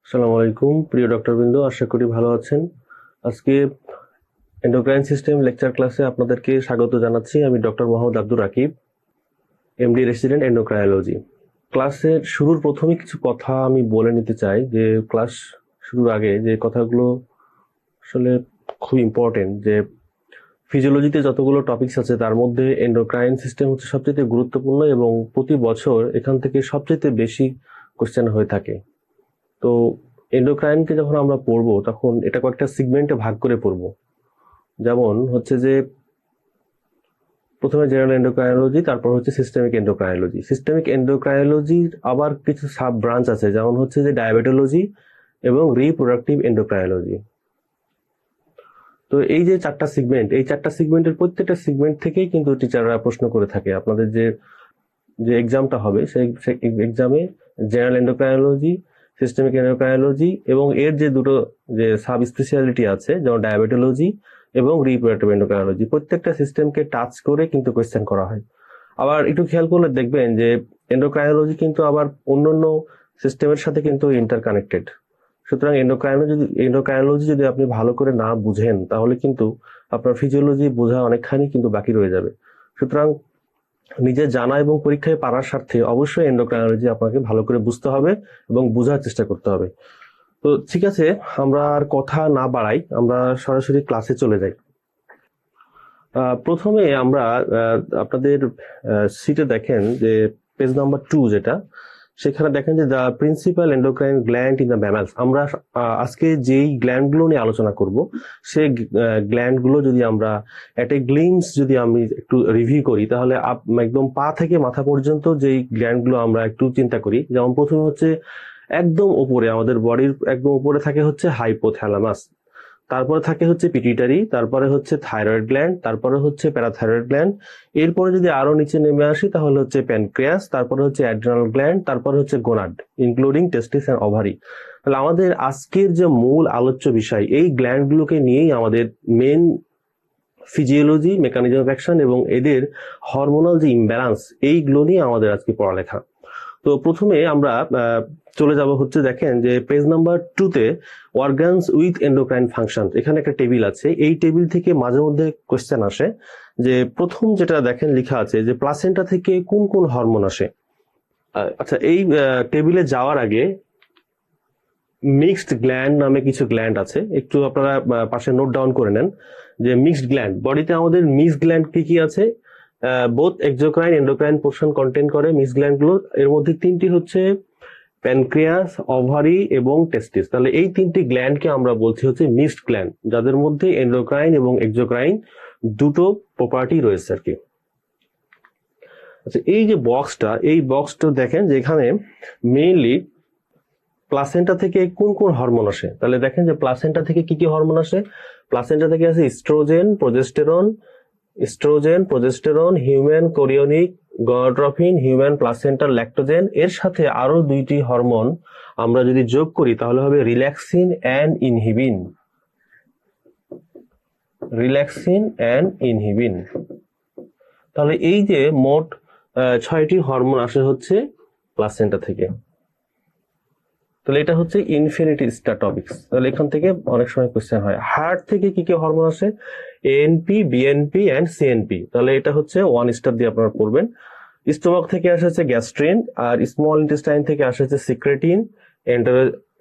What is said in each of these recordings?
আসসালামু আলাইকুম প্রিয় ডক্টরবৃন্দ, আশা করি ভালো আছেন। আজকে এন্ডোক্রাইন সিস্টেম লেকচার ক্লাসে আপনাদেরকে স্বাগত জানাচ্ছি। আমি doctor Mohammad Abdur Rakib, MD resident endocrinology. ক্লাসের শুরুর প্রথমে কিছু কথা আমি বলে নিতে চাই, যে ক্লাস শুরুর আগে যে কথাগুলো আসলে খুব ইম্পর্টেন্ট, যে ফিজিওলজিতে যতগুলো টপিকস আছে তার মধ্যে এন্ডোক্রাইন সিস্টেম হচ্ছে সবচেয়ে গুরুত্বপূর্ণ এবং প্রতি বছর এখান থেকে সবচেয়ে বেশি কোশ্চেন হয়ে থাকে। তো এন্ডোক্রাইনকে যখন আমরা পড়বো তখন এটা কয়েকটা সিগমেন্টে ভাগ করে পড়বো। যেমন হচ্ছে যে প্রথমে জেনারেল এন্ডোক্রাইনোলজি, তারপর হচ্ছে সিস্টেমিক এন্ডোক্রাইনোলজি। সিস্টেমিক এন্ডোক্রাইনোলজির আবার কিছু সাব ব্রাঞ্চ আছে, যেমন হচ্ছে যে ডায়াবেটোলজি এবং রিপ্রোডাক্টিভ এন্ডোক্রাইনোলজি। তো এই যে চারটা সিগমেন্ট, এই চারটা সিগমেন্টের প্রত্যেকটা সিগমেন্ট থেকেই কিন্তু টিচাররা প্রশ্ন করে থাকে। আপনাদের যে যে এক্সামটা হবে সেই এক্সামে জেনারেল এন্ডোক্রাইনোলজি, সিস্টেমিক এন্ডোক্রাইনোলজি এবং এর যে দুটো যে সাব স্পেশালিটি আছে, যেমন ডায়াবেটোলজি এবং রিপ্রোডাক্টিভ এন্ডোক্রাইনোলজি, প্রত্যেকটা সিস্টেমকে টাচ করে কিন্তু কোয়েশ্চেন করা হয়। আবার একটু খেয়াল করলে দেখবেন যে এন্ডোক্রাইনোলজি কিন্তু আবার অন্যান্য সিস্টেমের সাথে কিন্তু ইন্টারকানেক্টেড। সুতরাং এন্ডোক্রাইনোলজি যদি আপনি ভালো করে না বুঝেন তাহলে কিন্তু আপনার ফিজিওলজি বোঝা অনেকখানি কিন্তু বাকি রয়ে যাবে। সুতরাং নিজে জানা এবং পরীক্ষায় পারার স্বার্থে অবশ্যই এন্ডোক্রাইনোলজি আপনাকে ভালো করে বুঝতে হবে এবং বোঝার চেষ্টা করতে হবে। তো ঠিক আছে, আমরা আর কথা না বাড়াই, আমরা সরাসরি ক্লাসে চলে যাই। প্রথমে আমরা আপনাদের সিটে দেখেন যে পেজ নাম্বার 2 যেটা, সেখানে দেখেন যে the principal endocrine gland in the mammals. আমরা আজকে যেই গ্ল্যান্ডগুলো নিয়ে আলোচনা করব সেই গ্ল্যান্ডগুলো যদি আমরা এট এ গ্লিমস যদি আমি একটু রিভিউ করি, তাহলে একদম পা থেকে মাথা পর্যন্ত যেই গ্ল্যান্ডগুলো আমরা একটু চিন্তা করি। যেমন প্রথমে হচ্ছে একদম উপরে, আমাদের বডির একদম উপরে থাকে হচ্ছে হাইপোথ্যালামাস, তারপরে থাকে হচ্ছে পিটুইটারি, তারপরে হচ্ছে থাইরয়েড গ্ল্যান্ড, তারপরে হচ্ছে প্যারাথাইরয়েড গ্ল্যান্ড। এরপরে যদি আরো নিচে নেমে আসি তাহলে হচ্ছে প্যানক্রিয়াস, তারপরে হচ্ছে অ্যাড্রিনাল গ্ল্যান্ড, তারপরে হচ্ছে gonad, including testis and ovary. তাহলে আমাদের আজকের যে মূল আলোচ্য বিষয়, এই গ্ল্যান্ডগুলোকে নিয়েই আমাদের main physiology, mechanism of action এবং এদের হরমোনাল যে ইমব্যালেন্স, এইগুলো নিয়ে আমাদের আজকে পড়ালেখা। তো প্রথমে আমরা চলে যাব হচ্ছে, দেখেন যে পেজ নাম্বার 2-তে অর্গানস উইথ এন্ডোক্রাইন ফাংশন, এখানে একটা টেবিল আছে। এই টেবিল থেকে মাঝে মধ্যে কোয়েশ্চেন আসে, যে প্রথম যেটা দেখেন লেখা আছে যে প্লাসেন্টা থেকে কোন কোন হরমোন আসে। আচ্ছা, এই টেবিলে যাওয়ার আগে মিক্সড গ্ল্যান্ড নামে কিছু গ্ল্যান্ড আছে, একটু আপনারা পাশে নোট ডাউন করে নেন যে মিক্সড গ্ল্যান্ড, বডিতে আমাদের মিক্সড গ্ল্যান্ড কি কি আছে। Both exocrine endocrine portion contain করে মিক্সড গ্ল্যান্ডগুলো। এর মধ্যে তিনটি হচ্ছে প্যানক্রিয়াস, ওভারি এবং টেস্টিস। তাহলে এই তিনটি গ্ল্যান্ডকে আমরা বলছি হচ্ছে মিক্সড গ্ল্যান্ড, যাদের মধ্যে এন্ডোক্রাইন এবং এক্সোক্রাইন দুটো প্রপার্টি রয়েছে আর কি। আচ্ছা, এই যে বক্সটা, এই বক্সটা দেখেন যে এখানে মেইনলি প্লাসেন্টা থেকে কোন কোন হরমোন আসে। তাহলে দেখেন যে প্লাসেন্টা থেকে কি কি হরমোন আসে। প্লাসেন্টা থেকে আসে estrogen, human chorionic, gonadotropin, human placental lactogen. এর সাথে আরো দুইটি হরমোন আমরা যদি যোগ করি তাহলে হবে রিল্যাক্সিন অ্যান্ড ইনহিবিন। তাহলে এই যে মোট 6টি হরমোন আসে হচ্ছে প্লাসেন্টা থেকে। তাহলে এটা হচ্ছে ইনফিনিটি স্টার টপিকস। তাহলে এখান থেকে অনেক সময় কোশ্চেন হয়। হার্ট থেকে কি কি হরমোন আসে? ANP, BNP and CNP. তাহলে এটা হচ্ছে 1 স্টার দিয়ে আপনারা পড়বেন। স্টোমাক থেকে আসে হচ্ছে গ্যাস্ট্রিন, আর স্মল ইন্টেস্টাইন থেকে আসে হচ্ছে সিক্রেটিন,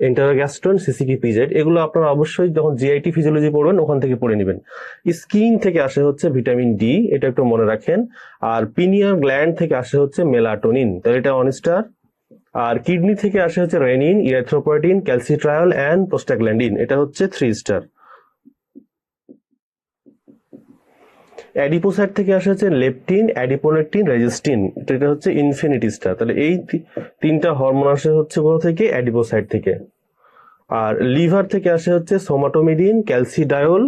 এন্টারোগ্যাস্ট্রন, সিসিপি, পিজেড। এগুলো আপনারা অবশ্যই যখন জিআইটি ফিজিওলজি পড়বেন ওখান থেকে পড়ে নেবেন। স্কিন থেকে আসে হচ্ছে ভিটামিন ডি, এটা একটু মনে রাখেন। আর পিনিয়াল গ্ল্যান্ড থেকে আসে হচ্ছে মেলাটোনিন, তাহলে এটা 1 স্টার। আর কিডনি থেকে আসে হচ্ছে রেনিন, ইরিথ্রোপয়েটিন, ক্যালসিট্রায়ল এন্ড প্রোস্টাগ্ল্যান্ডিন, এটা হচ্ছে 3 স্টার। অ্যাডিপোসাইট থেকে আসে হচ্ছে লেপটিন, অ্যাডিপোনেকটিন, রেজিস্টিন, এটা হচ্ছে ইনফিনিটি স্টার। তাহলে এই তিনটা হরমোন আসে হচ্ছে কোথা থেকে? অ্যাডিপোসাইট থেকে। আর লিভার থেকে আসে হচ্ছে সোমাটোমিডিন, ক্যালসিডায়ল,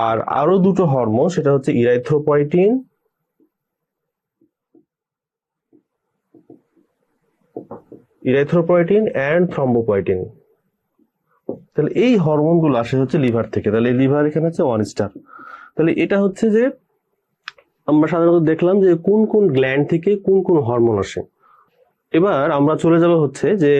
আর আরো দুটো হরমোন, সেটা হচ্ছে ইরাইথ্রোপয়েটিন এন্ড থ্রম্বোপয়েটিন। তাহলে এই হরমোনগুলো আসে হচ্ছে লিভার থেকে। তাহলে লিভার এখানে হচ্ছে 1 স্টার। তাহলে এটা হচ্ছে যে আমরা সাধারণত দেখলাম যে কোন কোন গ্ল্যান্ড থেকে কোন কোন হরমোন আসে। এবার আমরা চলে যাব হচ্ছে যে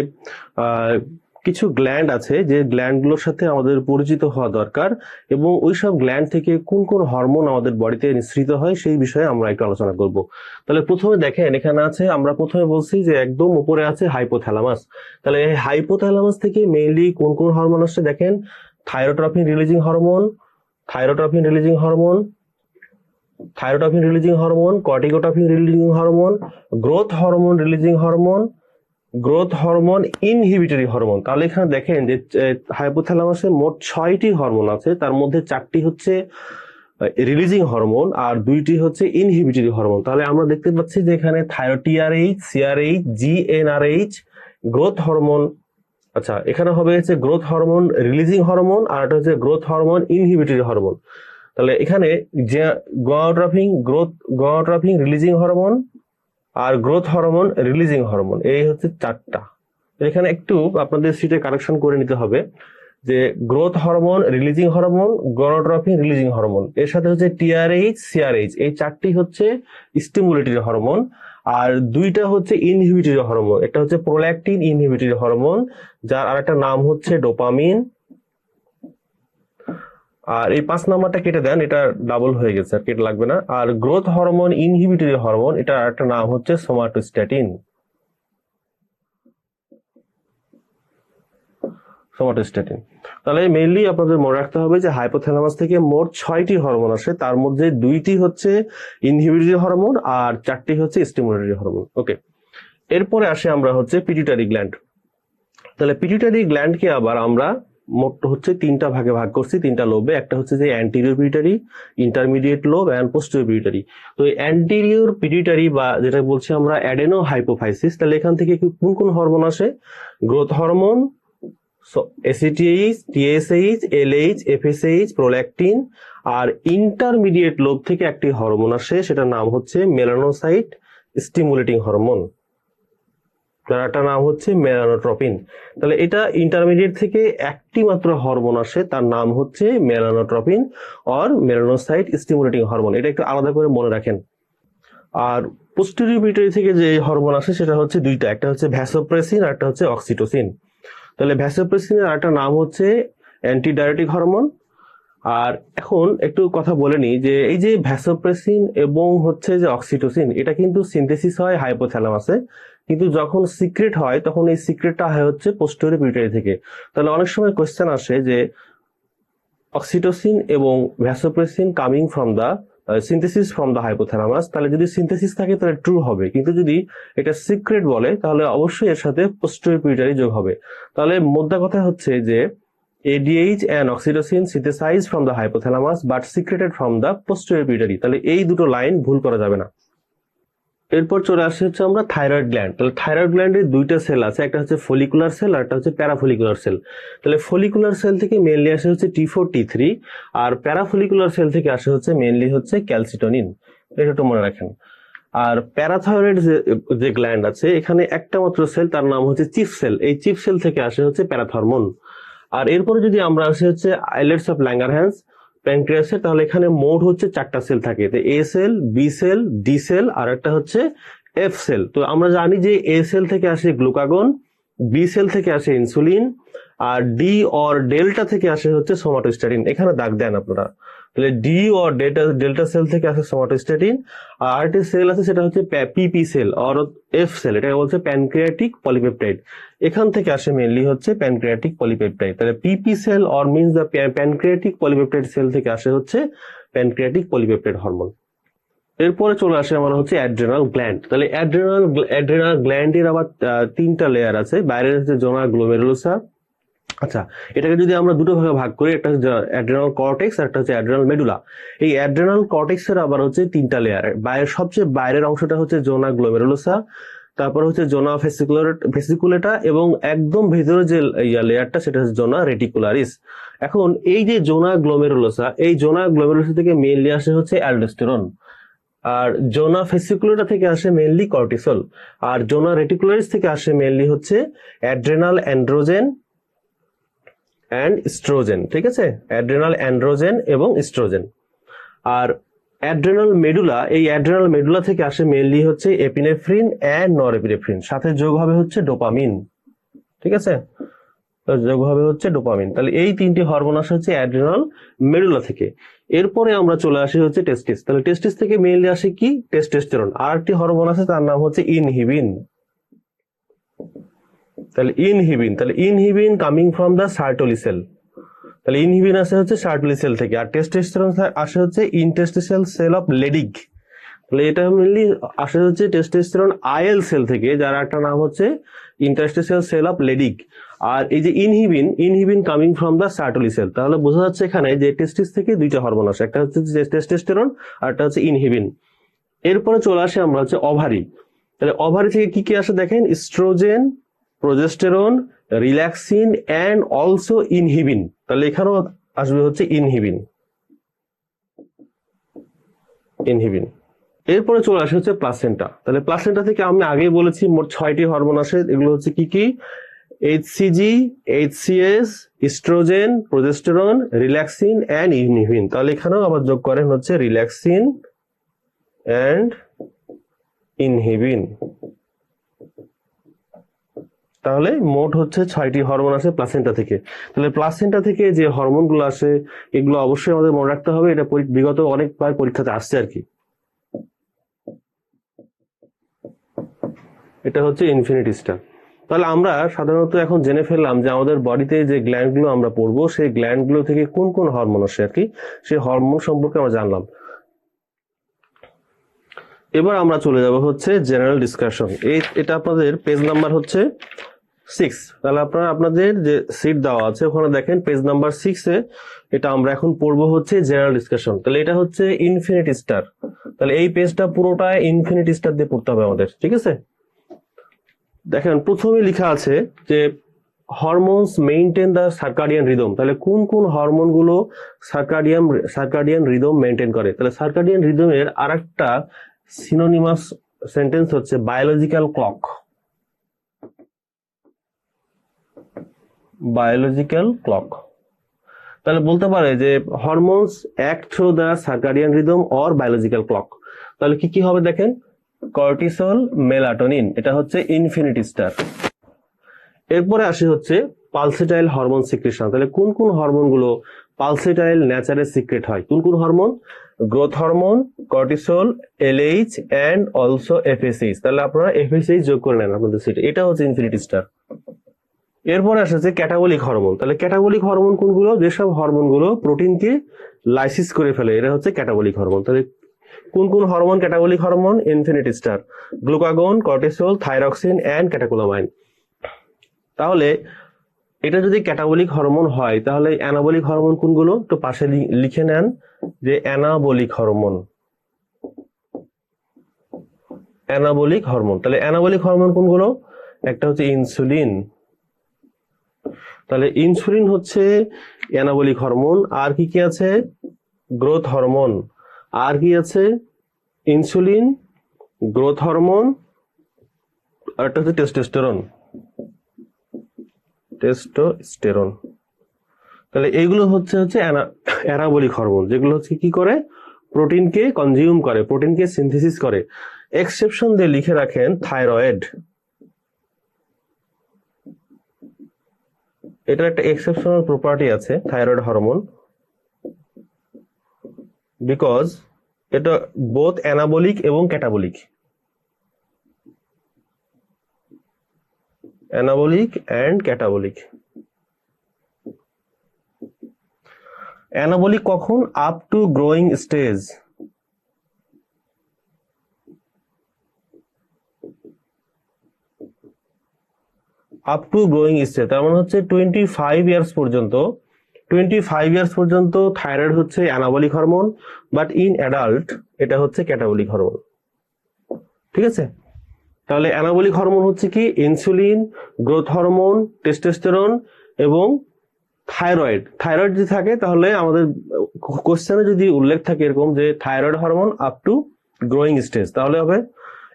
কিছু গ্ল্যান্ড আছে যে গ্ল্যান্ডগুলোর সাথে আমাদের পরিচিত হওয়া দরকার এবং ওইসব গ্ল্যান্ড থেকে কোন কোন হরমোন আমাদের বডিতে নিঃসৃত হয় সেই বিষয়ে আমরা একটু আলোচনা করব। তাহলে প্রথমে দেখেন এখানে আছে, আমরা প্রথমে বলছি যে একদম উপরে আছে হাইপোথ্যালামাস। তাহলে এই হাইপোথ্যালামাস থেকে মেইনলি কোন কোন হরমোন আসছে দেখেন, thyrotropin releasing hormone, thyrotropin releasing hormone, thyrotropin releasing hormone, corticotropin releasing hormone, growth hormone releasing hormone, growth hormone, inhibitory hormone. তাহলে এখানে দেখেন যে হাইপোথ্যালামাসে মোট 6টি হরমোন আছে, তার মধ্যে 4টি হচ্ছে রিলিজিং হরমোন আর 2টি হচ্ছে ইনহিবিটরি হরমোন। তাহলে আমরা দেখতে পাচ্ছি যে এখানে থাইরোটিআরএইচ, সিআরএইচ, জিএনআরএইচ, গ্রোথ হরমোন, আচ্ছা এখানে হবে হচ্ছে গ্রোথ হরমোন রিলিজিং হরমোন আর এটা হচ্ছে গ্রোথ হরমোন ইনহিবিটরি হরমোন। তাহলে এখানে যে গোনাডোট্রপিন রিলিজিং হরমোন আর গ্রোথ হরমোন রিলিজিং হরমোন, এই হচ্ছে 4টা। এখানে একটু আপনাদের সিটে কারেকশন করে নিতে হবে যে growth hormone releasing hormone, gonadotropin releasing hormone, এর সাথে হচ্ছে টিআরএইচ, সিআরএইচ, এই 4টি হচ্ছে স্টিমুলেটরি হরমোন আর 2টা হচ্ছে ইনহিবিটরি হরমোন। একটা হচ্ছে প্রোল্যাকটিন ইনহিবিটরি হরমোন যার আরেকটা নাম হচ্ছে ডোপামিন, আর এই 5 নাম্বারটা কেটে দেন, এটা ডাবল হয়ে গেছে আর কেটে লাগবে না। আর গ্রোথ হরমোন ইনহিবিটরি হরমোন, এটা আরেকটা নাম হচ্ছে সোমাটোস্ট্যাটিন, সোমাটোস্ট্যাটিন। তাহলে মেইনলি আপনাদের মনে রাখতে হবে যে হাইপোথ্যালামাস থেকে মোট 6টি হরমোন আসে, তার মধ্যে 2টি হচ্ছে ইনহিবিটরি হরমোন আর 4টি হচ্ছে স্টিমুলেটরি হরমোন। ওকে, এরপরে আসে আমরা হচ্ছে পিটুইটারি গ্ল্যান্ড। তাহলে পিটুইটারি গ্ল্যান্ডকে আবার আমরা মোট হচ্ছে 3টা ভাগে ভাগ করছি, 3টা লোবে। একটা হচ্ছে যে anterior pituitary, intermediate lobe and posterior pituitary. তো এই অ্যান্টিরিয়র পিটুইটারি বা যেটা বলছি আমরা অ্যাডেনো হাইপোফাইসিস, তাহলে এখান থেকে কোন কোন হরমোন আসে? Growth hormone, ACTH, TSH, LH, FSH, prolactin. আর ইন্টারমিডিয়েট লোব থেকে একটি হরমোন আসে, সেটার নাম হচ্ছে মেলানোসাইট স্টিমুলেটিং হরমোন, যারটার নাম হচ্ছে মেলানোট্রপিন। তাহলে এটা ইন্টারমিডিয়েট থেকে একটি মাত্র হরমোন আসে, তার নাম হচ্ছে মেলানোট্রপিন অর মেলানোসাইট স্টিমুলেটিং হরমোন। এটা একটু আলাদা করে মনে রাখেন। আর পোস্টেরিয়র পিটুইটারি থেকে যে হরমোন আসে সেটা হচ্ছে 2টা, একটা হচ্ছে ভ্যাসোপ্রেসিন আর একটা হচ্ছে অক্সিটোসিন। তাহলে ভ্যাসোপ্রেসিনের আরেকটা নাম হচ্ছে অ্যান্টিডায়ারেটিক হরমোন। আর এখন একটু কথা বলে নিই যে এই যে ভ্যাসোপ্রেসিন এবং হচ্ছে যে অক্সিটোসিন, এটা কিন্তু সিনথেসিস হয় হাইপোথ্যালামাসে, কিন্তু যখন সিক্রেট হয় তখন এই সিক্রেটটা হয় হচ্ছে পোস্টেরিয়র পিটুইটারি থেকে। তাহলে অনেক সময় কোশ্চেন আসে যে অক্সিটোসিন এবং vasopressin coming from the synthesis from the hypothalamus, তাহলে যদি সিনথেসিস থাকে তাহলে ট্রু হবে, কিন্তু যদি এটা সিক্রেট বলে তাহলে অবশ্যই এর সাথে পোস্টেরিয়র পিটুইটারি যোগ হবে। তাহলে মোদ্দা কথা হচ্ছে যে ADH and oxytocin synthesized from the hypothalamus but secreted from the posterior pituitary। তাহলে এই দুটো লাইন ভুল করা যাবে না। এরপর চলে আসছে হচ্ছে আমরা থাইরয়েড গ্ল্যান্ড। তাহলে থাইরয়েড গ্ল্যান্ডের 2টা সেল আছে, একটা হচ্ছে ফলিকুলার সেল আর একটা হচ্ছে প্যারাফলিকুলার সেল। তাহলে ফলিকুলার সেল থেকে মেইনলি আসে হচ্ছে T4 T3 আর প্যারাফলিকুলার সেল থেকে আসে হচ্ছে মেইনলি হচ্ছে ক্যালসিটোনিন, এটা একটু মনে রাখেন। আর প্যারাথাইরয়েড যে গ্ল্যান্ড আছে এখানে একটা মাত্র সেল, তার নাম হচ্ছে চিফ সেল, এই চিফ সেল থেকে আসে হচ্ছে প্যারাথরমোন। আর এরপরে যদি আমরা আসি হচ্ছে আইলেটস অফ ল্যাঙ্গারহ্যান্স প্যানক্রিয়াসে, তাহলে এখানে মোট হচ্ছে 4টা সেল থাকে, তো A cell, B cell, D cell আর একটা হচ্ছে এফ সেল। তো আমরা জানি যে এ সেল থেকে আসে গ্লুকাগন, বি সেল থেকে আসে ইনসুলিন আর ডি অর ডেল্টা থেকে আসে হচ্ছে সোমাটোস্ট্যাটিন। এখানে দাগ দেন আপনারা, তাহলে ডি অর ডেল্টা সেল থেকে আসে সোমাটোস্ট্যাটিন। আর আরেকটি সেল আছে সেটা হচ্ছে পিপি সেল অর এফ সেল, এটা বলছে প্যানক্রিয়াটিক পলিপেপটাইড, এখান থেকে আসে মেইনলি হচ্ছে প্যানক্রিয়াটিক পলিপেপটাইড। তাহলে PP cell or means the pancreatic polypeptide cell থেকে আসে হচ্ছে প্যানক্রিয়াটিক পলিপেপটাইড হরমোন। এরপরে চলে আসে আমার হচ্ছে অ্যাড্রেনাল গ্ল্যান্ড। তাহলে অ্যাড্রেনাল গ্ল্যান্ডের আবার 3টা লেয়ার আছে, বাইরে হচ্ছে জোনা গ্লোমেরুলোসা। আচ্ছা, এটাকে যদি আমরা দুটো ভাগে ভাগ করি, একটা হচ্ছে অ্যাড্রেনাল কর্টেক্স আর একটা হচ্ছে অ্যাড্রেনাল মেডুলা। এই অ্যাড্রেনাল কর্টেক্স এর আবার হচ্ছে 3টা লেয়ার, বাইরের সবচেয়ে বাইরের অংশটা হচ্ছে জোনা গ্লোমেরুলোসা, তারপর হচ্ছে জোনা ভেসিকুলেটা এবং একদম ভেতরে যে লেয়ারটা সেটা হচ্ছে জোনা রেটিকুলারিস। এখন এই যে জোনা গ্লোমেরুলোসা, এই জোনা গ্লোমেরুলোসা থেকে মেইনলি আসে হচ্ছে অ্যালডোস্টেরন, আর জোনা ফেসিকুলাটা থেকে আসে মেইনলি কর্টিসল, আর জোনা রেটিকুলারিস থেকে আসে মেইনলি হচ্ছে অ্যাড্রেনাল অ্যান্ড্রোজেন অ্যান্ড স্ট্রোজেন। ঠিক আছে, অ্যাড্রেনাল অ্যান্ড্রোজেন এবং স্ট্রোজেন। আর অ্যাড্রেনাল মেডুলা, এই অ্যাড্রেনাল মেডুলা থেকে আসে মেইনলি হচ্ছে এপিনেফ্রিন অ্যান্ড নরএপিনেফ্রিন, সাথে যোগ হবে হচ্ছে ডোপামিন। ঠিক আছে, যোগ হবে হচ্ছে ডোপামিন। তাহলে এই তিনটি হরমোন আসে হচ্ছে অ্যাড্রেনাল মেডুলা থেকে। এরপরে আমরা চলে আসি হচ্ছে টেস্টিস। তাহলে টেস্টিস থেকে মেইনলি আসে কি, টেস্টোস্টেরন। আর একটি হরমোন আছে তার নাম হচ্ছে ইনহিবিন। তাহলে inhibin coming from the Sertoli sell. তাহলে ইনহিবিন আসে হচ্ছে সার্টোলি সেল থেকে, আর টেস্টোস্টেরন আসে হচ্ছে ইন্টারস্টিশিয়াল সেল অফ লেডিগ। তাহলে এটা মেইনলি আসে হচ্ছে টেস্টোস্টেরন আইএল সেল থেকে, যার একটা নাম হচ্ছে ইন্টারস্টিশিয়াল সেল অফ লেডিগ। আর এই যে inhibin coming from the Sertoli sell. তাহলে বোঝা যাচ্ছে এখানে যে টেস্টিস থেকে দুইটা হরমোন আসে, একটা হচ্ছে টেস্টোস্টেরন আর একটা হচ্ছে ইনহিবিন। এরপরে চলে আসে আমরা হচ্ছে ওভারি। তাহলে ওভারি থেকে কি কি আসে দেখেন, estrogen, progesterone, relaxin and also inhibin. তাহলে এখানেও আসবে হচ্ছে ইনহিবিন। এরপরে চলে আসে হচ্ছে প্লাসেন্টা। তাহলে প্লাসেন্টা থেকে আমি আগেই বলেছি মোট 6টি হরমোন আসে। এগুলো হচ্ছে কি কি, HCG, HCS, estrogen, progesterone, relaxin and inhibin. তাহলে এখানেও আবার যোগ করেন হচ্ছে রিল্যাক্সিন অ্যান্ড ইনহিবিন। তাহলে মোট হচ্ছে 6টি হরমোন আসে প্লাসেন্টা থেকে। তাহলে প্লাসেন্টা থেকে যে হরমোনগুলো আসে এগুলো অবশ্যই আমাদের মনে রাখতে হবে, এটা বিগত অনেকবার পরীক্ষাতে আসছে আর কি। এটা হচ্ছে ইনফিনিটি স্টার। তাহলে আমরা সাধারণত এখন জেনে ফেললাম যে আমাদের বডিতে যে গ্ল্যান্ডগুলো আমরা পড়বো সেই গ্ল্যান্ডগুলো থেকে কোন কোন হরমোন আসে আর কি, সেই হরমোন সম্পর্কে আমরা জানলাম। এবার আমরা চলে যাব হচ্ছে জেনারেল ডিসকাশন। এটা আপনাদের পেজ নাম্বার হচ্ছে 6। তাহলে আপনারা আপনাদের যে সিট দেওয়া আছে ওখানে দেখেন পেজ নাম্বার 6-এ এটা আমরা এখন পড়বো হচ্ছে জেনারেল ডিসকাশন। তাহলে এটা হচ্ছে ইনফিনিটি স্টার। তাহলে এই পেজটা পুরোটা ইনফিনিটি স্টার দিয়ে পড়তে হবে আমাদের, ঠিক আছে। দেখেন প্রথমে লেখা আছে যে hormones maintain the circadian rhythm. তাহলে কোন কোন হরমোনগুলো সার্কাডিয়ান রিদম মেইনটেইন করে। তাহলে সার্কাডিয়ান রিদমের আরেকটা সিনোনিমাস সেন্টেন্স হচ্ছে বায়োলজিক্যাল ক্লক। Biological clock. তাহলে বলতে পারে যে hormones act through the circadian rhythm or biological clock. তাহলে কি কি হবে দেখেন, কর্টিসল, মেলাটোনিন, এটা হচ্ছে ইনফিনিটি স্টার। এরপরে আসে হচ্ছে পালসেটাইল হরমোন সিক্রেশন। তাহলে কোন কোন হরমোনগুলো পালসেটাইল নেচারে সিক্রেট হয়, কোন কোন hormone, growth hormone, cortisol, LH and also FSH. তাহলে আপনারা এফএসএইচ যোগ করে নেন আপনাদের সিটে, এটা হচ্ছে ইনফিনিটি স্টার। এরপরে আসছে ক্যাটাবলিক হরমোন। তাহলে ক্যাটাবলিক হরমোন কোনগুলো, যেসব হরমোনগুলো প্রোটিনকে লাইসিস করে ফেলে, এটা হচ্ছে ক্যাটাবলিক হরমোন। তাহলে কোন কোন hormone catabolic hormone, infinity star, glucagon, cortisol, thyroxine and catecholamine. তাহলে এটা যদি ক্যাটাবলিক হরমোন হয় তাহলে অ্যানাবলিক হরমোন কোনগুলো, তো পাশে লিখে নেন যে অ্যানাবলিক হরমোন। অ্যানাবলিক হরমোন, তাহলে অ্যানাবলিক হরমোন কোনগুলো, একটা হচ্ছে ইনসুলিন। তাহলে ইনসুলিন হচ্ছে অ্যানাবলিক হরমোন। আর কি কি আছে, গ্রোথ হরমোন। আর কি আছে, ইনসুলিন, গ্রোথ হরমোন, আর একটা হচ্ছে টেস্টোস্টেরন। তাহলে এইগুলো হচ্ছে অ্যানাবলিক হরমোন, যেগুলো হচ্ছে কি করে, প্রোটিনকে কনজিউম করে, প্রোটিনকে সিনথেসিস করে। এক্সেপশন দিয়ে লিখে রাখেন থাইরয়েড। এটার একটা এক্সেপশনাল প্রপার্টি আছে থাইরয়েড হরমোন, বিকজ এটা বোথ অ্যানাবলিক এবং catabolic. Anabolic and catabolic. Anabolic কখন, up to growing stage. Up to growing stage তার মানে হচ্ছে 25 ইয়ার্স পর্যন্ত। 25 ইয়ার্স পর্যন্ত থাইরয়েড হচ্ছে anabolic hormone, but in adult এটা হচ্ছে ক্যাটাবলিক হরমোন, ঠিক আছে। তাহলে অ্যানাবলিক হরমোন হচ্ছে কি, ইনসুলিন, গ্রোথ হরমোন, টেস্টোস্টেরন এবং থাইরয়েড। থাইরয়েড যদি থাকে তাহলে আমাদের কোশ্চেনে যদি উল্লেখ থাকে এরকম যে thyroid hormone up to growing stage, তাহলে হবে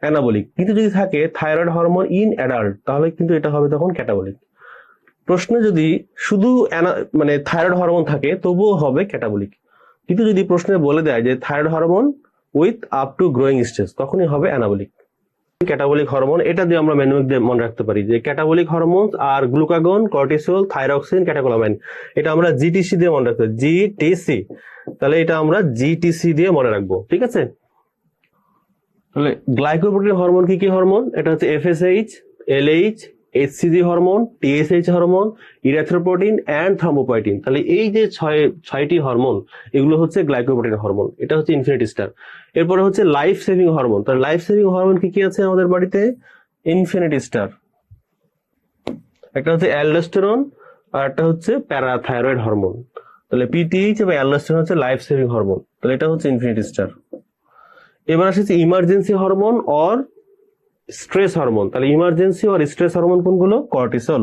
অ্যানাবলিক। কিন্তু যদি থাকে থাইরয়েড হরমোন ইন অ্যাডাল্ট তাহলে কিন্তু এটা হবে তখন ক্যাটাবলিক। প্রশ্নে যদি শুধু মানে থাইরয়েড হরমোন থাকে তবুও হবে ক্যাটাবলিক। কিন্তু যদি প্রশ্নে বলে দেয় যে thyroid hormone with up to growing stage, তখনই হবে অ্যানাবলিক। ক্যাটাবলিক হরমোন, এটা দিয়ে আমরা ম্যানুয়াল দিয়ে মনে রাখতে পারি যে ক্যাটাবলিক হরমোন আর গ্লুকাগন, কর্টিসল, থাইরক্সিন, ক্যাটাকোলামাইন, এটা আমরা জিটিসি দিয়ে মনে রাখতে পারি, জিটিসি। তাহলে এটা আমরা জিটিসি দিয়ে মনে রাখবো, ঠিক আছে। তাহলে গ্লাইকোপ্রোটিন হরমোন কি কি হরমোন? এটা হচ্ছে FSH, LH, HCG hormone, TSH hormone, erythropoietin and thrombopoietin. তাহলে এই যে ছয়টি হরমোন, এগুলো হচ্ছে গ্লাইকোপ্রোটিন হরমোন। এটা হচ্ছে ইনফিনিটি স্টার। এরপরে হচ্ছে লাইফ সেভিং হরমোন। তাহলে লাইফ সেভিং হরমোন কি কি আছে আমাদের বাড়িতে? ইনফিনিটি স্টার, একটা হচ্ছে অ্যালডোস্টেরন, আর একটা হচ্ছে প্যারাথাইরয়েড হরমোন। তাহলে পিটিএইচ এবং অ্যালডোস্টেরন হচ্ছে লাইফ সেভিং হরমোন। তাহলে এটা হচ্ছে ইনফিনিটি স্টার। এবার আসছে emergency hormone or stress hormone. তাহলে ইমার্জেন্সি আর স্ট্রেস হরমোন কোনগুলো? কর্টিসল।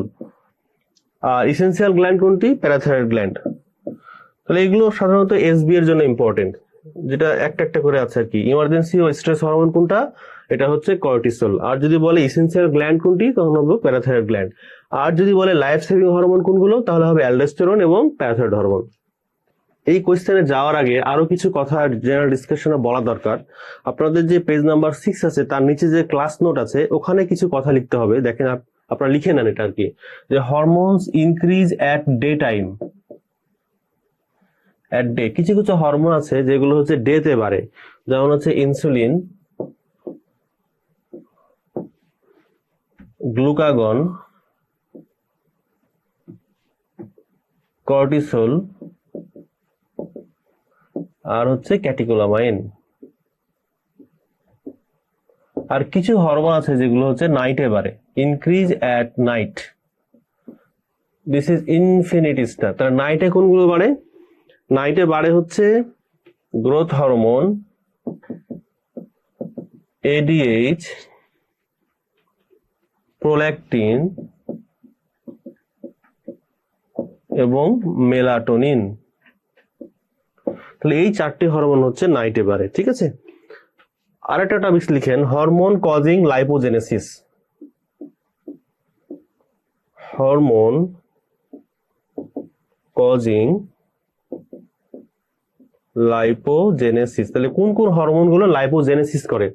আর ইসেনশিয়াল গ্ল্যান্ড কোনটি? Parathyroid gland. তাহলে এগুলো সাধারণত এসবি এর জন্য ইম্পর্টেন্ট, যেটা একটা একটা করে আছে আর কি। ইমার্জেন্সি ও স্ট্রেস হরমোন কোনটা? এটা হচ্ছে কর্টিসল। আর যদি বলে ইসেনশিয়াল গ্ল্যান্ড কোনটি, তখন হবে প্যারাথাইরয়েড গ্ল্যান্ড। আর যদি বলে লাইফ সেভিং হরমোন কোনগুলো, তাহলে হবে অ্যালডোস্টেরন এবং প্যারাথাইরয়েড হরমোন। এই কোয়েশ্চেনে যাওয়ার আগে আরো কিছু কথা জেনারেল ডিসকাশনে বলা দরকার। আপনাদের যে পেজ নাম্বার 6 আছে, তার নিচে যে ক্লাস নোট আছে, ওখানে কিছু কথা লিখতে হবে। দেখেন, আপনারা লিখে নেন এটা আর কি, যে hormones increase at day time. At day কিছু কিছু হরমোন আছে যেগুলো হচ্ছে ডে তে বাড়ে, যেমন হচ্ছে ইনসুলিন, গ্লুকাগন, কর্টিসল, আর হচ্ছে ক্যাটিকোলামাইন। আর কিছু হরমোন আছে যেগুলো হচ্ছে নাইটে বাড়ে, increase at night. This is infinity star. তাহলে নাইটে কোনগুলো বাড়ে? নাইটে বাড়ে হচ্ছে গ্রোথ হরমোন, এডিএইচ, প্রোল্যাকটিন এবং মেলাটোনিন। তাহলে এই চারটি হরমোন হচ্ছে নাইটে বাড়ে, ঠিক আছে। আরেকটা টপিক লিখেন, hormone causing lipogenesis. Hormone causing lipogenesis. তাহলে কোন কোন হরমোন গুলো লাইপোজেনেসিস করে?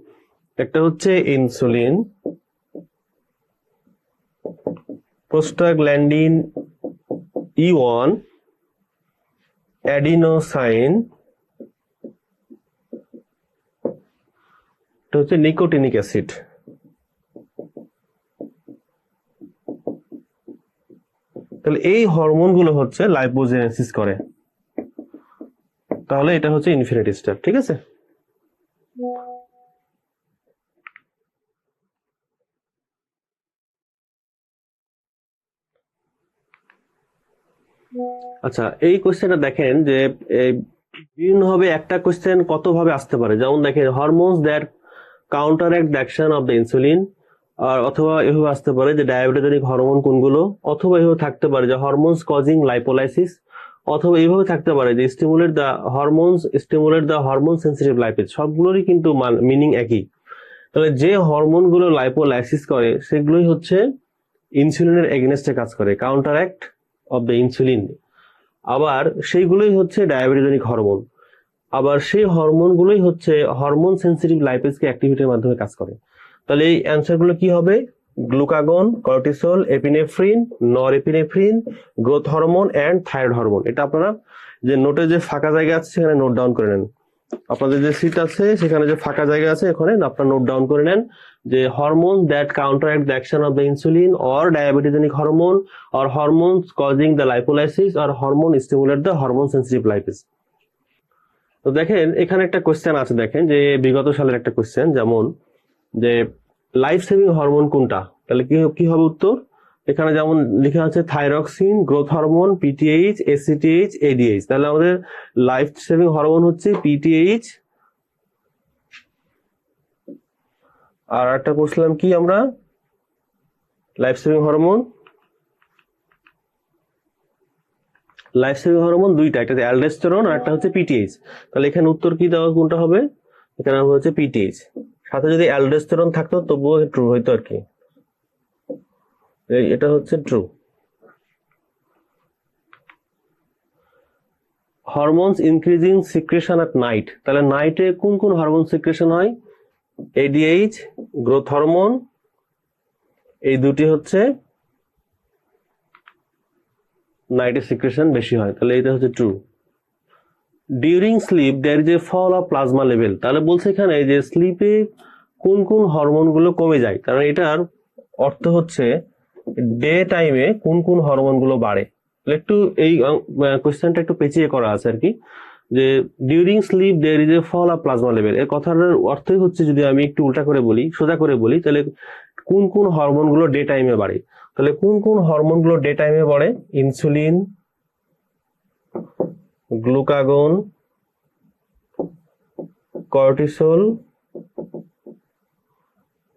একটা হচ্ছে ইনসুলিন, প্রোস্টাগ্ল্যান্ডিন E1, অ্যাডিনোসাইন, এটা হচ্ছে নিকোটিনিক অ্যাসিড। তাহলে এই হরমোন গুলো হচ্ছে লাইপোজেনেসিস করে। তাহলে এটা হচ্ছে ইনফিনিটি স্টার, ঠিক আছে। আচ্ছা, এই কোশ্চেনটা দেখেন যে বিভিন্ন ভাবে একটা কোশ্চেন কত ভাবে আসতে পারে। যেমন দেখেন, hormones that counteract the action of the insulin, আর অথবা এভাবে আসতে পারে যে ডায়াবেটোজেনিক হরমোন কোনগুলো, অথবা এভাবে থাকতে পারে যে হরমোনস কজিং লাইপোলাইসিস, অথবা এইভাবে থাকতে পারে যে stimulate the hormone sensitive lipase. সবগুলোরই কিন্তু মিনিং একই। তাহলে যে হরমোনগুলো লাইপোলাইসিস করে সেগুলোই হচ্ছে ইনসুলিনের এগেনস্টে কাজ করে, কাউন্টারঅ্যাক্ট অফ দ্য ইনসুলিন। আবার সেইগুলোই হচ্ছে ডায়াবেটোজেনিক হরমোন। আবার সেই হরমোনগুলোই হচ্ছে হরমোন সেন্সিটিভ লাইপেজকে অ্যাক্টিভিটির মাধ্যমে কাজ করে। তাহলে এই অ্যান্সারগুলো কি হবে? Glucagon, cortisol, epinephrine, norepinephrine, growth hormone and thyroid hormone. এটা আপনারা যে নোটে যে ফাঁকা জায়গা আছে সেখানে নোট ডাউন করে নেন। আপনাদের যে সিট আছে সেখানে যে ফাঁকা জায়গা আছে ওখানে আপনারা নোট ডাউন করে নেন যে hormone that counteract the action of the insulin or diabetogenic hormone or hormones causing the lipolysis or hormone stimulate the hormone sensitive lipase. তো দেখেন এখানে একটা কোশ্চেন আছে, দেখেন যে বিগত সালের একটা কোশ্চেন, যেমন যে লাইফ সেভিং হরমোন কোনটা? তাহলে কি হবে উত্তর? এখানে যেমন লেখা আছে thyroxine, growth hormone, PTH, ACTH, ADH. তাহলে আমাদের লাইফ সেভিং হরমোন হচ্ছে পিটিএইচ। আর একটা করছিলাম কি আমরা, লাইফ সেভিং হরমোন দুইটা, একটা হচ্ছে অ্যালডোস্টেরন আর একটা হচ্ছে পিটিএইচ। তাহলে এখানে উত্তর কি দেওয়া, কোনটা হবে? এখানে হচ্ছে পিটিএইচ। সাথে যদি অ্যালডোস্টেরন থাকতো তবুও ট্রু হইতো আর কি। এটা হচ্ছে true. Hormones increasing secretion at night, তাহলে নাইটে কোন কোন হরমোন সিক্রেশন হয়? এডিএইচ, গ্রোথ হরমোন, এই দুটি হচ্ছে নাইটে সিক্রেশন বেশি হয়, তাহলে এটা হচ্ছে true. During sleep there is a fall of plasma level, তাহলে বলছে এখানে যে স্লিপে কোন কোন হরমোনগুলো কমে যায়, কারণ এটার অর্থ হচ্ছে ডে টাইমে কোন কোন হরমোনগুলো বাড়ে। একটু এই কোয়েশ্চেনটা একটু পেঁচিয়ে করা আছে আর কি, যে during sleep there is a fall of plasma level, এর কথাটার অর্থই হচ্ছে যদি আমি একটু উল্টা করে বলি, সোজা করে বলি, তাহলে কোন কোন হরমোনগুলো ডে টাইমে বাড়ে। তাহলে কোন কোন হরমোনগুলো ডে টাইমে বাড়ে? ইনসুলিন, গ্লুকাগন, কর্টিসল,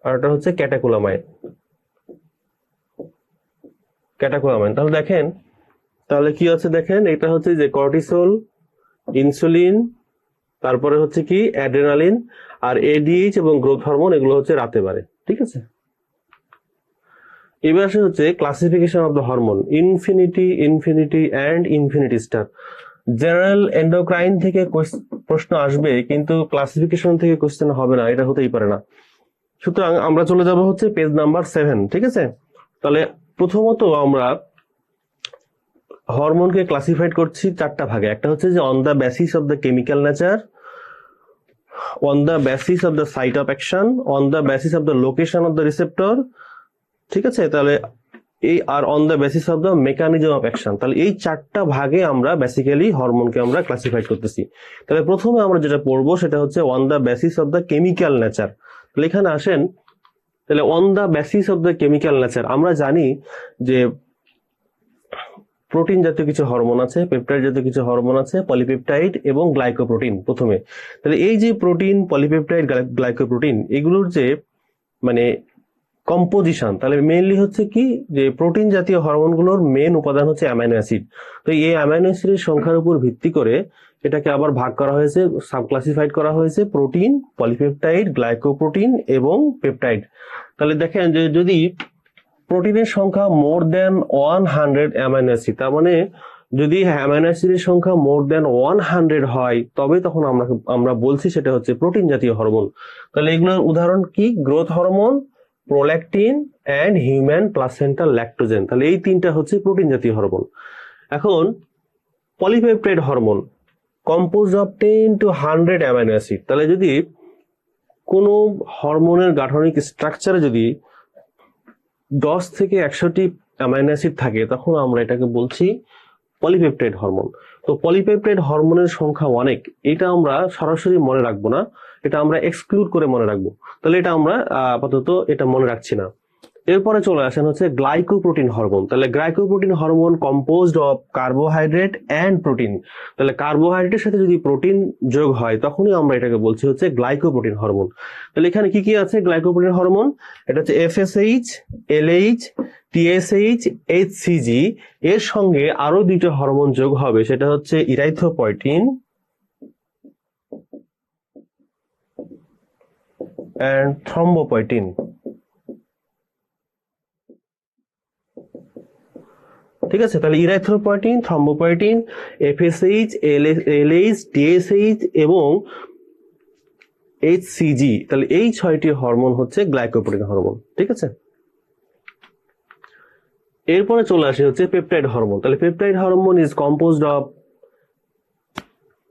আর এটা হচ্ছে ক্যাটাকোলামাইন। তাহলে দেখেন, তাহলে কি আছে দেখেন, এটা হচ্ছে যে কর্টিসল, ইনসুলিন, তারপরে হচ্ছে কি অ্যাড্রেনালিন, আর এডিএইচ এবং গ্রোথ হরমোন, এগুলো হচ্ছে রাতে বাড়ে। ঠিক আছে, এবার আসে হচ্ছে classification of the hormone, infinity and infinity star. General endocrine থেকে প্রশ্ন আসবে, কিন্তু ক্লাসিফিকেশন থেকে কোশ্চেন হবে না, এটা হতেই পারে না। সুতরাং আমরা চলে যাব হচ্ছে পেজ নাম্বার 7। ঠিক আছে, তাহলে প্রথমত আমরা হরমোনকে ক্লাসিফাইড করছি চারটা ভাগে। একটা হচ্ছে যে on the basis of the chemical nature, on the basis of the site of action, on the basis of the location of the receptor. ঠিক আছে, তাহলে এই আর on the basis of the mechanism of action. তাহলে এই চারটা ভাগে আমরা বেসিক্যালি হরমোনকে আমরা ক্লাসিফাইড করতেছি। তাহলে প্রথমে আমরা যেটা পড়বো সেটা হচ্ছে on the basis of the chemical nature. তাহলে এখানে আসেন, তাহলে on the basis of the chemical nature, আমরা জানি যে প্রোটিন জাতীয় কিছু হরমোন আছে, পেপটাইড জাতীয় কিছু হরমোন আছে, পলিপেপটাইড এবং গ্লাইকোপ্রোটিন প্রথমে। তাহলে এই যে প্রোটিন, পলিপেপটাইড, গ্লাইকোপ্রোটিন, এগুলোর যে মানে কম্পোজিশন, তাহলে মেইনলি হচ্ছে কি যে প্রোটিন জাতীয় হরমোনগুলোর মেন উপাদান হচ্ছে অ্যামাইনো অ্যাসিড। তো এই অ্যামাইনো অ্যাসিডের সংখ্যার উপর ভিত্তি করে এটাকে আবার ভাগ করা হয়েছে, সাব ক্লাসিফাইড করা হয়েছে প্রোটিন, পলিপেপটাইড, গ্লাইকোপ্রোটিন এবং পেপটাইড। তাহলে দেখেন যে যদি প্রোটিনের সংখ্যা মোর দেন 100 অ্যামাইনো অ্যাসিড, তার মানে যদি অ্যামাইনো অ্যাসিডের সংখ্যা মোর দেন 100 হয়, তবে তখন আমরা বলছি সেটা হচ্ছে প্রোটিন জাতীয় হরমোন। তাহলে এগুলোর উদাহরণ কি? Growth hormone, prolactin and human placental Lactogen. তাহলে এই তিনটা হচ্ছে প্রোটিন জাতীয় হরমোন। এখন polypeptide hormone compose of 10 to 100 amino acid. তাহলে যদি কোনো হরমোনের গাঠনিক স্ট্রাকচারে যদি 10 থেকে 100টি অ্যামাইনো অ্যাসিড থাকে, তখন আমরা এটাকে বলছি পলিপেপটাইড হরমোন। তো পলিপেপটাইড হরমোনের সংখ্যা অনেক, এটা আমরা সরাসরি মনে রাখবো না, এটা আমরা এক্সক্লুড করে মনে রাখবো। তাহলে এটা আমরা আপাতত এটা মনে রাখছি না। এরপরে চলে আসেন হচ্ছে গ্লাইকোপ্রোটিন হরমোন। তাহলে glycoprotein hormone composed of carbohydrate and protein. তাহলে কার্বোহাইড্রেটের সাথে যদি প্রোটিন যোগ হয়, তখনই আমরা এটাকে বলছি হচ্ছে গ্লাইকোপ্রোটিন হরমোন। তাহলে এখানে কি কি আছে গ্লাইকোপ্রোটিন হরমোন? এটা হচ্ছে এফএসএইচ, এলএইচ, টিএসএইচ, এইচসিজি। এর সঙ্গে আরো দুইটা হরমোন যোগ হবে, সেটা হচ্ছে ইরাইথ্রোপয়েটিন এন্ড থ্রম্বোপয়েটিন। ঠিক আছে, তাহলে ইরাইথ্রোপয়েটিন, থ্রম্বোপয়েটিন, এফএসএইচ, এলএইচ, টিএসএইচ এবং এইচসিজি। তাহলে এই 6টি হরমোন হচ্ছে গ্লাইকোপ্রোটিন হরমোন। ঠিক আছে, এরপরে চলে আসে হচ্ছে পেপটাইড হরমোন। তাহলে peptide hormone is composed of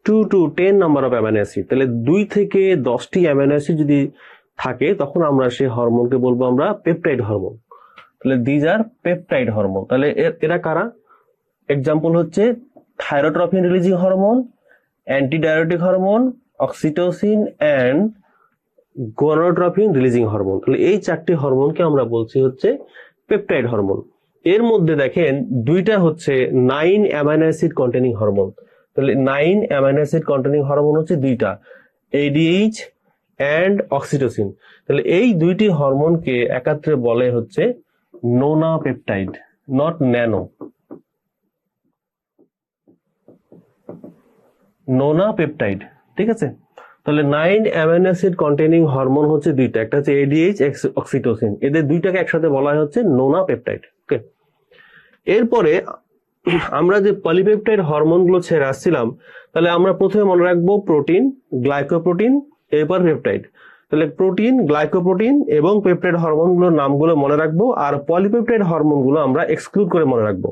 2 to 10 number of amino acid. তাহলে 2 থেকে 10টি অ্যামাইনো অ্যাসিড যদি থাকে, তখন আমরা সেই হরমোনকে বলবো আমরা পেপটাইড হরমোন। তাহলে দিজ আর পেপটাইড হরমোন। তাহলে এরা কারা? এক্সাম্পল হচ্ছে thyrotropin releasing hormone, antidiuretic hormone, oxytocin and gonadotropin releasing hormone. তাহলে এই 4টি হরমোনকে আমরা বলছি হচ্ছে পেপটাইড হরমোন। এর মধ্যে দেখেন 2টা হচ্ছে 9 অ্যামাইনো অ্যাসিড কন্টেনিং হরমোন। তাহলে 9 অ্যামাইনো অ্যাসিড কন্টেনিং হরমোন হচ্ছে 2টা, এডিএইচ অ্যান্ড অক্সিটোসিন। তাহলে এই 2টি হরমোনকে একাত্রে বলে হচ্ছে নোনা পেপটাইড, নট ন্যানো। নোনা পেপটাইড। ঠিক আছে, তাহলে 9 অ্যামাইনো অ্যাসিড কন্টেনিং হরমোন হচ্ছে 2টা, একটা হচ্ছে এডিএইচ, অক্সিটোসিন। এদের 2টাকে একসাথে বলা হচ্ছে নোনা পেপটাইড। ওকে, এরপরে আমরা যে পলিপেপটাইড হরমোনগুলো ছেড়ে আসছিলাম, তাহলে আমরা প্রথমে মনে রাখবো প্রোটিন, গ্লাইকোপ্রোটিন, এরপর পেপটাইড। তাহলে প্রোটিন, গ্লাইকোপ্রোটিন এবং পেপটাইড হরমোনগুলোর নামগুলো মনে রাখবো, আর পলিপেপটাইড হরমোনগুলো আমরা এক্সক্লুড করে মনে রাখবো।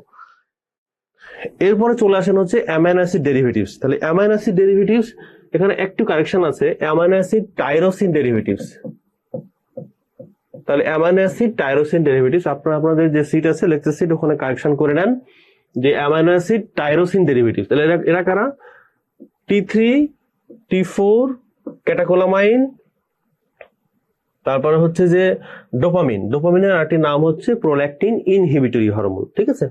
এরপরে চলে আসেন হচ্ছে অ্যামাইনো অ্যাসিড ডেরিভেটিভস। তাহলে অ্যামাইনো অ্যাসিড ডেরিভেটিভস, এখানে একটু কারেকশন আছে, অ্যামাইনো অ্যাসিড টাইরোসিন ডেরিভেটিভস। তাহলে অ্যামাইনো অ্যাসিড টাইরোসিন ডেরিভেটিভস, আপনারা আপনাদের যে সিট আছে লেকচার সিট, ওখানে কারেকশন করে নেন যে অ্যামাইনো অ্যাসিড টাইরোসিন ডেরিভেটিভস। তাহলে এরা কারা? T3, T4, ক্যাটাকোলামাইন, তারপরে হচ্ছে যে ডোপামিন। ডোপামিনের আরেকটি নাম হচ্ছে প্রোল্যাকটিন ইনহিবিটরি হরমোন, ঠিক আছে।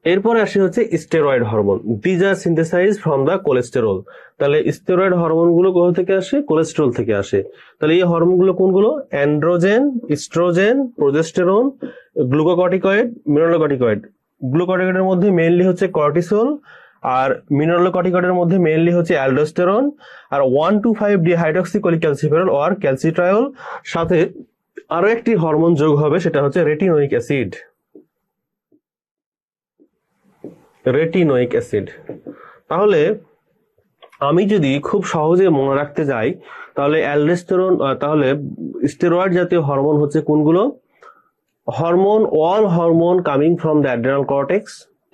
এরপরে আসে হচ্ছে steroid hormone. These are synthesise from the cholesterol. তাহলে স্টেরয়েড হরমোনগুলো কোথা থেকে আসে? কোলেস্টেরল থেকে আসে। তাহলে এই হরমোনগুলো কোনগুলো? Androgen, estrogen, progesterone, glucocorticoid, mineralocorticoid. গ্লুকোকর্টিকয়েডের মধ্যে মেইনলি হচ্ছে কর্টিসল, আর মিনারেলোকর্টিকয়েডের মধ্যে মেইনলি হচ্ছে অ্যালডোস্টেরন, আর 1,2,5 ডিহাইড্রক্সিকলিক্যালসিফেরল আর ক্যালসিট্রায়ল। সাথে আরো একটি হরমোন যোগ হবে, সেটা হচ্ছে রেটিনোইক অ্যাসিড। Retinoic acid. তাহলে আমি যদি খুব সহজে মনে রাখতে যাই, তাহলে অ্যালডোস্টেরন, তাহলে স্টেরয়েড জাতীয় হরমোন হচ্ছে কোনগুলো? Hormone, all hormone coming from the adrenal cortex,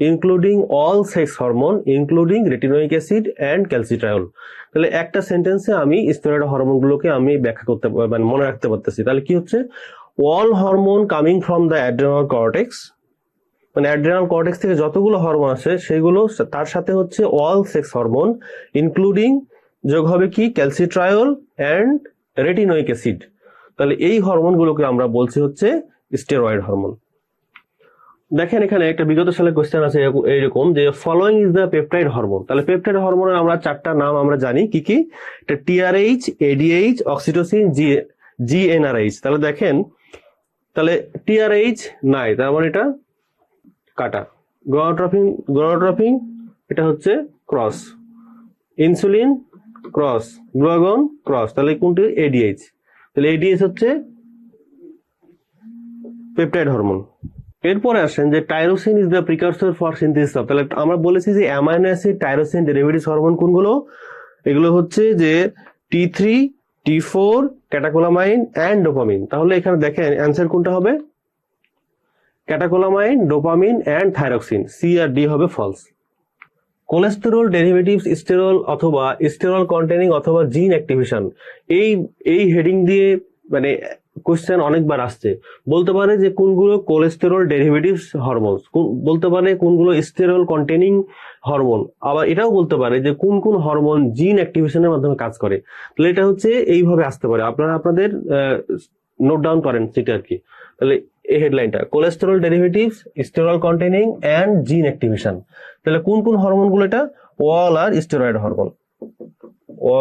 including all sex hormone, including retinoic acid and calcitriol. তাহলে একটা সেন্টেন্সে আমি স্টেরয়েড হরমোনগুলোকে আমি ব্যাখ্যা করতে, মানে মনে রাখতে পারতেছি। তাহলে কি হচ্ছে? All hormone coming from the adrenal cortex, মানে অ্যাড্রেনাল কর্টেক্স থেকে যতগুলো হরমোন আছে সেগুলো, তার সাথে হচ্ছে অল সেক্স হরমোন, ইনক্লুডিং যোগ হবে কি? ক্যালসিট্রায়ল অ্যান্ড রেটিনোইক অ্যাসিড। তাহলে এই হরমোনগুলোকে আমরা বলছি হচ্ছে স্টেরয়েড হরমোন। দেখেন এখানে একটা বিগত সালের কোশ্চেন আছে এইরকম যে following is the peptide hormone. তাহলে পেপটাইড হরমোনের আমরা চারটা নাম আমরা জানি, কি কি? এটা টিআরএইচ, এডিএইচ, অক্সিটোসিন, জিএনআরএইচ। তাহলে দেখেন, তাহলে টিআরএইচ নাই, তার মানে এটা কাটা। গনোট্রপিন এটা হচ্ছে cross, insulin cross, glucagon cross. তাহলে কোনটি? এডিএইচ। তাহলে এডিএইচ হচ্ছে পেপটাইড হরমোন। এরপরে আসেন যে tyrosine is the precursor for synthesis of. তাহলে আমরা বলেছি যে amino acid tyrosine derivatives hormone কোনগুলো? এগুলো হচ্ছে যে T3, T4, ক্যাটাকোলামাইন অ্যান্ড ডোপামিন। তাহলে এখানে দেখেন অ্যান্সার কোনটা হবে? Catecholamine, dopamine and thyroxine. C আর ডি হবে ফলস। কোলেস্টেরল ডেরিভেটিভস স্টেরল অথবা স্টেরল কন্টেনিং অথবা জিন অ্যাক্টিভেশন, এই হেডিং দিয়ে মানে কোশ্চেন অনেকবার আসছে। বলতে পারে যে কোনগুলো কোলেস্টেরল ডেরিভেটিভস হরমোন, বলতে পারে কোনগুলো স্টেরল কন্টেনিং হরমোন, আবার এটাও বলতে পারে যে কোন কোন হরমোন জিন অ্যাক্টিভেশনের মাধ্যমে কাজ করে। তাহলে এটা হচ্ছে এইভাবে আসতে পারে, আপনারা আপনাদের নোট ডাউন করেন সেটা আর কি। তাহলে এই হেডলাইনটা cholesterol derivatives, sterol containing and gene activation. তাহলে কোন কোন হরমোনগুলো? এটা all are steroid hormone,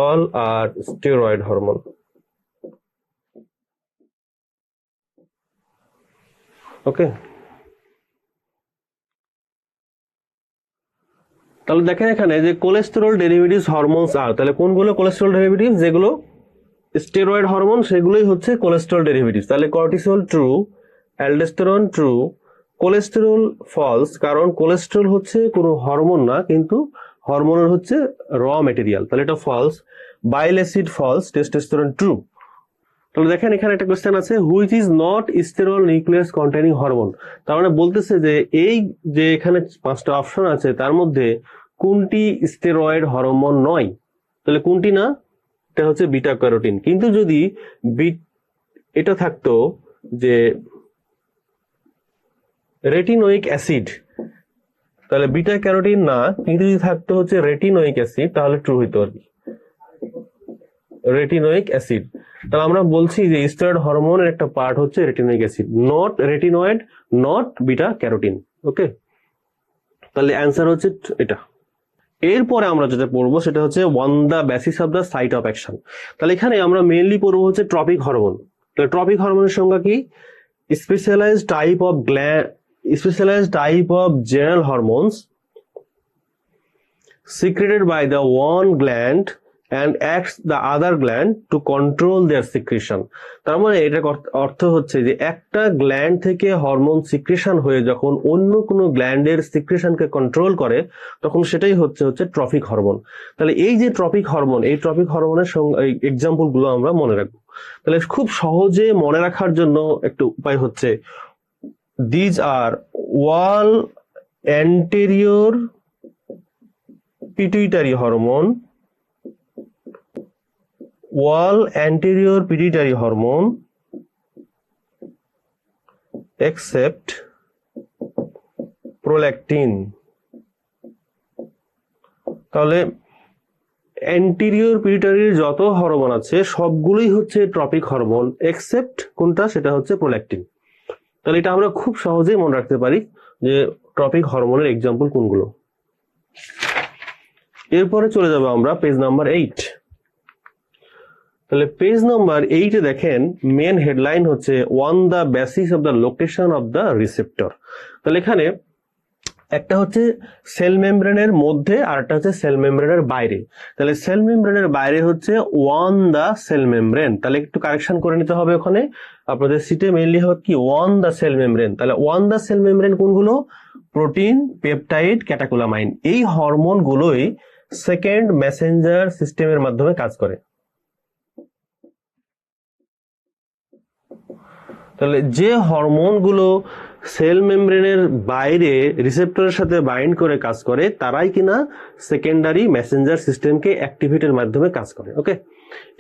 all are steroid hormone. Okay, তাহলে দেখেন এখানে যে কোলেস্টেরল ডেরিভেটিভস হরমোনস আর, তাহলে কোনগুলো কোলেস্টেরল ডেরিভেটিভস? যেগুলো স্টেরয়েড হরমোন সেগুলোই হচ্ছে কোলেস্টেরল ডেরিভেটিভস। তাহলে cortisol true, aldosterone true, cholesterol false, কারণ কোলেস্টেরল হচ্ছে কোনো হরমোন না, কিন্তু হরমোনের হচ্ছে র মেটেরিয়াল, তাহলে এটা false. Bile acid false, testosterone true. তাহলে দেখেন এখানে একটা কোশ্চেন আছে, which is not sterol nucleus containing hormone. তার মানে বলতেছে যে এই যে এখানে পাঁচটা অপশন আছে তার মধ্যে কোনটি স্টেরয়েড হরমোন নয়? তাহলে কোনটি না? এটা হচ্ছে বিটা ক্যারোটিন। কিন্তু যদি এটা থাকতো যে রেটিনোইক অ্যাসিড, তাহলে বিটা ক্যারোটিন না, কিন্তু যদি থাকতো হচ্ছে রেটিনোইক অ্যাসিড, তাহলে ট্রু হইতো আর কি, রেটিনোইক অ্যাসিড। তাহলে আমরা বলছি যে স্টেরয়েড হরমোনের একটা পার্ট হচ্ছে retinoic acid, not retinoid, not beta carotene. Okay, তাহলে অ্যান্সার হচ্ছে এটা। এরপরে আমরা যেটা পড়বো সেটা হচ্ছে on the basis of the site of action. তাহলে এখানে আমরা মেইনলি পড়বো হচ্ছে ট্রপিক হরমোন। তাহলে ট্রপিক হরমোনের সংজ্ঞা কি? Specialized type of general hormones secreted by the one gland and acts the other gland to control their secretion. তার মানে এটা অর্থ হচ্ছে যে একটা গ্ল্যান্ড থেকে হরমোন সিক্রেশন হয়ে যখন অন্য কোনো গ্ল্যান্ডের সিক্রেশনকে কন্ট্রোল করে তখন সেটাই হচ্ছে ট্রফিক হরমোন। তাহলে এই যে ট্রফিক হরমোন, এই ট্রফিক হরমোনের এক্সাম্পল গুলো আমরা মনে রাখবো। তাহলে খুব সহজে মনে রাখার জন্য একটা উপায় হচ্ছে these are wall anterior pituitary hormone, wall anterior pituitary hormone except prolactin. তাহলে অ্যান্টেরিয়র পিটুইটারির যত হরমোন আছে সবগুলোই হচ্ছে ট্রপিক হরমোন এক্সেপ্ট কোনটা, সেটা হচ্ছে প্রোল্যাকটিন। তাহলে এটা আমরা খুব সহজেই মনে রাখতে পারি যে ট্রপিক হরমোনের এক্সাম্পল কোনগুলো। এরপরে চলে যাবো আমরা পেজ নাম্বার 8। তাহলে পেজ নাম্বার 8 এ দেখেন মেন হেডলাইন হচ্ছে on the basis of the location of the receptor. তাহলে এখানে একটা হচ্ছে সেল মেমব্রেনের মধ্যে আর একটা হচ্ছে সেল মেমব্রেনের বাইরে। তাহলে সেল মেমব্রেনের বাইরে হচ্ছে অন দ্য সেল মেমব্রেন। তাহলে একটু কারেকশন করে নিতে হবে, ওখানে আপনাদের সিটে মেইনলি হবে কি অন দ্য সেল মেমব্রেন। তাহলে অন দ্য সেল মেমব্রেন কোনগুলো? Protein, peptide, catecholamine. এই হরমোন গুলোই সেকেন্ড মেসেঞ্জার সিস্টেমের মাধ্যমে কাজ করে। তাহলে যে হরমোনগুলো সেল মেমব্রেনের বাইরে রিসেপ্টরের সাথে বাইন্ড করে কাজ করে তারাই কিনা সেকেন্ডারি মেসেঞ্জার সিস্টেমকে অ্যাক্টিভেটের মাধ্যমে কাজ করে। ওকে,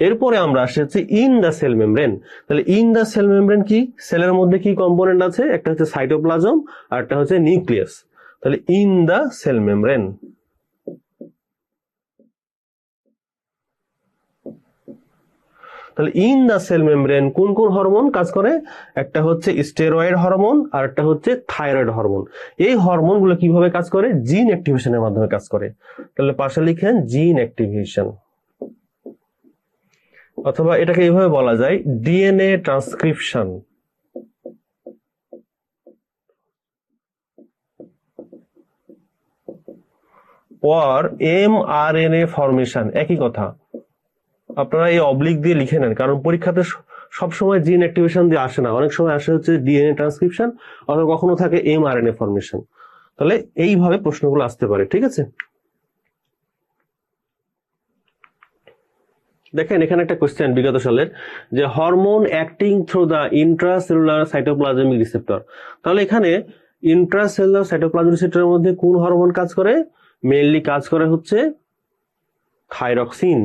এরপরে আমরা আসি হচ্ছে ইন দ্য সেল মেমব্রেন। তাহলে ইন দ্য সেল মেমব্রেন কি? সেলের মধ্যে কি কম্পোনেন্ট আছে? একটা হচ্ছে সাইটোপ্লাজম আর একটা হচ্ছে নিউক্লিয়াস। তাহলে ইন দ্য সেল মেমব্রেন। তাহলে ইন দ্য সেল মেমব্রেন কোন কোন হরমোন কাজ করে? একটা হচ্ছে স্টেরয়েড হরমোন আর একটা হচ্ছে থাইরয়েড হরমোন। এই হরমোনগুলো কিভাবে কাজ করে? জিন অ্যাক্টিভেশনের মাধ্যমে কাজ করে। তাহলে পাশে লিখেন জিন অ্যাক্টিভেশন, অথবা এটাকে এইভাবে বলা যায় DNA transcription or mRNA formation. একই কথা, আপনারা এই অবলিক দিয়ে লিখে নেন, কারণ পরীক্ষাতে সবসময় জিন অ্যাক্টিভেশন দিয়ে আসে না, অনেক সময় আসে হচ্ছে ডিএনএ ট্রান্সক্রিপশন অথবা কখনো থাকে mRNA ফরমেশন। তাহলে এইভাবে প্রশ্নগুলো আসতে পারে, ঠিক আছে? দেখেন এখানে একটা কোশ্চেন বিগত সালের, যে hormone acting through the intracellular cytoplasmic receptor. তাহলে এখানে ইন্ট্রাসেলুলার সাইটোপ্লাজমিক রিসেপ্টরের মধ্যে কোন হরমোন কাজ করে? মেইনলি কাজ করে হচ্ছে থাইরক্সিন,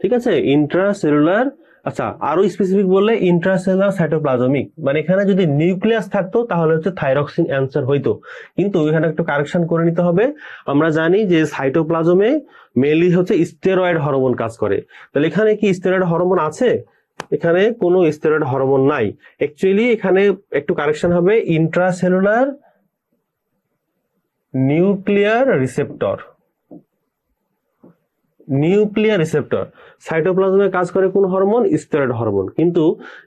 ঠিক আছে? ইন্ট্রাসেলুলার, আচ্ছা আরো স্পেসিফিক বললে ইন্ট্রাসেলুলার সাইটোপ্লাজমিক, মানে এখানে যদি নিউক্লিয়াস থাকতো তাহলে হচ্ছে থাইরক্সিন অ্যান্সার হইতো, কিন্তু এখানে একটু কারেকশন করে নিতে হবে। আমরা জানি যে সাইটোপ্লাজমে মেইনলি হচ্ছে স্টেরয়েড হরমোন কাজ করে। তাহলে এখানে কি স্টেরয়েড হরমোন আছে? এখানে কোনো স্টেরয়েড হরমোন নাই। অ্যাকচুয়ালি এখানে একটু কারেকশন হবে intracellular nuclear receptor. Nuclear receptor সাইটোপ্লাজমে কাজ করে কোন হরমোন? Steroid hormone. কিন্তু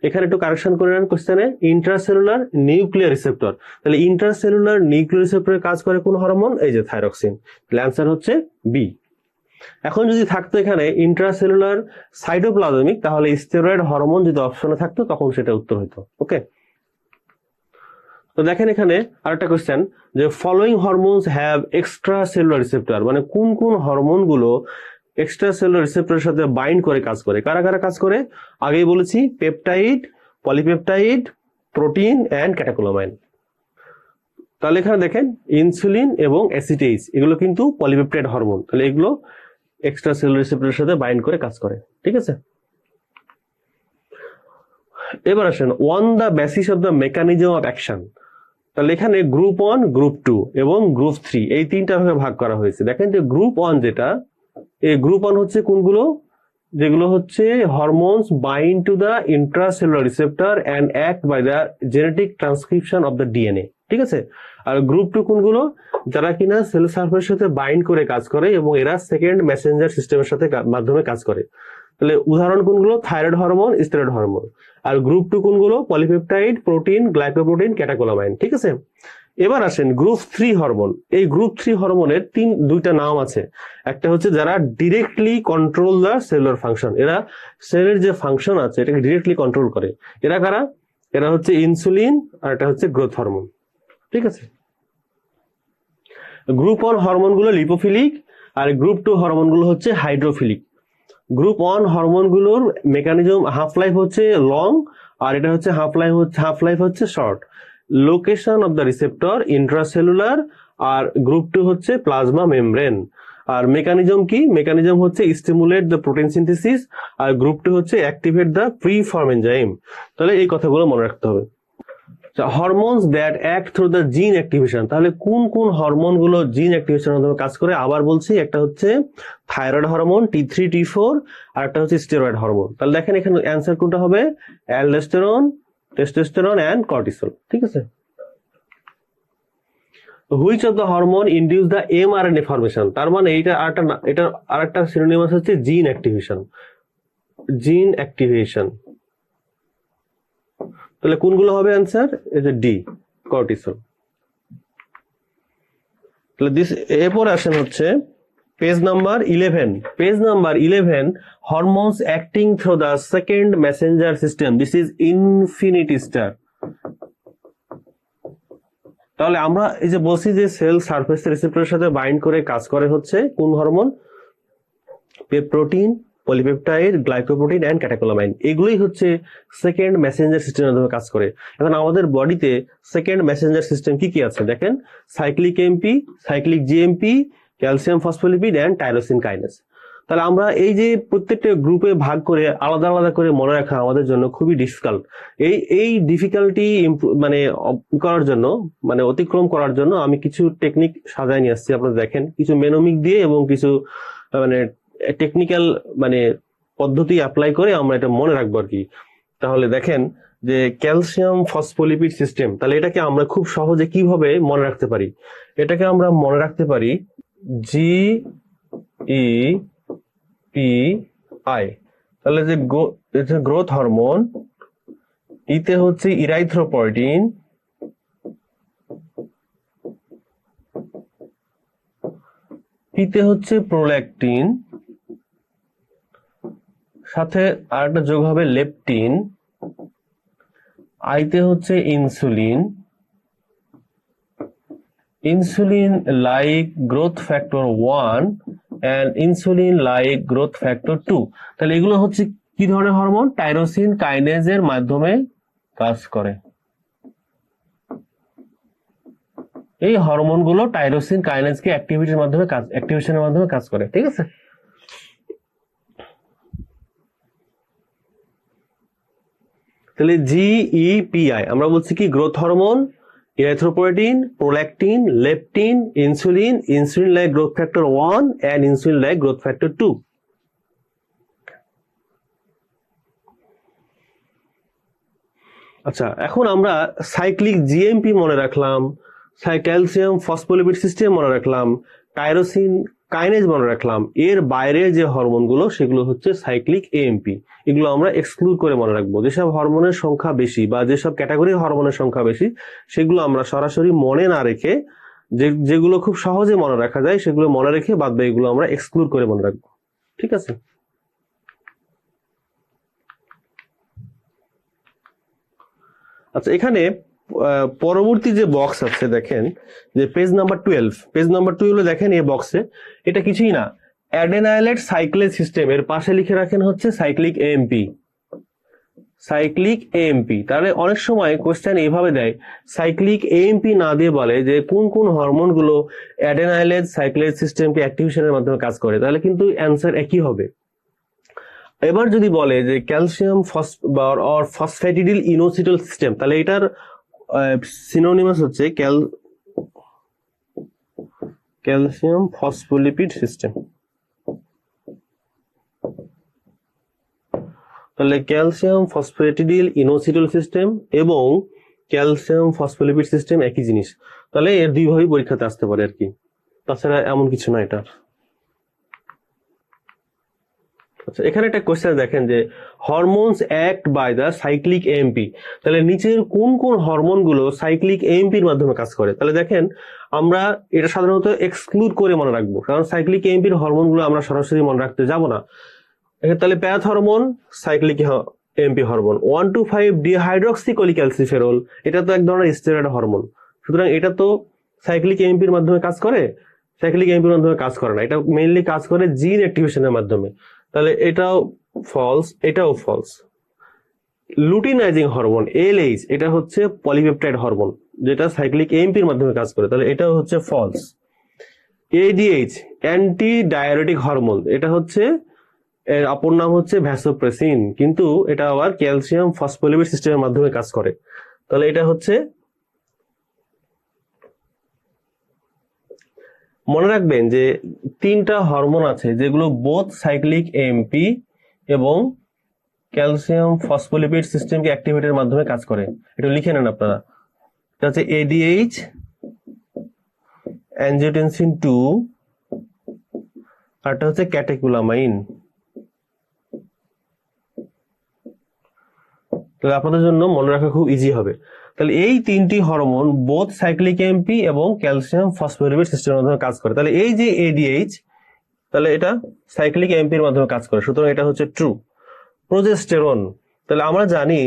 এখানে একটু কারেকশন করে নেন কোশ্চেনে, ইন্ট্রাসেলুলার নিউক্লিয়ার রিসেপ্টর। তাহলে ইন্ট্রাসেলুলার নিউক্লিয়ার রিসেপ্টরে কাজ করে কোন হরমোন? এই যে থাইরক্সিন। তাহলে অ্যান্সার হচ্ছে বি। এখন যদি থাকতো এখানে ইন্ট্রাসেলুলার সাইটোপ্লাজমিক, তাহলে স্টেরয়েড হরমোন যদি অপশনে থাকতো তখন সেটা উত্তর হইতো। ওকে, তো দেখেন এখানে আরেকটা কোশ্চেন, যে following hormones have extra cellular receptor, মানে কোন কোন হরমোন গুলো এক্সট্রা সেলুলার রিসেপ্টরের সাথে বাইন্ড করে কাজ করে? কারা কারা কাজ করে? আগেই বলেছি, পেপটাইড, পলিপেপটাইড, প্রোটিন এন্ড ক্যাটাকোলামাইন। তাহলে এখানে দেখেন ইনসুলিন এবং অ্যাসিটেজ, এগুলো কিন্তু পলিপেপটাইড হরমোন। তাহলে এগুলো এক্সট্রা সেলুলার রিসেপ্টরের সাথে বাইন্ড করে কাজ করে, ঠিক আছে? এবার আসেন on the basis of the mechanism of action. তাহলে এখানে গ্রুপ 1, গ্রুপ 2 এবং গ্রুপ 3 এই তিনটা ভাগে ভাগ করা হয়েছে। দেখেন যে গ্রুপ 1 যেটা, এই গ্রুপ 1 হচ্ছে কোনগুলো? যেগুলো হচ্ছে hormones bind to the intracellular receptor and act by the genetic transcription of the DNA, ঠিক আছে? আর গ্রুপ 2 কোনগুলো? যারা কিনা সেল সার্ফেসের সাথে বাইন্ড করে কাজ করে এবং এরা সেকেন্ড মেসেঞ্জার সিস্টেমের সাথে মাধ্যমে কাজ করে। তাহলে উদাহরণ কোনগুলো? Thyroid hormone, steroid hormone. আর গ্রুপ 2 কোনগুলো? পলিপেপটাইড, প্রোটিন, গ্লাইকোপ্রোটিন, ক্যাটাকোলামাইন, ঠিক আছে? এবার আসেন গ্রুপ 3 হরমোন। এই গ্রুপ 3 হরমোনের দুইটা নাম আছে। একটা হচ্ছে যারা directly control the cellular function, এরা সেলের যে ফাংশন আছে এটাকে ডিরেক্টলি কন্ট্রোল করে। এরা কারা? এরা হচ্ছে ইনসুলিন আর এটা হচ্ছে গ্রোথ হরমোন। ঠিক আছে। গ্রুপ 1 হরমোনগুলো লিপোফিলিক আর গ্রুপ 2 হরমোনগুলো হচ্ছে হাইড্রোফিলিক। গ্রুপ 1 হরমোনগুলোর মেকানিজম হাফ লাইফ হচ্ছে লং আর এটা হচ্ছে হাফ লাইফ হচ্ছে short. Location of the receptor intracellular আর গ্রুপ 2 হচ্ছে প্লাজমা মেমব্রেন। আর মেকানিজম কি? মেকানিজম হচ্ছে স্টিমুলেট দ্য প্রোটিন সিনথেসিস আর গ্রুপ 2 হচ্ছে অ্যাক্টিভেট দ্য প্রিফর্ম এনজাইম। তাহলে এই কথাগুলো মনে রাখতে হবে। Hormones that act through the জিন অ্যাক্টিভেশন, তাহলে কোন কোন হরমোন গুলো জিন অ্যাক্টিভেশনের মাধ্যমে কাজ করে আবার বলছি। একটা হচ্ছে থাইরয়েড হরমোন T3 T4 আর একটা হচ্ছে স্টেরয়েড হরমোন। তাহলে দেখেন এখানে অ্যান্সার কোনটা হবে? Aldosterone, testosterone and cortisol. ঠিক আছে। Which of the hormone induce the mRNA formation, তার মানে এটা আরেকটা সিনোনিমাস হচ্ছে জিন অ্যাক্টিভেশন। জিন অ্যাক্টিভেশন, তাহলে কোনগুলো হবে অ্যান্সার? এই যে ডি, কর্টিসল। তাহলে এরপর আসেন হচ্ছে page number 11। Page number 11, hormones acting through the second messenger system, this is infinity star. তাহলে আমরা এই যে বলছি যে সেল সারফেস রিসেপ্টরের সাথে বাইন্ড করে কাজ করে হচ্ছে কোন hormone? Protein, polypeptide, glycoprotein and catecholamine, এগুলোই হচ্ছে সেকেন্ড মেসেঞ্জার সিস্টেমের মাধ্যমে কাজ করে। এখন আমাদের বডিতে সেকেন্ড মেসেঞ্জার সিস্টেম কি কি আছে দেখেন। Cyclic AMP, cyclic GMP, calcium phospholipid and tyrosine kinase. তাহলে আমরা এই যে প্রত্যেকটা গ্রুপে ভাগ করে আলাদা আলাদা করে মনে রাখা আমাদের জন্য খুবই ডিফিকাল্ট। এই ডিফিকাল্টি মানে করার জন্য, মানে অতিক্রম করার জন্য আমি কিছু টেকনিক সাজায় নিয়ে আসছি। আপনারা দেখেন কিছু মেনোমিক দিয়ে এবং কিছু মানে টেকনিক্যাল মানে পদ্ধতি অ্যাপ্লাই করে আমরা এটা মনে রাখবো আর কি। তাহলে দেখেন যে ক্যালসিয়াম ফসফোলিপিড সিস্টেম, তাহলে এটাকে আমরা খুব সহজে কিভাবে মনে রাখতে পারি? এটাকে আমরা মনে রাখতে পারি GEPI। তাহলে যে গ্রোথ হরমোন, ইতে হচ্ছে ইরাইথ্রোপয়েটিন, পিতে হচ্ছে প্রোল্যাকটিন, সাথে আরেকটা যোগ হবে লেপটিন, আইতে হচ্ছে insulin, insulin like growth factor 1 and insulin like growth factor 2। তাহলে এগুলো হচ্ছে কি ধরনের হরমোন? টাইরোসিন কাইনেজের মাধ্যমে কাজ করে। এই হরমোনগুলো টাইরোসিন কাইনেজকে অ্যাক্টিভেশনের মাধ্যমে কাজ করে। ঠিক আছে। তাহলে GEPI আমরা বলছি কি? Growth hormone, erythropoietin, prolactin, leptin, insulin, insulin like growth factor 1 and insulin like growth factor 2। আচ্ছা, এখন আমরা সাইক্লিক জিএমপি মনে রাখলাম, ক্যালসিয়াম ফসফোলিপিড সিস্টেম মনে রাখলাম, টাইরোসিন কাইনেজ মনে রাখলাম। এর বাইরে যে হরমোনগুলো সেগুলো হচ্ছে সাইক্লিক এএমপি। এগুলো আমরা এক্সক্লুড করে মনে রাখবো। যেসব হরমোনের সংখ্যা বেশি বা যেসব ক্যাটাগরির হরমোনের সংখ্যা বেশি সেগুলো আমরা সরাসরি মনে না রেখে, যেগুলো খুব সহজে মনে রাখা যায় সেগুলো মনে রেখে বাদ বাকি এগুলো আমরা এক্সক্লুড করে মনে রাখবো। ঠিক আছে। আচ্ছা, এখানে পরবর্তী যে বক্স আছে দেখেন যে পেজ নাম্বার 12। পেজ নাম্বার 12 দেখেন এই বক্সে এটা কিছুই না, অ্যাডেনাইলেট সাইক্লেজ সিস্টেম, এর পাশে লিখে রাখেন হচ্ছে সাইক্লিক এএমপি। সাইক্লিক এএমপি, তাহলে অনেক সময় কোশ্চেন এইভাবে দেয়, সাইক্লিক এএমপি না দিয়ে বলে যে কোন কোন হরমোন গুলো অ্যাডেনাইলেজ সাইক্লেজ সিস্টেমকে অ্যাক্টিভেশনের মাধ্যমে কাজ করে, তাহলে কিন্তু অ্যান্সার একই হবে। এবার যদি বলে যে ক্যালসিয়াম ফসফ্যাটিডিল ইনোসিটল সিস্টেম, তাহলে এটার সিনোনিমাস হচ্ছে ক্যালসিয়াম ফসফোলিপিড সিস্টেম। তাহলে ক্যালসিয়াম ফসফ্যাটিডিল ইনোসিটল সিস্টেম এবং ক্যালসিয়াম ফসফোলিপিড সিস্টেম একই জিনিস। তাহলে এর দুইভাবেই পরীক্ষাতে আসতে পারে আর কি, তাছাড়া এমন কিছু না এটা। আচ্ছা, এখানে একটা কোশ্চেন দেখেন যে hormones act by the cyclic AMP. তাহলে নিচের কোন কোন হরমোন গুলো সাইক্লিক এএমপির মাধ্যমে কাজ করে? তাহলে দেখেন আমরা এটা সাধারণত এক্সক্লুড করে মনে রাখবো, কারণ সাইক্লিক এএমপির হরমোন গুলো আমরা সরাসরি মনে রাখতে যাব না। তাহলে path hormone cyclic AMP hormone. 1,2,5 dihydroxy cholecalciferol, এটা তো এক ধরনের স্টেরয়েড হরমোন, সুতরাং এটা তো সাইক্লিক এএমপির মাধ্যমে কাজ করে? সাইক্লিক এএমপির মাধ্যমে কাজ করে না, এটা মেইনলি কাজ করে জিন অ্যাক্টিভেশনের মাধ্যমে। তাহলে এটাও ফলস, এটাও ফলস। লুটিনাইজিং হরমোন এলএইচ, এটা হচ্ছে পলিপেপটাইড হরমোন যেটা সাইক্লিক এএমপির মাধ্যমে কাজ করে, তাহলে এটাও হচ্ছে ফলস। এডিএইচ অ্যান্টি ডায়ারেটিক হরমোন, এটা হচ্ছে এর অপর নাম হচ্ছে ভ্যাসোপ্রেসিন, কিন্তু এটা আবার ক্যালসিয়াম ফসফোলিপিড সিস্টেমের মাধ্যমে কাজ করে, তাহলে এটা হচ্ছে। মনে রাখবেন যে তিনটা হরমোন আছে যেগুলো বোথ সাইক্লিক এএমপি এবং ক্যালসিয়াম ফসফোলিপিড সিস্টেমকে অ্যাক্টিভেটের মাধ্যমে কাজ করে, এটা লিখে নেন আপনারা। এটা হচ্ছে এডিএইচ, অ্যানজিওটেনসিন 2, আর এটা হচ্ছে ক্যাটেকুলামাইন। তাহলে আপনাদের জন্য মনে রাখা খুব ইজি হবে। তাহলে এই তিনটি হরমোন বোথ সাইক্লিক এএমপি এবং ক্যালসিয়াম ফসফোলিপিড সিস্টেমের মাধ্যমে কাজ করে। তাহলে এই যে এডিএইচ, তাহলে এটা সাইক্লিক এএমপির মাধ্যমে কাজ করে, সুতরাং এটা হচ্ছে ট্রু। প্রোজেস্টেরন, তাহলে আমরা জানি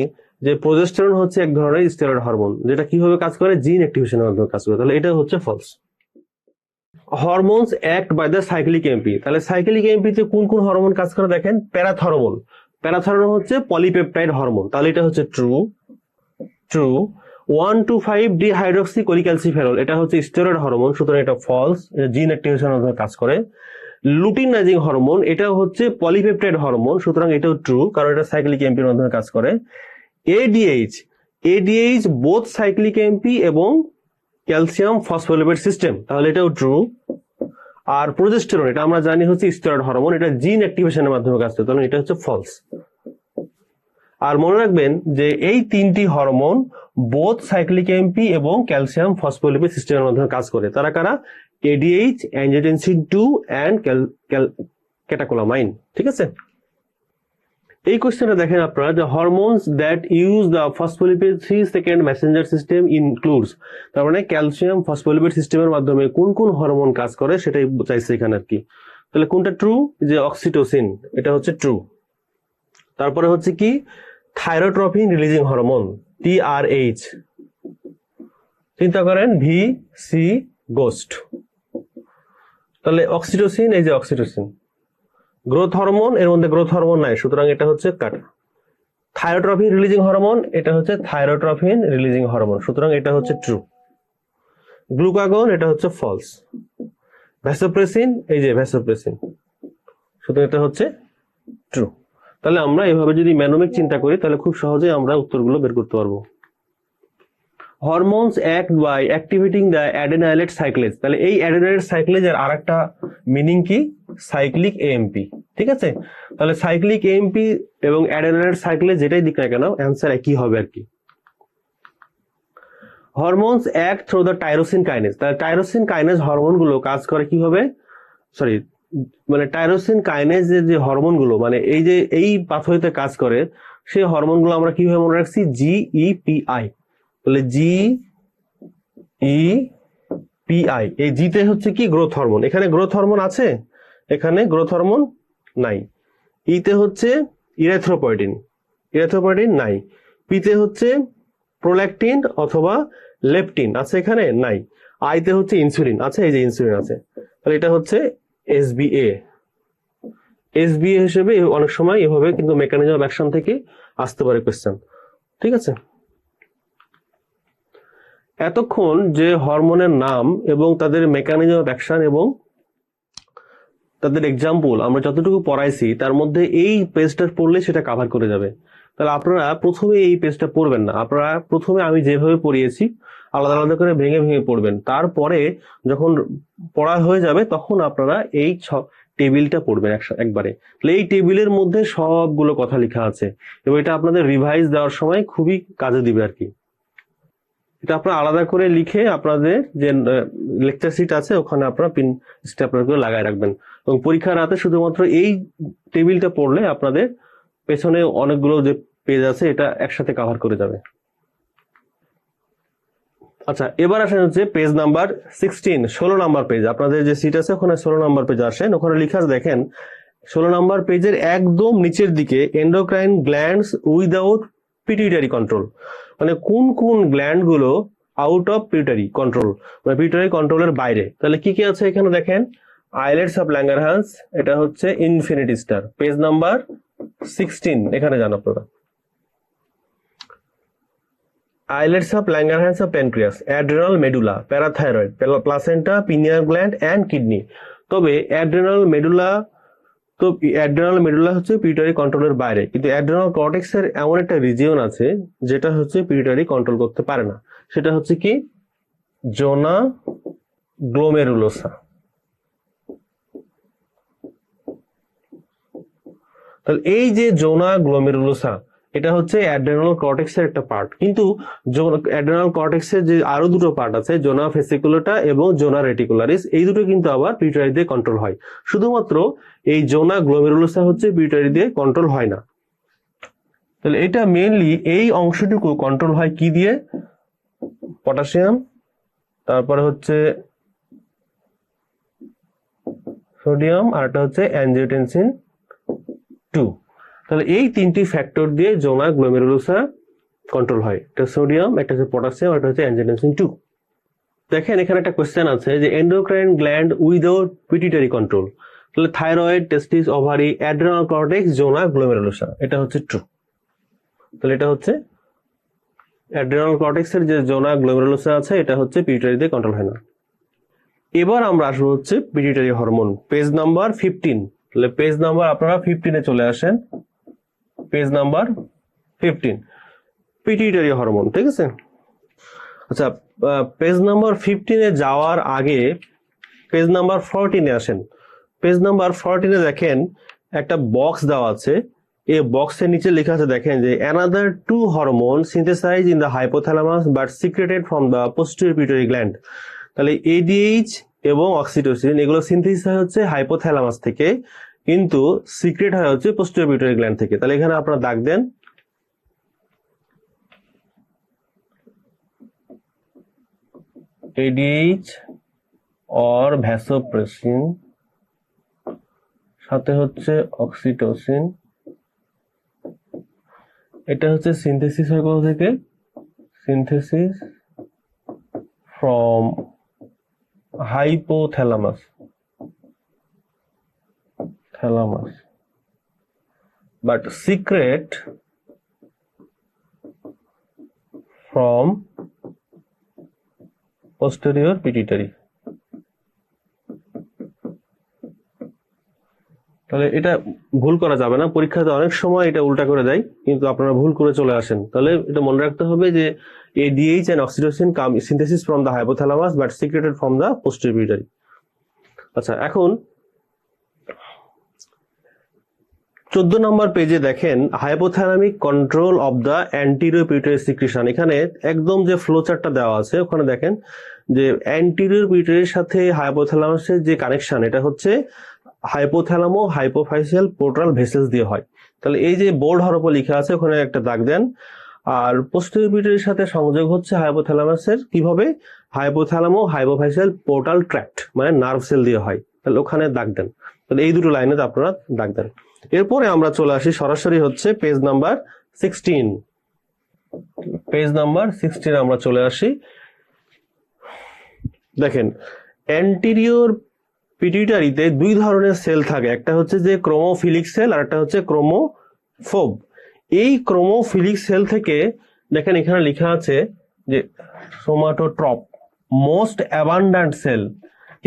যে প্রোজেস্টেরন হচ্ছে এক ধরনের স্টেরয়েড হরমোন যেটা কিভাবে কাজ করে, জিন অ্যাক্টিভেশনের মাধ্যমে কাজ করে, তাহলে এটা হচ্ছে false. Hormones act by the cyclic AMP, তাহলে সাইক্লিক এএমপি তে কোন কোন হরমোন কাজ করে দেখেন। প্যারাথরমোন, প্যারাথরমোন হচ্ছে পলিপেপটাইড হরমোন, তাহলে এটা হচ্ছে ট্রু। ট্রু। 1,2,5 ডিহাইড্রক্সি কোলিক্যালসিফেরল, এটা হচ্ছে স্টেরয়েড হরমোন, সুতরাং এটা ফলস, এটা জিন অ্যাক্টিভেশনের মাধ্যমে কাজ করে। লুটিনাইজিং হরমোন, এটা হচ্ছে পলিপেপটাইড হরমোন, সুতরাং এটাও ট্রু, কারণ এটা সাইক্লিক এএমপির মাধ্যমে কাজ করে। ADH, ADH both cyclic AMP এবং ক্যালসিয়াম ফসফোলিপিড সিস্টেম, তাহলে এটাও ট্রু। আর প্রোজেস্টেরন, এটা আমরা জানি হচ্ছে স্টেরয়েড হরমোন, এটা জিন অ্যাক্টিভেশনের মাধ্যমে কাজ করে, তাহলে এটা হচ্ছে ফলস। আর মনে রাখবেন যে এই তিনটি হরমোন বোথ সাইক্লিক এএমপি এবং ক্যালসিয়াম ফসফোলিপিড সিস্টেমের মাধ্যমে কাজ করে। তারা কারা? ADH, angiotensin 2 and catecholamine. ঠিক আছে, এই কোশ্চেনটা দেখেন আপনারা যে hormones that use the phospholipid 3 second messenger system includes, তার মানে ক্যালসিয়াম ফসফোলিপিড সিস্টেমের মাধ্যমে কোন কোন হরমোন কাজ করে সেটাই চাইছে এখানে আর কি। তাহলে কোনটা ট্রু? যে অক্সিটোসিন, এটা হচ্ছে ট্রু। তারপরে হচ্ছে কি থাইরোট্রপিন রিলিজিং হরমোন, TRH, চিন্তা করেন ভি সি গোস্ট। তাহলে অক্সিটোসিন, এই যে অক্সিটোসিন গ্রোথ হরমোন, এর মধ্যে গ্রোথ হরমোন নাই, সুতরাং এটা হচ্ছে কাটা। থাইরোট্রপিন রিলিজিং হরমোন, এটা হচ্ছে থাইরোট্রপিন রিলিজিং হরমোন, সুতরাং এটা হচ্ছে ট্রু। গ্লুকাগন, এটা হচ্ছে ফলস। ভ্যাসোপ্রেসিন, এই যে ভ্যাসোপ্রেসিন, সুতরাং এটা হচ্ছে ট্রু। তাহলে আমরা এভাবে যদি ম্যানোমিক চিন্তা করি তাহলে খুব সহজেই আমরা উত্তরগুলো বের করতে পারবো। Hormones act by activating the adenylate cyclase, তাহলে এই অ্যাডেনাইলেট সাইক্লেজের আরেকটা মিনিং কি? Cyclic AMP. ঠিক আছে, তাহলে সাইক্লিক এএমপি এবং অ্যাডেনাইলেট সাইক্লেজ যেটাই দিক না কেন অ্যান্সার একই হবে আর কি। Hormones act through the tyrosine kinase, তাহলে টাইরোসিন কাইনেজ হরমোনগুলো কাজ করে কিভাবে? সরি, মানে টাইরোসিন কাইনেজের যে হরমোনগুলো, মানে এই যে এই পাথওয়েতে কাজ করে, সেই হরমোনগুলো আমরা কিভাবে মনে রাখছি? GEPI। তাহলে GEPI, এই জিতে হচ্ছে কি? Growth hormone. এখানে গ্রোথ হরমোন আছে? এখানে গ্রোথ হরমোন নাই। ইতে হচ্ছে ইরেথ্রোপয়েটিন, ইরেথ্রোপয়েটিন নাই। পিতে হচ্ছে প্রোল্যাকটিন অথবা লেপটিন, আছে? এখানে নাই। আইতে হচ্ছে ইনসুলিন, আছে? এই যে ইনসুলিন আছে। তাহলে এটা হচ্ছে SBA। SBA হিসেবে অনেক সময় এভাবে কিন্তু মেকানিজম অফ অ্যাকশন থেকে আসতে পারে কোশ্চেন। ঠিক আছে, এতক্ষণ যে হরমোনের নাম এবং তাদের মেকানিজম অফ অ্যাকশন এবং তাদের এক্সাম্পল আমরা যতটুকু পড়াইছি তার মধ্যে এই পেজটা পড়লে সেটা কভার করে যাবে। তাহলে আপনারা প্রথমে এই পেজটা পড়বেন না, আপনারা প্রথমে আমি যেভাবে পড়িয়েছি আলাদা আলাদা করে ভেঙে ভেঙে পড়বেন। তারপরে যখন পড়া হয়ে যাবে তখন আপনারা এই টেবিলটা পড়বেন একবারে। তাহলে এই টেবিলের মধ্যে সবগুলো কথা লেখা আছে এবং এটা আপনাদের রিভাইজ দেওয়ার সময় খুবই কাজে দিবে আর কি। এটা আপনারা আলাদা করে লিখে আপনাদের যে লেকচার সিট আছে ওখানে আপনারা পিন স্টেপলার করে লাগায় রাখবেন, এবং পরীক্ষার রাতে শুধুমাত্র এই টেবিলটা পড়লে আপনাদের পেছনে অনেকগুলো যে পেজ আছে এটা একসাথে কভার করে যাবে। আচ্ছা, এবার আসেন হচ্ছে পেজ নাম্বার 16, 16 নাম্বার পেজ। আপনাদের যে সিট আছে ওখানে 16 নাম্বার পেজ আসেন, ওখানে লেখা আছে দেখেন 16 নাম্বার পেজের একদম নিচের দিকে endocrine glands without pituitary control, মানে কোন কোন গ্ল্যান্ড গুলো আউট অফ পিটুইটারি কন্ট্রোল, মানে পিটুইটারি কন্ট্রোলের বাইরে। তাহলে কি কি আছে এখানে দেখেন, আইলেটস অফ ল্যাঙ্গারহ্যান্স, এটা হচ্ছে ইনফিনিটি স্টার, পেজ নাম্বার 16 এখানে যান আপনারা। Islets of Langerhans of pancreas, adrenal medulla, parathyroid, placenta, pineal gland and kidney। তবে adrenal medulla হচ্ছে পিটুইটারি কন্ট্রোলের বাইরে, কিন্তু অ্যাড্রেনাল কর্টেক্স এর এমন একটা রিজিয়ন আছে যেটা হচ্ছে পিটুইটারি কন্ট্রোল করতে পারে না, সেটা হচ্ছে কি জোনা গ্লোমেরুলোসা। তাহলে এই যে জোনা গ্লোমেরুলোসা এটা হচ্ছে অ্যাড্রেনাল কর্টেক্স এর একটা পার্ট, কিন্তু অ্যাড্রেনাল কর্টেক্স এর যে আরো দুটো পার্ট আছে, জোনা ভেসিকুলাটা এবং জোনা রেটিকুলারিস, এই দুটো কিন্তু আবার পিটুইটারি দিয়ে কন্ট্রোল হয়। শুধুমাত্র এই জোনা গ্লোমেরুলোসা হচ্ছে পিটুইটারি দিয়ে কন্ট্রোল হয় না। তাহলে এটা মেইনলি এই অংশটুকু কন্ট্রোল হয় কি দিয়ে, পটাশিয়াম, তারপরে হচ্ছে সোডিয়াম, আর একটা হচ্ছে অ্যানজিওটেনসিন 2। তাহলে এই তিনটি ফ্যাক্টর দিয়ে জোনা গ্লোমেরুলোসা কন্ট্রোল হয়, একটা সোডিয়াম, একটা হচ্ছে পটাশিয়াম, একটা হচ্ছে অ্যানজিওটেনসিন 2। দেখেন এখানে একটা কোশ্চেন আছে যে endocrine gland without pituitary control, তাহলে থাইরয়েড, টেস্টিস, ওভারি, অ্যাড্রেনাল কর্টেক্স, জোনা গ্লোমেরুলোসা, এটা হচ্ছে ট্রু। তাহলে এটা হচ্ছে অ্যাড্রেনাল কর্টেক্স এর যে জোনা গ্লোমেরুলোসা আছে এটা হচ্ছে পিটুইটারি দিয়ে কন্ট্রোল হয় না। এবার আমরা আসবো হচ্ছে পিটুইটারি হরমোন, পেজ নাম্বার 15। তাহলে পেজ নাম্বার আপনারা 15 এ চলে আসেন, পেজ নাম্বার 15, পিটুইটারি হরমোন, ঠিক আছে। আচ্ছা, পেজ নাম্বার 15 এ যাওয়ার আগে পেজ নাম্বার 14 এ আসেন। পেজ নাম্বার 14 এ দেখেন একটা বক্স দেওয়া আছে, এই বক্সের নিচে লেখা আছে দেখেন যে another 2 hormone synthesise in the hypothalamus but secreted from the posterior pituitary gland. তাহলে এডিএইচ এবং অক্সিটোসিন এগুলো সিনথেসিস হয় হচ্ছে হাইপোথ্যালামাস থেকে, কিন্তু সিক্রেট হয় হচ্ছে পোস্টেরিয়র পিটুইটারি গ্ল্যান্ড থেকে। তাহলে এখানে আপনারা দাগ দেন ADH or vasopressin, সাথে হচ্ছে অক্সিটোসিন, এটা হচ্ছে সিনথেসিস হয় কোথা থেকে, synthesis from hypothalamus, but secret from posterior pituitary। তাহলে এটা ভুল করা যাবে না, পরীক্ষাতে অনেক সময় এটা উল্টা করে দেয়, কিন্তু আপনারা ভুল করে চলে আসেন। তাহলে এটা মনে রাখতে হবে যে ADH and oxytocin come synthesis from the hypothalamus but secreted from the posterior pituitary। আচ্ছা, এখন 14 নম্বর পেজে দেখেন hypothalamic control of the anterior pituitary secretion. এখানে একদম যে ফ্লো চার্টটা দেওয়া আছে ওখানে দেখেন যে অ্যান্টিরিয়র পিটুইটারির সাথে হাইপোথ্যালামাসের যে কানেকশন এটা হচ্ছে হাইপোথ্যালামো হাইপোফাইসিয়াল পোর্টাল ভেসেলস দিয়ে হয়। তাহলে এই যে বোল্ড হওয়ার উপর লেখা আছে ওখানে একটা দাগ দেন। আর পোস্টেরিয়র পিটুইটারির সাথে সংযোগ হচ্ছে হাইপোথ্যালামাসের কিভাবে, হাইপোথ্যালামো হাইপোফাইসিয়াল পোর্টাল ট্র্যাক্ট মানে নার্ভ সেল দিয়ে হয়। তাহলে ওখানে দাগ দেন। তাহলে এই দুটো লাইনে আপনারা দাগ দেন। এরপরে আমরা চলে আসি সরাসরি হচ্ছে পেজ নাম্বার 16। পেজ নাম্বার 16 আমরা চলে আসি। দেখেন অ্যান্টিরিয়র পিটুইটারিতে 2 ধরনের সেল থাকে, একটা হচ্ছে যে ক্রোমোফিলিক সেল আর একটা হচ্ছে ক্রোমোফোব। এই ক্রোমোফিলিক সেল থেকে দেখেন এখানে লেখা আছে যে সোমাটোট্রপ মোস্ট অ্যাবান্ডান্ট সেল।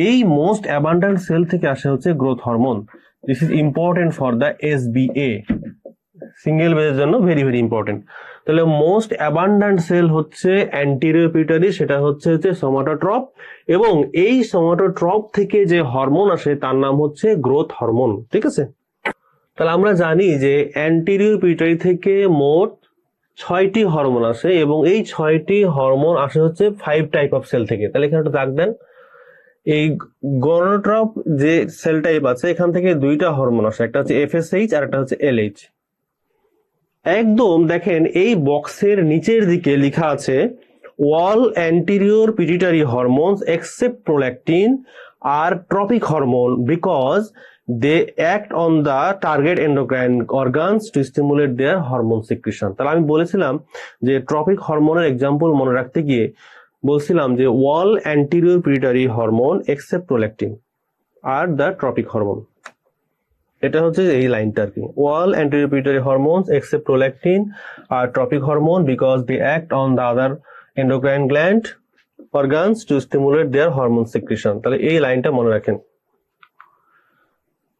এই মোস্ট অ্যাবান্ডান্ট সেল থেকে আসে হচ্ছে growth hormone. This is important for the SBA, single বেজের জন্য ভেরি ভেরি ইম্পর্টেন্ট। তাহলে মোস্ট অ্যাবান্ডান্ট সেল হচ্ছে অ্যান্টিরিয়র পিটুইটারি, সেটা হচ্ছে সোমাটোট্রপ, এবং এই সোমাটোট্রপ থেকে যে হরমোন আসে তার নাম হচ্ছে গ্রোথ হরমোন, ঠিক আছে। তাহলে আমরা জানি যে অ্যান্টিরিয়র পিটুইটারি থেকে মোট 6টি হরমোন আসে এবং এই 6টি হরমোন আসে হচ্ছে 5 টাইপ অফ সেল থেকে। তাহলে এখানে একটা দাগ দেন। এই গনোট্রপ যে সেল টাইপ আছে এখান থেকে 2টা হরমোন আসে, একটা হচ্ছে এফএসএইচ আর একটা হচ্ছে এলএইচ। একদম দেখেন এই বক্সের নিচের দিকে লেখা আছে all anterior pituitary hormones except prolactin are trophic hormone because they act on the target endocrine organs to stimulate their hormone secretion। তাহলে আমি বলেছিলাম যে ট্রপিক হরমোনের এক্সাম্পল মনে রাখতে গিয়ে বলছিলাম যে all anterior pituitary hormone except prolactin are the trophic hormone। এটা হচ্ছে এই লাইনটা আর কি, all anterior pituitary hormones except prolactin are trophic hormone because they act on the other endocrine gland organs to stimulate their hormone secretion। তাহলে এই লাইনটা মনে রাখেন।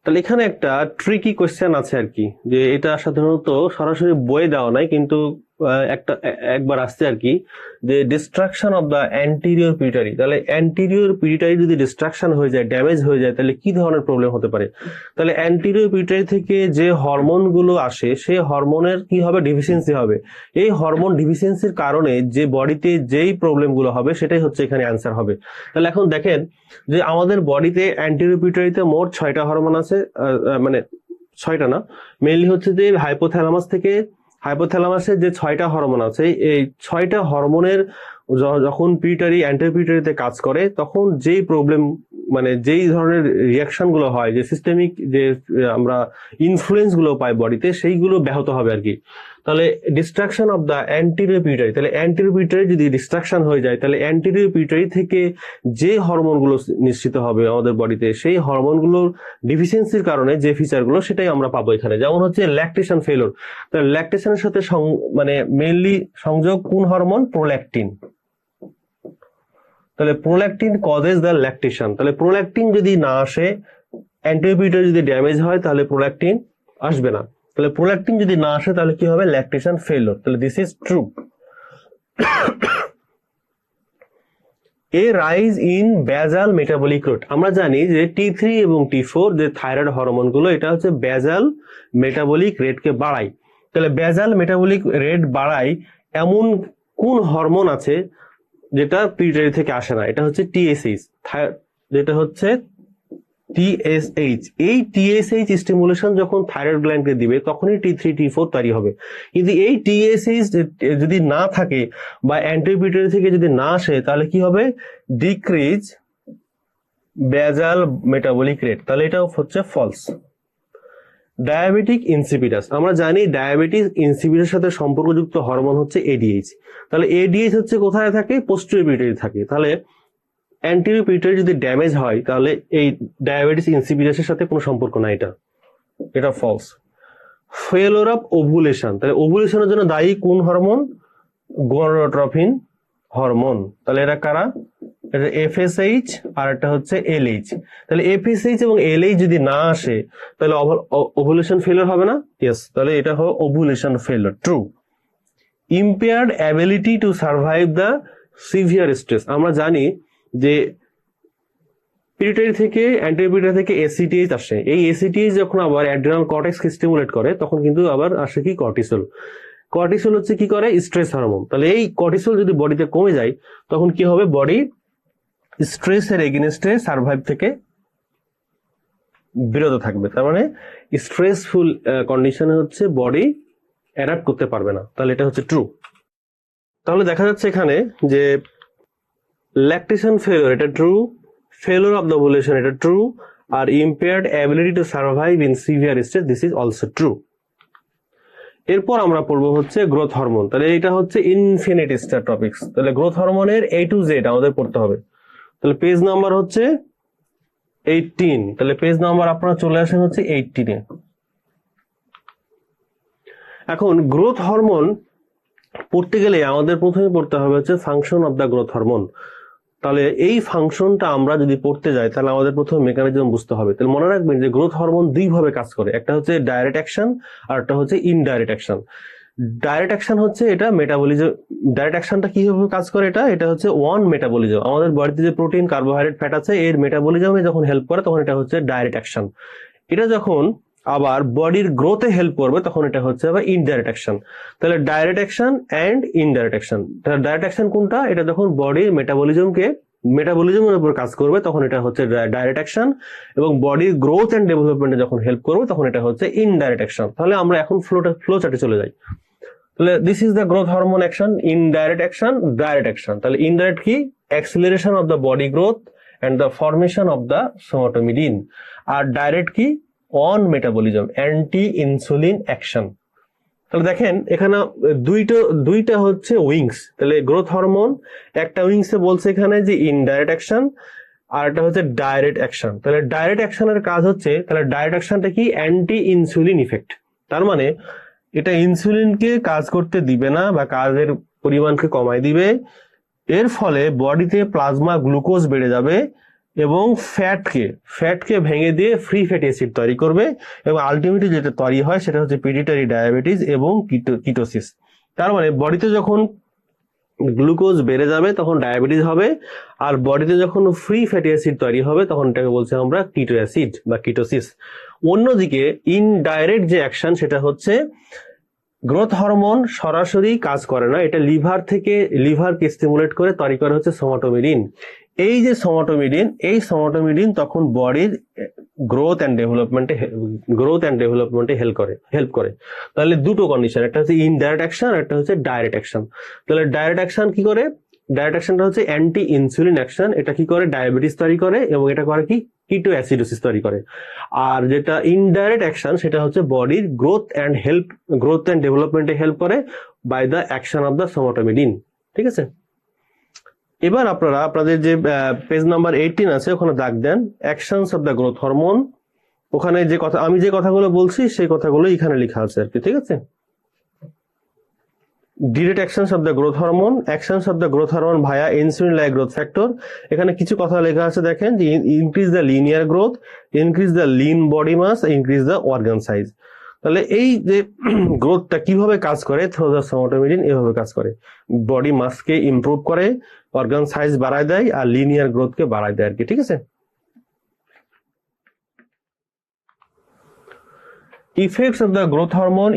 তাহলে এখানে একটা ট্রিকি কোশ্চেন আছে আর কি, যে এটা সাধারণত সরাসরি বইয়ে দেওয়া নাই কিন্তু একবার আসছে আর কি, যে destruction of the anterior pituitary. তাহলে অ্যান্টিরিয়র পিটুইটারি যদি ডিস্ট্রাকশন হয়ে যায়, ড্যামেজ হয়ে যায়, তাহলে কি ধরনের প্রবলেম হতে পারে? তাহলে অ্যান্টিরিয়র পিটুইটারি থেকে যে হরমোনগুলো আসে সেই হরমোনের কি হবে? ডিফিসিয়েন্সি হবে। এই হরমোন ডিফিসিয়েন্সির কারণে যে বডিতে যেই প্রবলেমগুলো হবে সেটাই হচ্ছে এখানে অ্যান্সার হবে। তাহলে এখন দেখেন যে আমাদের বডিতে অ্যান্টিরিয়র পিটুইটারিতে মোট 6টা হরমোন আছে, মানে 6টা না, মেইনলি হচ্ছে যে হাইপোথ্যালামাসের যে 6টা হরমোন আছে, এই 6টা হরমোনের যখন পিটুইটারি অ্যান্টিরিয়র পিটুইটারিতে কাজ করে তখন যেই প্রবলেম, মানে যেই ধরনের রিয়াকশন গুলো হয়, যে সিস্টেমিক যে আমরা ইনফ্লুয়েন্স গুলো পাই বডিতে, সেইগুলো ব্যাহত হবে আর কি। তাহলে destruction of the anterior pituitary, তাহলে অ্যান্টিরিয়র পিটুইটারি যদি ডিস্ট্রাকশন হয়ে যায় তাহলে অ্যান্টিরিয়র পিটুইটারি থেকে যে হরমোনগুলো নিঃসৃত হবে আমাদের বডিতে, সেই হরমোনগুলোর ডিফিসিয়েন্সির কারণে যে ফিচারগুলো সেটাই আমরা পাবো এখানে। যেমন হচ্ছে ল্যাকটেশন ফেলোর। তাহলে ল্যাকটেশনের সাথে মানে মেইনলি সংযোগ কোন হরমোন? প্রোল্যাকটিন। তাহলে প্রোল্যাকটিন কজেস দ্য ল্যাকটেশন। তাহলে প্রোল্যাকটিন যদি না আসে, অ্যান্টিরিয়র পিটুইটারি যদি ড্যামেজ হয় তাহলে প্রোল্যাকটিন আসবে না। তাহলে প্রোল্যাকটিন যদি না আসে তাহলে কি হবে? ল্যাকটেশন ফেলোর। তাহলে this is true. A rise in বেজাল মেটাবলিক রেট। আমরা জানি যে T3 এবং T4 যে থাইরয়েড হরমোন গুলো, এটা হচ্ছে বেজাল মেটাবলিক রেটকে বাড়ায়। তাহলে বেজাল মেটাবলিক রেট বাড়ায় এমন কোন হরমোন আছে যেটা পিটুইটারি থেকে আসে না? এটা হচ্ছে TSH, যেটা হচ্ছে TSH। এই TSH স্টিমুলেশন যখন থাইরয়েড গ্ল্যান্ডকে দিবে তখনই T3 T4 তৈরি হবে। কিন্তু এই TSH যদি না থাকে বা অ্যান্টিরিয়র পিটুইটারি থেকে যদি না আসে তাহলে কি হবে? ডিক্রিজ বেজাল মেটাবলিক রেট। তাহলে এটা হচ্ছে ফলস। Diabetic insipidus. আমরা জানি ডায়াবেটিস ইনসিপিটাসের সাথে সম্পর্কযুক্ত হরমোন হচ্ছে ADH। তাহলে ADH হচ্ছে কোথায় থাকে? পোস্টেরিয়র পিটুইটারি থাকে। তাহলে অ্যান্টিরিয়র পিটুইটারি যদি ড্যামেজ হয় তাহলে এই ডায়াবেটিস ইনসিপিটাসের সাথে কোনো সম্পর্ক নাই, এটা ফলস। ফেলোর of ovulation. তাহলে ওভুলেশনের জন্য দায়ী কোন হরমোন? গনোট্রপিন হরমোন। তাহলে এরা কারা? এটা FSH আর একটা হচ্ছে LH। তাহলে FSH এবং LH যদি না আসে তাহলে ওভুলেশন ফেলিওর হবে না? ইয়েস। তাহলে এটা হবে ovulation failure, true. Impaired ability to survive the severe stress. আমরা জানি যে পিটুইটারি থেকে অ্যান্টিরিয়র পিটুইটারি থেকে ACTH আসে। এই ACTH যখন আবার অ্যাড্রিনাল কর্টেক্সকে স্টিমুলেট করে তখন কিন্তু আবার আসে কি? কর্টিসল। কর্টিসল হচ্ছে কি করে? Stress hormone. তাহলে এই কর্টিসল যদি বডিতে কমে যায় তখন কি হবে? বডি স্ট্রেসের এগেইনস্টে সার্ভাইভ থেকে বিরত থাকবে। তার মানে স্ট্রেসফুল কন্ডিশনে হচ্ছে বডি অ্যাডাপ্ট করতে পারবে না। তাহলে এটা হচ্ছে ট্রু। তাহলে দেখা যাচ্ছে এখানে যে ল্যাকটেশন ফেলিওর এটা true, failure of the ovulation এটা ট্রু, আর impaired ability to survive in severe stress this is also true. এরপর আমরা পড়বো হচ্ছে গ্রোথ হরমোন। তাহলে এটা হচ্ছে ইনফিনিট স্টার টপিকস। তাহলে গ্রোথ হরমোনের A to Z আমাদের পড়তে হবে। তাহলে পেজ নাম্বার হচ্ছে 18। তাহলে পেজ নাম্বার আপনারা চলে আসেন হচ্ছে 18-এ। এখন গ্রোথ হরমোন পড়তে গেলে আমাদের প্রথমে পড়তে হবে হচ্ছে function of the growth hormone. তাহলে এই ফাংশনটা আমরা যদি পড়তে যাই তাহলে আমাদের প্রথমে মেকানিজম বুঝতে হবে। তাহলে মনে রাখবেন যে গ্রোথ হরমোন দুই ভাবে কাজ করে, একটা হচ্ছে ডাইরেক্ট অ্যাকশন আর একটা হচ্ছে ইনডাইরেক্ট অ্যাকশন। ডাইরেক্ট অ্যাকশন হচ্ছে এটা মেটাবলিজম। ডাইরেক্ট অ্যাকশনটা কিভাবে কাজ করে? এটা হচ্ছে ওয়ান মেটাবলিজম। আমাদের বডিতে যে প্রোটিন, কার্বোহাইড্রেট, ফ্যাট আছে এর মেটাবলিজমে যখন হেল্প করে তখন এটা হচ্ছে ডাইরেক্ট অ্যাকশন। এটা যখন আবার বডির গ্রোথে হেল্প করবে, তখন এটা হচ্ছে আবার ইনডাইরেক্ট অ্যাকশন। তাহলে direct action and indirect action. তাহলে ডাইরেক্ট অ্যাকশন কোনটা? এটা যখন বডির মেটাবলিজমের উপর কাজ করবে তখন এটা হচ্ছে ডাইরেক্ট অ্যাকশন, এবং বডির গ্রোথ এন্ড ডেভেলপমেন্টে যখন হেল্প করবে তখন এটা হচ্ছে ইনডাইরেক্ট অ্যাকশন। তাহলে আমরা এখন ফ্লো চার্টে চলে যাই। তাহলে this is the growth hormone action, indirect action, direct action. তাহলে ইনডাইরেক্ট কি? Acceleration of the body growth and the formation of the somatomedin. আর ডাইরেক্ট কি? On metabolism, anti insulin action. তাহলে দেখেন এখানে দুইটা হচ্ছে উইংস। তাহলে গ্রোথ হরমোন একটা উইংসে বলছে এখানে যে ইনডাইরেক্ট অ্যাকশন, আর একটা হচ্ছে ডাইরেক্ট অ্যাকশন। তাহলে ডাইরেক্ট অ্যাকশনের কাজ হচ্ছে, তাহলে ডাইরেক্ট অ্যাকশনটা কি? Anti insulin effect. তার মানে এটা ইনসুলিনকে কাজ করতে দিবে না বা কাজের পরিমাণকে কমায় দিবে। এর ফলে বডিতে প্লাজমা গ্লুকোজ বেড়ে যাবে এবং ফ্যাটকে ভেঙে দিয়ে ফ্রি ফ্যাটি অ্যাসিড তৈরি করবে, এবং আলটিমেটলি যেটা তৈরি হয় সেটা হচ্ছে পিটিউটারি ডায়াবেটিস এবং কিটোসিস। তার মানে বডিতে যখন গ্লুকোজ বেড়ে যাবে তখন ডায়াবেটিস হবে, আর বডিতে যখন ফ্রি ফ্যাটি অ্যাসিড তৈরি হবে তখন এটাকে বলছি আমরা কিটো অ্যাসিড বা কিটোসিস। অন্যদিকে ইনডাইরেক্ট যে অ্যাকশন সেটা হচ্ছে গ্রোথ হরমোন সরাসরি কাজ করে না, এটা লিভারকে স্টিমুলেট করে তৈরি করা হচ্ছে সোমাটোমিডিন। এই যে সোমাটোমিডিন তখন বডির গ্রোথ অ্যান্ড ডেভেলপমেন্টে হেল্প করে। তাহলে দুটো কন্ডিশন, একটা হচ্ছে ইনডাইরেক্ট অ্যাকশন, একটা হচ্ছে ডাইরেক্ট অ্যাকশন। তাহলে ডাইরেক্ট অ্যাকশন কি করে? ডাইরেক্ট অ্যাকশনটা হচ্ছে অ্যান্টি ইনসুলিন অ্যাকশন। এটা কি করে? ডায়াবেটিস তৈরি করে, এবং এটা করে কি? কিটো অ্যাসিডোসিস তৈরি করে। আর যেটা ইনডাইরেক্ট অ্যাকশন সেটা হচ্ছে বডির গ্রোথ অ্যান্ড ডেভেলপমেন্টে হেল্প করে by the action of the somatomedin. ঠিক আছে, এবার আপনাদের যে পেজ নাম্বার 18 আছে ওখানে দাগ দেন actions of the growth hormone. ওখানে আমি যে কথাগুলো বলছি সেই কথাগুলো এখানে লেখা আছে আর কি। ঠিক আছে, direct actions of the growth hormone via insulin like growth factor. এখানে কিছু কথা লেখা আছে, দেখেন যে increase the linear growth, increase the lean body mass, increase the organ size. তাহলে এই যে গ্রোথটা কিভাবে কাজ করে? থ্রু দ্য সোমাটোমিডিন এভাবে কাজ করে, বডি মাসকে ইমপ্রুভ করে, অর্গান সাইজ বাড়ায় দেয়, আর লিনিয়ার গ্রোথকে বাড়ায় দেয় আর কি। ঠিক আছে, effects of the growth hormone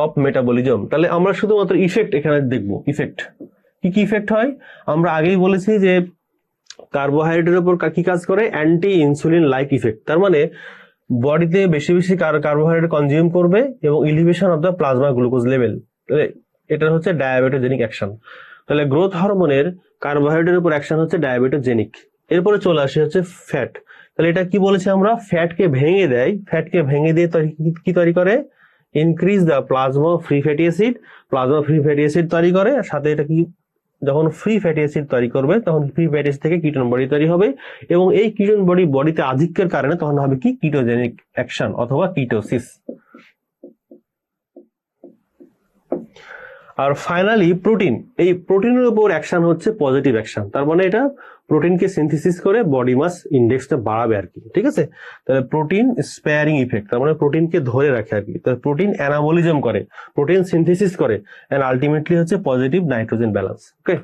of metabolism. তাহলে আমরা শুধুমাত্র ইফেক্ট এখানে দেখবো। ইফেক্ট কি কি ইফেক্ট হয়? আমরা আগেই বলেছি যে কার্বোহাইড্রেটের উপর কি কাজ করে? Anti insulin like effect. তার মানে বডিতে বেশি বেশি কার্বোহাইড্রেট কনজিউম করবে এবং inhibition of the plasma glucose level. এটা হচ্ছে ডায়াবেটোজেনিক অ্যাকশন। তাহলে গ্রোথ হরমোনের কার্বোহাইড্রেটের উপর অ্যাকশন হচ্ছে ডায়াবেটোজেনিক। এরপরে চলে আসে হচ্ছে ফ্যাট। তাহলে এটা কি বলেছি আমরা? ফ্যাটকে ভেঙে দিয়ে কি তৈরি করে? Increase the plasma free fatty acid তৈরি করে। সাথে এটা কি, যখন ফ্রি ফ্যাটি অ্যাসিড তৈরি করবে তখন ফ্রি ফ্যাটি অ্যাসিড থেকে কিটোন বডি তৈরি হবে, এবং এই কিটোন বডিতে আধিক্যের কারণে তখন হবে কি? কিটোজেনিক অ্যাকশন অথবা কিটোসিস। আর ফাইনালি প্রোটিন, এই প্রোটিনের উপর অ্যাকশন হচ্ছে পজিটিভ অ্যাকশন। তার মানে এটা প্রোটিনকে সিনথেসিস করে বডি মাস ইন্ডেক্সটা বাড়াবে আর কি। ঠিক আছে, তাহলে প্রোটিন স্পেয়ারিং ইফেক্ট, তার মানে প্রোটিনকে ধরে রাখে আর কি। তাহলে প্রোটিন অ্যানাবলিজম করে, প্রোটিন সিনথেসিস করে, এন্ড আলটিমেটলি হচ্ছে পজিটিভ নাইট্রোজেন ব্যালেন্স। ওকে,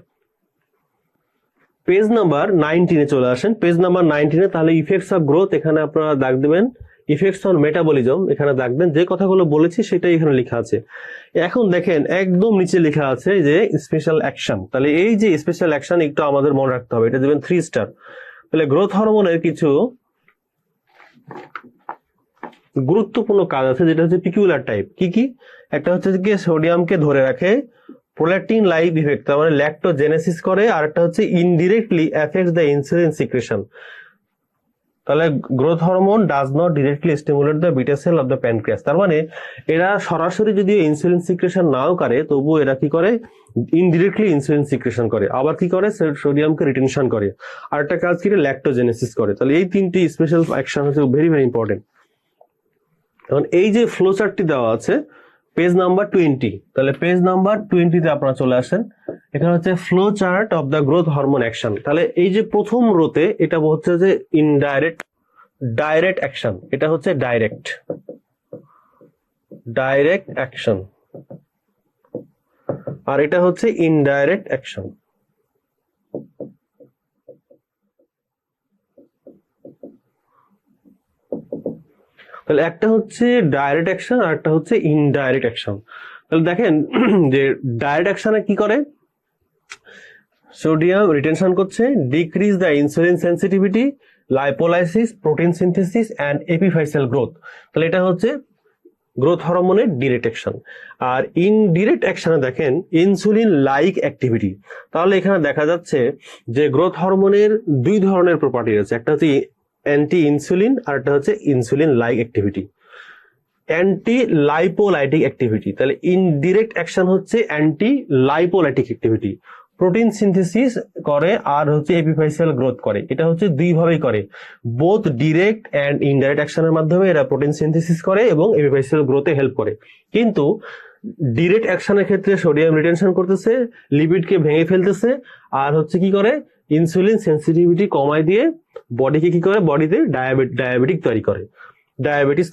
পেজ নাম্বার 19 চলে আসেন। পেজ নাম্বার 19 তাহলে ইফেক্টস অফ গ্রোথ, এখানে আপনারা দাগ দেবেন ইফেক্টস অন মেটাবলিজম, এখানে দাগ দেন। যে কথাগুলো বলেছি সেটাই এখানে লেখা আছে। এখন দেখেন একদম নিচে লেখা আছে যে স্পেশাল অ্যাকশন। তাহলে এই যে স্পেশাল অ্যাকশন একটু আমাদের মনে রাখতে হবে, এটা দেবেন 3 স্টার। তাহলে গ্রোথ হরমোনের কিছু গুরুত্বপূর্ণ কাজ আছে যেটা হচ্ছে পিকিউলার টাইপ। কি? একটা হচ্ছে কি সোডিয়ামকে ধরে রাখে, প্রোল্যাকটিন লাইক ইফেক্ট, তার মানে ল্যাক্টোজেনেসিস করে, আর একটা হচ্ছে indirectly effects the insulin secretion. তাহলে growth hormone does not directly stimulate the beta cell of the pancreas. তার মানে এরা সরাসরি যদি ইনসুলিন সিক্রেশন নাও করে তবুও এরা কি করে? ইনডিরেক্টলি ইনসুলিন সিক্রেশন করে। আবার কি করে? সোডিয়ামকে রিটেনশন করে, আর একটা কাজ কি? ল্যাক্টোজেনেসিস করে। তাহলে এই তিনটি স্পেশাল অ্যাকশন হচ্ছে ভেরি ভেরি ইম্পর্টেন্ট। এখন এই যে ফ্লো চার্টটি দেওয়া আছে পেজ নাম্বার 20, তাহলে পেজ নাম্বার 20 আপনারা চলে আসেন। এখানে হচ্ছে flow chart of the growth hormone action. তাহলে এই যে প্রথম রোতে এটা হচ্ছে যে ডাইরেক্ট অ্যাকশন, এটা হচ্ছে ডাইরেক্ট অ্যাকশন, আর এটা হচ্ছে ইনডাইরেক্ট অ্যাকশন। তাহলে একটা হচ্ছে ডাইরেক্ট অ্যাকশন আর একটা হচ্ছে ইনডাইরেক্ট অ্যাকশন। তাহলে দেখেন যে ডাইরেক্ট অ্যাকশনে কি করে, সোডিয়াম রিটেনশন করছে, decrease the insulin sensitivity, lipolysis, protein synthesis and epiphyseal growth. তাহলে এটা হচ্ছে গ্রোথ হরমোনের ডিরেক্ট অ্যাকশন। আর ইনডিরেক্ট অ্যাকশনে দেখেন ইনসুলিন লাইক অ্যাক্টিভিটি। তাহলে এখানে দেখা যাচ্ছে যে গ্রোথ হরমোনের দুই ধরনের প্রপার্টি আছে, একটা হচ্ছে অ্যান্টি ইনসুলিন আর একটা হচ্ছে insulin like activity, anti lipolytic activity. তাহলে ইনডিরেক্ট অ্যাকশন হচ্ছে anti lipolytic activity, protein synthesis করে আর হচ্ছে এপিফাইসাল গ্রোথ করে। এটা হচ্ছে দুইভাবেই করে, বোথ ডিরেক্ট অ্যান্ড ইনডাইরেক্ট অ্যাকশনের মাধ্যমে এরা প্রোটিন সিনথেসিস করে এবং এপিফাইসাল গ্রোথে হেল্প করে। কিন্তু ডিরেক্ট অ্যাকশনের ক্ষেত্রে সোডিয়াম রিটেনশন করতেছে, লিপিডকে ভেঙে ফেলতেছে, আর হচ্ছে কি করে ইনসুলিন সেন্সিটিভিটি কমায় দিয়ে বডিকে কি করে, বডিতে ডায়াবেটিস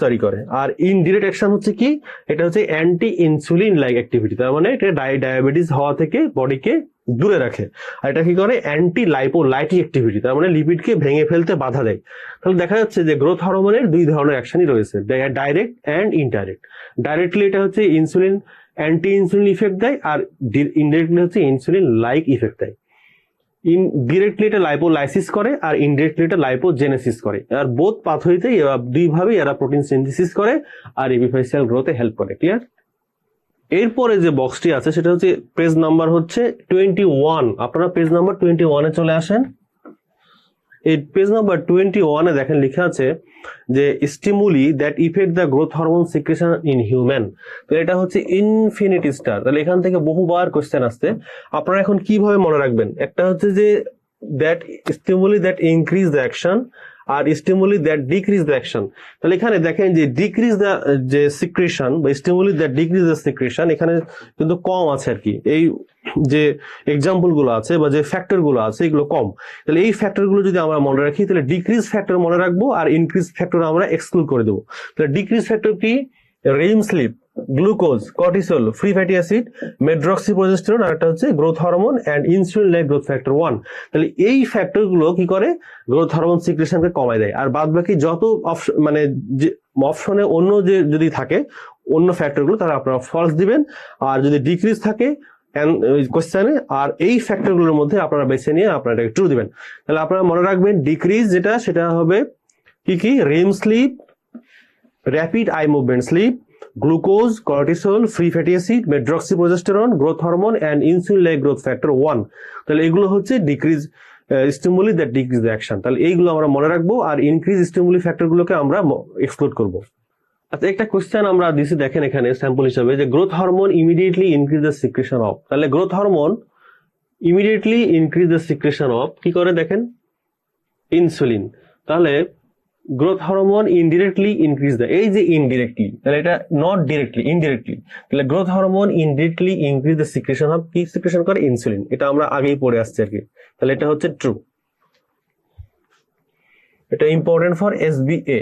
তৈরি করে। আর ইনডিরেক্ট অ্যাকশন হচ্ছে কি, এটা হচ্ছে অ্যান্টি ইনসুলিন লাইক অ্যাক্টিভিটি, তার মানে এটা ডায়াবেটিস হওয়া থেকে বডিকে দূরে রাখে। আর এটা কি করে, অ্যান্টি লাইপোলাইটিক অ্যাক্টিভিটি, তার মানে লিপিডকে ভেঙে ফেলতে বাধা দেয়। তাহলে দেখা যাচ্ছে যে গ্রোথ হরমোনের দুই ধরনের অ্যাকশনই রয়েছে, ডাইরেক্ট অ্যান্ড ইনডাইরেক্ট। ডাইরেক্টলি এটা হচ্ছে ইনসুলিন অ্যান্টি ইনসুলিন ইফেক্ট দেয়, আর ইনডিরেক্টলি হচ্ছে ইনসুলিন লাইক ইফেক্ট দেয়। ডিরেক্টলি এটা লাইপোলাইসিস করে আর ইনডিরেক্টলি এটা লাইপোজেনেসিস করে। আর বোথ পাথওয়েতে দুইভাবেই এরা প্রোটিন সিনথেসিস করে আর এপিফাইসাল গ্রোথে হেল্প করে। ক্লিয়ার? এরপরে যে বক্সটি আছে সেটা হচ্ছে পেজ নাম্বার হচ্ছে 21। আপনারা পেজ নাম্বার 21-এ চলে আসেন। এই পেজ নাম্বার 21-এ দেখেন লেখা আছে যে stimuli that effect the growth hormone secretion in human. তো এটা হচ্ছে ইনফিনিটি স্টার। তাহলে এখান থেকে বহুবার কোশ্চেন আসছে, আপনারা এখন কিভাবে মনে রাখবেন? একটা হচ্ছে যে that stimuli that increase the action আর stimuli that decrease the action. তাহলে এখানে দেখেন যে ডিক্রিজ দ্য যে সিক্রেশন বা stimuli that decrease the secretion এখানে কিন্তু কম আছে আর কি। এই যে এক্সাম্পল গুলো আছে বা যে ফ্যাক্টর গুলো আছে এগুলো কম। তাহলে এই ফ্যাক্টর গুলো যদি আমরা মনে রাখি তাহলে ডিক্রিজ ফ্যাক্টর মনে রাখবো আর ইনক্রিজ ফ্যাক্টর আমরা এক্সক্লুড করে দেবো। তাহলে ডিক্রিজ ফ্যাক্টর কি? REM sleep, glucose, cortisol, free fatty acid, medroxyprogesterone, আর একটা হচ্ছে growth hormone and insulin like growth factor 1। তাহলে এই ফ্যাক্টর গুলো কি করে, গ্রোথ হরমোন সিক্রেশনকে কমায় দেয়। আর বাদ বাকি যত অপশন মানে যে অপশনে অন্য যে যদি থাকে অন্য ফ্যাক্টর গুলো তাহলে আপনারা ফলস দিবেন, আর যদি ডিক্রিজ থাকে কোশ্চেনে আর এই ফ্যাক্টর গুলোর মধ্যে আপনারা বেছে নিয়ে আপনারা এটাকে ট্রু দিবেন। তাহলে আপনারা মনে রাখবেন ডিক্রিজ যেটা সেটা হবে কি কি, REM sleep, rapid eye movement sleep, glucose, cortisol, free fatty acid, medroxyprogesterone, growth hormone and insulin like growth factor 1। তাহলে এগুলো হচ্ছে decrease stimuli that decrease the action. তাহলে এইগুলো আমরা মনে রাখবো আর ইনক্রিজ স্টিমুলি ফ্যাক্টর গুলোকে আমরা এক্সক্লুড করবো। আচ্ছা, একটা কোশ্চেন আমরা দিছি দেখেন এখানে স্যাম্পল হিসেবে যে growth hormone immediately increase the secretion of. তাহলে growth hormone immediately increase the secretion of কি করে দেখেন, ইনসুলিন। তাহলে growth hormone indirectly increase the, এই যে ইনডিরেক্টলি, তাহলে এটা নট ডিরেক্টলি, ইনডিরেক্টলি। তাহলে growth hormone indirectly increase the secretion of, কি সিক্রেশন করে, ইনসুলিন। এটা আমরা আগেই পড়ে আসছি আর কি। তাহলে এটা হচ্ছে ট্রু, এটা important for SBA।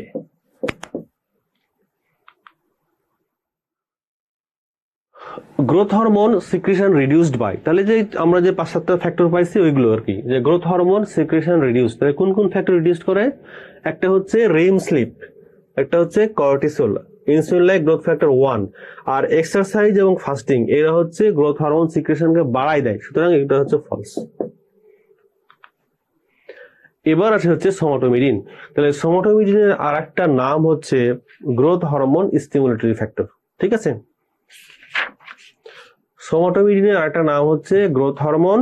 Growth hormone secretion reduced by, তাহলে যে আমরা যে 5-7টা ফ্যাক্টর পাইছি ওইগুলো আর কি, যে গ্রোথ হরমোন সিক্রেশন রিডিউস, তাহলে কোন কোন ফ্যাক্টর রিডিউস করে? একটা হচ্ছে রেম স্লিপ, একটা হচ্ছে cortisol, insulin like growth factor 1, আর এক্সারসাইজ এবং ফাস্টিং এরা হচ্ছে গ্রোথ হরমোন সিক্রেশনকে বাড়ায় দেয়। সুতরাং এটা হচ্ছে ফলস। এবার আছে হচ্ছে সোমাটোমিডিন। তাহলে সোমাটোমিডিনের আর একটা নাম হচ্ছে গ্রোথ হরমোন স্টিমুলেটরি ফ্যাক্টর। ঠিক আছে, সোমাটোমিডিনের আরেকটা নাম হচ্ছে গ্রোথ হরমোন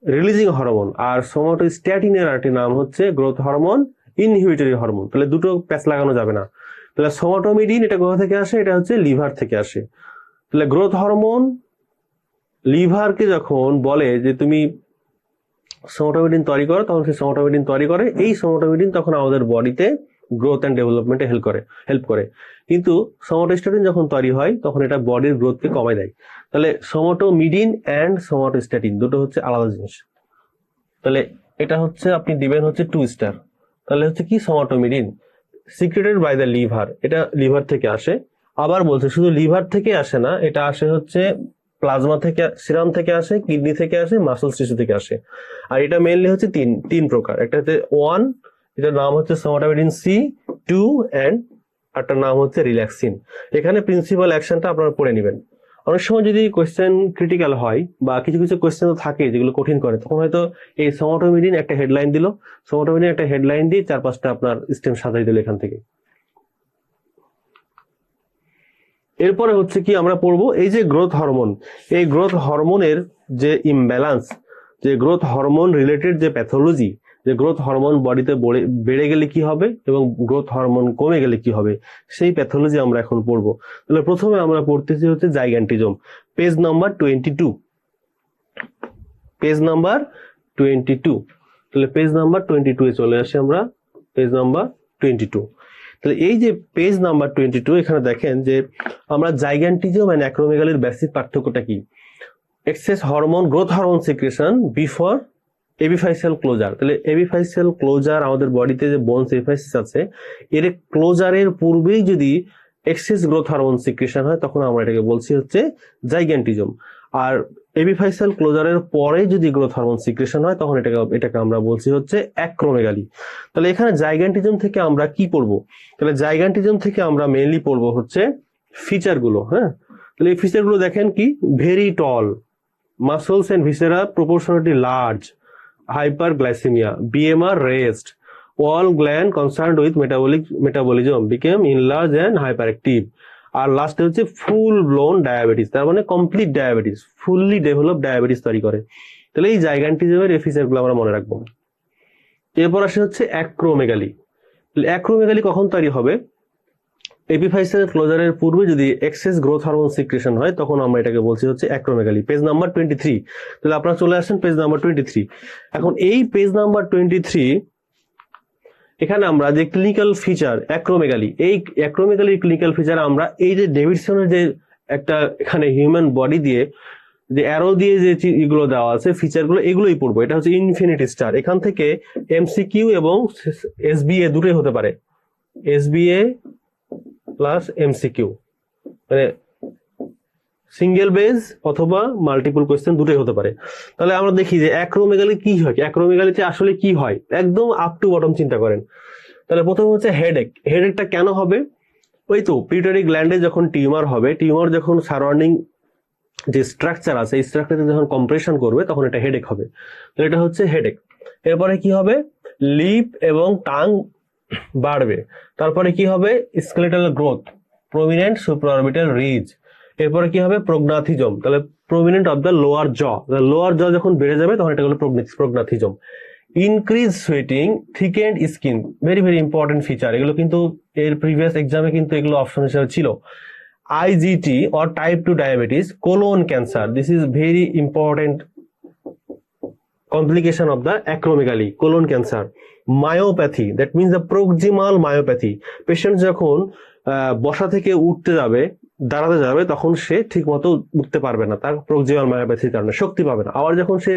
রিলিজিং হরমোন, আর সোমাটোস্ট্যাটিনের আরেকটি নাম হচ্ছে গ্রোথ হরমোন ইনহিবিটরি হরমোন। তাহলে দুটো প্যাচ লাগানো যাবে না। তাহলে সোমাটোমিডিন এটা কোথা থেকে আসে? এটা হচ্ছে লিভার থেকে আসে। তাহলে গ্রোথ হরমোন লিভারকে যখন বলে যে তুমি সোমাটোমিডিন তৈরি করো, তখন সেই সোমাটোমিডিন তৈরি করে। এই সোমাটোমিডিন তখন আমাদের বডিতে গ্রোথ অ্যান্ড ডেভেলপমেন্টে হেল্প করে। কিন্তু সোমাটোস্ট্যাটিন যখন তৈরি হয় তখন এটা বডির গ্রোথকে কমায় দেয়। তাহলে সোমাটোমিডিন অ্যান্ড সোমাটোস্ট্যাটিন দুটো হচ্ছে আলাদা জিনিস। তাহলে এটা হচ্ছে আপনি দিবেন হচ্ছে 2 স্টার। তাহলে হচ্ছে কি, সোমাটোমিডিন সিক্রেটেড বাই দ্য লিভার, এটা লিভার থেকে আসে। আবার বলছে শুধু লিভার থেকে আসে না, এটা আসে হচ্ছে প্লাজমা থেকে, সিরাম থেকে আসে, কিডনি থেকে আসে, মাসল টিস্যু থেকে আসে। আর এটা মেইনলি হচ্ছে তিন প্রকার। একটা হচ্ছে 1, এটার নাম হচ্ছে সোমাটোমিডিন C, 2 and আরটার নাম হচ্ছে রিল্যাক্সিন। এখানে প্রিন্সিপাল অ্যাকশনটা আপনারা পড়ে নেবেন। অনেক সময় যদি কোয়েশ্চেন ক্রিটিক্যাল হয় বা কিছু কিছু কোয়েশ্চেন থাকে যেগুলো কঠিন করে, তখন হয়তো এই সোমাটোমিডিন একটা হেডলাইন দিল, সোমাটোমিডিন একটা হেডলাইন দিয়ে 4-5টা আপনার স্টেম সাজাই দিল এখান থেকে। এরপরে হচ্ছে কি আমরা পড়বো এই যে গ্রোথ হরমোন, এই গ্রোথ হরমোনের যে ইমব্যালেন্স, যে গ্রোথ হরমোন রিলেটেড যে প্যাথোলজি, যে গ্রোথ হরমোন বডিতে বেড়ে গেলে কি হবে এবং গ্রোথ হরমোন কমে গেলে কি হবে, সেই প্যাথোলজি আমরা এখন পড়বো। তাহলে প্রথমে আমরা পড়তেছি হচ্ছে gigantism, page number 22, page number 22। তাহলে পেজ নাম্বার 22 এ চলে আসি আমরা, পেজ নাম্বার 22। তাহলে এই যে পেজ নাম্বার 22, এখানে দেখেন যে আমরা জাইগান্টিজম এন্ড অ্যাক্রোমেগালির বেসিক পার্থক্যটা কি। Excess hormone, growth hormone secretion before epiphyseal closure. তাহলে এপিফাইসিয়াল ক্লোজার, আমাদের বডিতে যে বোনস এপিফাইসিস আছে, এর ক্লোজারের পূর্বেই যদি এক্সেস গ্রোথ হরমোন সিক্রেশন হয় তখন আমরা এটাকে বলছি হচ্ছে জাইগান্টিজম। আর এপিফাইসিয়াল ক্লোজারের পরে যদি গ্রোথ হরমোন সিক্রেশন হয় তখন এটাকে আমরা বলছি হচ্ছে অ্যাক্রোমেগালি। তাহলে এখানে জাইগান্টিজম থেকে আমরা কি পড়বো? তাহলে জাইগান্টিজম থেকে আমরা মেইনলি পড়বো হচ্ছে ফিচারগুলো। হ্যাঁ, তাহলে এই ফিচারগুলো দেখেন কি, very tall, muscles and viscera proportionately large, hyperglycemia, BMR raised, all gland concerned with metabolism became enlarged and hyperactive, আর লাস্টে হচ্ছে ফুল ব্লোন ডায়াবেটিস, তার মানে complete diabetes, fully develop diabetes তৈরি করে। তাহলে এই জাইগান্টিজমের এই ফিচারগুলো আমরা মনে রাখবো। এরপর আসে হচ্ছে অ্যাক্রোমেগালি। অ্যাক্রোমেগালি কখন তৈরি হবে? এপিফাইসিয়াল ক্লোজারের পূর্বে যদি এক্সেস গ্রোথ হরমোন সিক্রেশন হয় তখন আমরা এটাকে বলছি হচ্ছে অ্যাক্রোমেগালি। Page number 23। তাহলে আপনারা চলে আসেন পেজ নাম্বার 23। এখন এই পেজ নাম্বার 23 এখানে আমরা যে ক্লিনিক্যাল ফিচার অ্যাক্রোমেগালি, এই অ্যাক্রোমেগালির ক্লিনিক্যাল ফিচার আমরা এই যে ডেভিডসনের যে একটা এখানে হিউম্যান বডি দিয়ে যে অ্যারো দিয়ে যে এগুলো দেওয়া আছে ফিচারগুলো, এগুলোই পড়বো। এটা হচ্ছে ইনফিনিটি স্টার। এখান থেকে এমসিকিউ এবং এসবিএ দুটোই হতে পারে, এসবিএ প্লাস এমসিকিউ, মানে সিঙ্গেল বেজ অথবা মাল্টিপল কোয়েশ্চেন দুটোই হতে পারে। তাহলে আমরা দেখি যে অ্যাক্রোমেগালি কি হয়, অ্যাক্রোমেগালিতে আসলে কি হয়, একদম আপ টু বটম চিন্তা করেন। তাহলে প্রথমে হচ্ছে হেডেক। হেডেকটা কেন হবে? ওই তো পিটুইটারি গ্ল্যান্ডে যখন টিউমার হবে, টিউমার যখন সারাউন্ডিং যে স্ট্রাকচার আছে এই স্ট্রাকচারে যখন কম্প্রেশন করবে তখন এটা হেডেক হবে। তাহলে এটা হচ্ছে হেডেক। এরপরে কি হবে? লিপ এবং টাং বাড়বে। তারপরে কি হবে? Skeletal growth, prominent supraorbital ridge. এরপরে কি হবে? প্রোগনাথিজম। তাহলে prominent of the lower jaw, lower jaw যখন বেড়ে যাবে তখন এটা হলো prognathism. Increase sweating, thickened skin, very very important feature. এগুলো কিন্তু এর প্রিভিয়াস এক্সামে কিন্তু এগুলো অপশন হিসেবে ছিল। IGT or type 2 diabetes, colon cancer, this is very important complication of the acromegaly, colon cancer. Myopathy, that means the proximal myopathy. Patient যখন বসা থেকে উঠতে যাবে, দাঁড়াতে যাবে, তখন সে ঠিক মতো উঠতে পারবে না, তার প্রক্সিমাল মায়োপ্যাথির কারণে শক্তি পাবে না। আবার যখন সে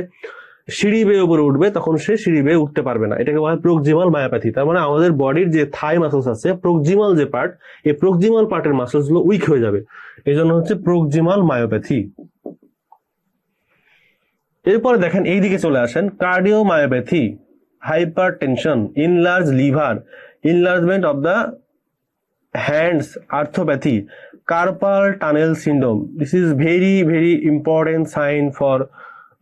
সিঁড়ি বেয়ে উপরে উঠবে তখন সে সিঁড়ি বেয়ে উঠতে পারবে না, এটাকে বলা হয় প্রক্সিমাল মায়োপ্যাথি। তার মানে আমাদের বডির যে থাই মাসলস আছে, প্রক্সিমাল যে পার্ট, এই প্রক্সিমাল পার্টের মাসলস গুলো উইক হয়ে যাবে, এই জন্য হচ্ছে প্রক্সিমাল মায়োপ্যাথি। এরপরে দেখেন এইদিকে চলে আসেন, cardiomyopathy, hypertension, enlarge liver, enlargement of the hands, arthropathy, carpal tunnel syndrome. This is very very important sign for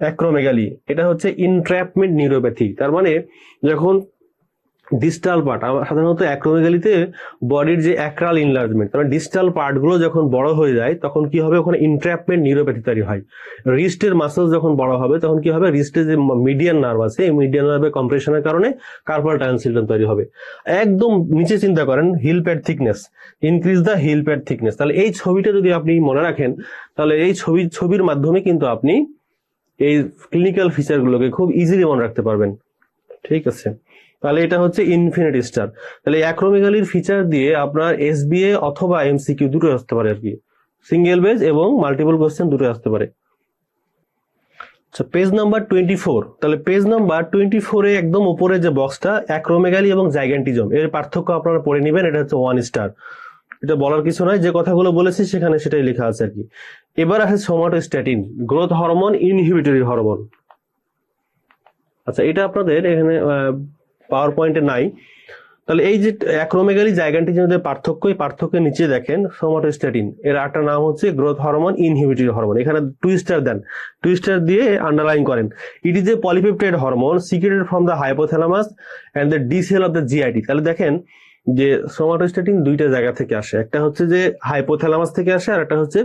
acromegaly. এটা হচ্ছে ইনট্র্যাপমেন্ট নিউরোপ্যাথি। তার মানে যখন ডিস্টাল পার্ট, সাধারণত অ্যাক্রোমেগালিতে বডির যে অ্যাক্রাল ইনলার্জমেন্ট, তার মানে ডিস্টাল পার্টগুলো যখন বড় হয়ে যায় তখন কি হবে? ওখানে ইনট্র্যাপমেন্ট নিউরোপ্যাথি তৈরি হয়। রিস্টের মাসলস যখন বড় হবে তখন কি হবে? রিস্টের যে মিডিয়ান নার্ভ আছে এই মিডিয়ান নার্ভের কম্প্রেশনের কারণে কার্পাল টানেল সিন্ড্রোম তৈরি হবে। একদম নিচে চিন্তা করেন, heel pad thickness, increase the heel pad thickness. তাহলে এই ছবিটা যদি আপনি মনে রাখেন তাহলে এই ছবির মাধ্যমে কিন্তু আপনি এই ক্লিনিক্যাল ফিচারগুলোকে খুব ইজিলি মনে রাখতে পারবেন। ঠিক আছে, তাহলে এটা হচ্ছে ইনফিনিটি স্টার। তাহলে অ্যাক্রোমেগালির ফিচার দিয়ে আপনার এসবিএ অথবা এমসিকিউ দুটো আসতে পারে আর কি, সিঙ্গেল বেজ এবং মাল্টিপল কোশ্চেন দুটো আসতে পারে। আচ্ছা, পেজ নাম্বার 24। তাহলে পেজ নাম্বার 24 এ একদম উপরে যে বক্সটা, অ্যাক্রোমেগালি এবং জাইগান্টিজম এর পার্থক্য আপনারা পড়ে নেবেন। এটা হচ্ছে 1 স্টার, এটা বলার কিছু নয়, যে কথাগুলো বলেছি সেখানে সেটাই লেখা আছে আর কি। এবার আসে somatostatin, growth hormone, inhibitory hormone. আচ্ছা, এটা আপনাদের এখানে পাওয়ার পয়েন্টে নাই, তাহলে এই যে অ্যাক্রোমেগালি জাইগান্টিজের মধ্যে পার্থক্য, এই পার্থক্যের নিচে দেখেন সোমাটোস্ট্যাটিন, এর একটা নাম হচ্ছে গ্রোথ হরমোন ইনহিবিটরি হরমোন। এখানে টুইস্টার দেন, টুইস্টার দিয়ে আন্ডারলাইন করেন। It is a polypeptide hormone secreted from the hypothalamus and the D cell of the GIT. তাহলে দেখেন যে সোমাটোস্ট্যাটিন দুইটা জায়গা থেকে আসে, একটা হচ্ছে যে হাইপোথ্যালামাস থেকে আসে, আর একটা হচ্ছে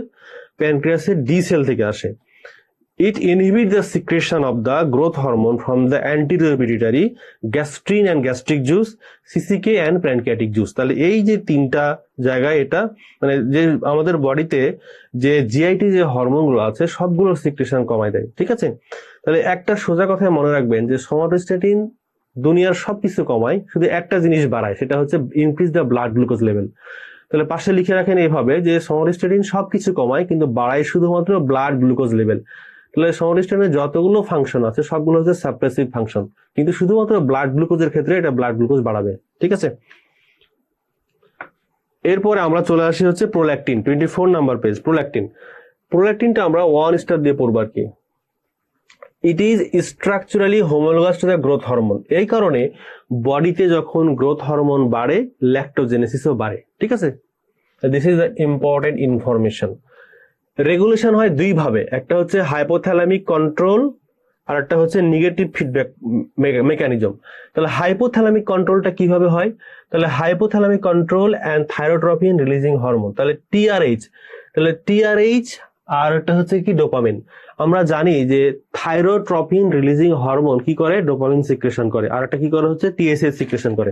প্যানক্রিয়াসের ডি সেল থেকে আসে। It inhibits the secretion of the growth hormone from the anterior pituitary, gastrin and gastric juice, CCK and pancreatic juice। তাহলে এই যে তিনটা জায়গায় এটা মানে যে আমাদের বডিতে যে জিআইটি যে হরমোনগুলো আছে সবগুলোর সিক্রেশন কমায় দেয়, ঠিক আছে। তাহলে একটা সোজা কথায় মনে রাখবেন যে সোমাটোস্ট্যাটিন দুনিয়ার সবকিছু কমায়, শুধু একটা জিনিস বাড়ায়, সেটা হচ্ছে increase the blood glucose level. তাহলে পাশে লিখে রাখেন এইভাবে যে সোমাটোস্ট্যাটিন সবকিছু কমায় কিন্তু বাড়ায় শুধুমাত্র ব্লাড গ্লুকোজ লেভেল। তাহলে সোমাটোস্ট্যাটিনের যতগুলো ফাংশন আছে সবগুলো হচ্ছে সাপ্রেসিভ ফাংশন, কিন্তু শুধুমাত্র ব্লাড গ্লুকোজের ক্ষেত্রে এটা ব্লাড গ্লুকোজ বাড়াবে, ঠিক আছে। এরপরে আমরা চলে আসি হচ্ছে প্রোল্যাকটিন, 24 নাম্বার পেজ। প্রোল্যাকটিনটা আমরা 1 স্টার দিয়ে পড়বো আর কি। It is structurally homologous to the growth hormone. এই কারণে বডিতে যখন গ্রোথ হরমোন বাড়ে ল্যাক্টোজেনেসিসও বাড়ে, ঠিক আছে। This is the important information. Regulation হয় দুই ভাবে, একটা হচ্ছে হাইপোথ্যালামিক কন্ট্রোল আর একটা হচ্ছে নেগেটিভ ফিডব্যাক মেকানিজম। তাহলে হাইপোথ্যালামিক কন্ট্রোলটা কিভাবে হয়? তাহলে hypothalamic control and thyrotropin releasing hormone, তাহলে টিআরএইচ। তাহলে টিআরএইচ আর একটা হচ্ছে কি ডোপামিন। আমরা জানি যে থাইরোট্রপিন রিলিজিং হরমোন কি করে? ডোপামিন সিক্রেশন করে, আর একটা কি করে হচ্ছে টিএসএইচ সিক্রেশন করে।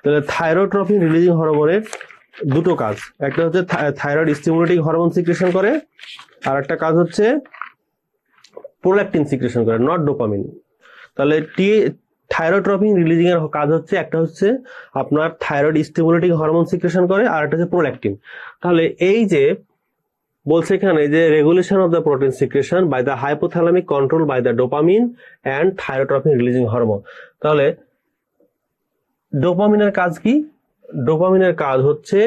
তাহলে থাইরোট্রপিন রিলিজিং হরমোনের দুটো কাজ, একটা হচ্ছে থাইরয়েড স্টিমুলেটিং হরমোন সিক্রেশন করে, আর একটা কাজ হচ্ছে প্রোল্যাকটিন সিক্রেশন করে, নট ডোপামিন। তাহলে থাইরোট্রপিন রিলিজিং এর কাজ হচ্ছে একটা হচ্ছে আপনার থাইরয়েড স্টিমুলেটিং হরমোন সিক্রেশন করে, আর একটা হচ্ছে প্রোল্যাকটিন। তাহলে এই যে বলছে এখানে যে regulation of the protein secretion by the hypothalamic control by the dopamine and thyrotropin releasing hormone. তাহলে ডোপামিনের কাজ কি? ডোপামিনের কাজ হচ্ছে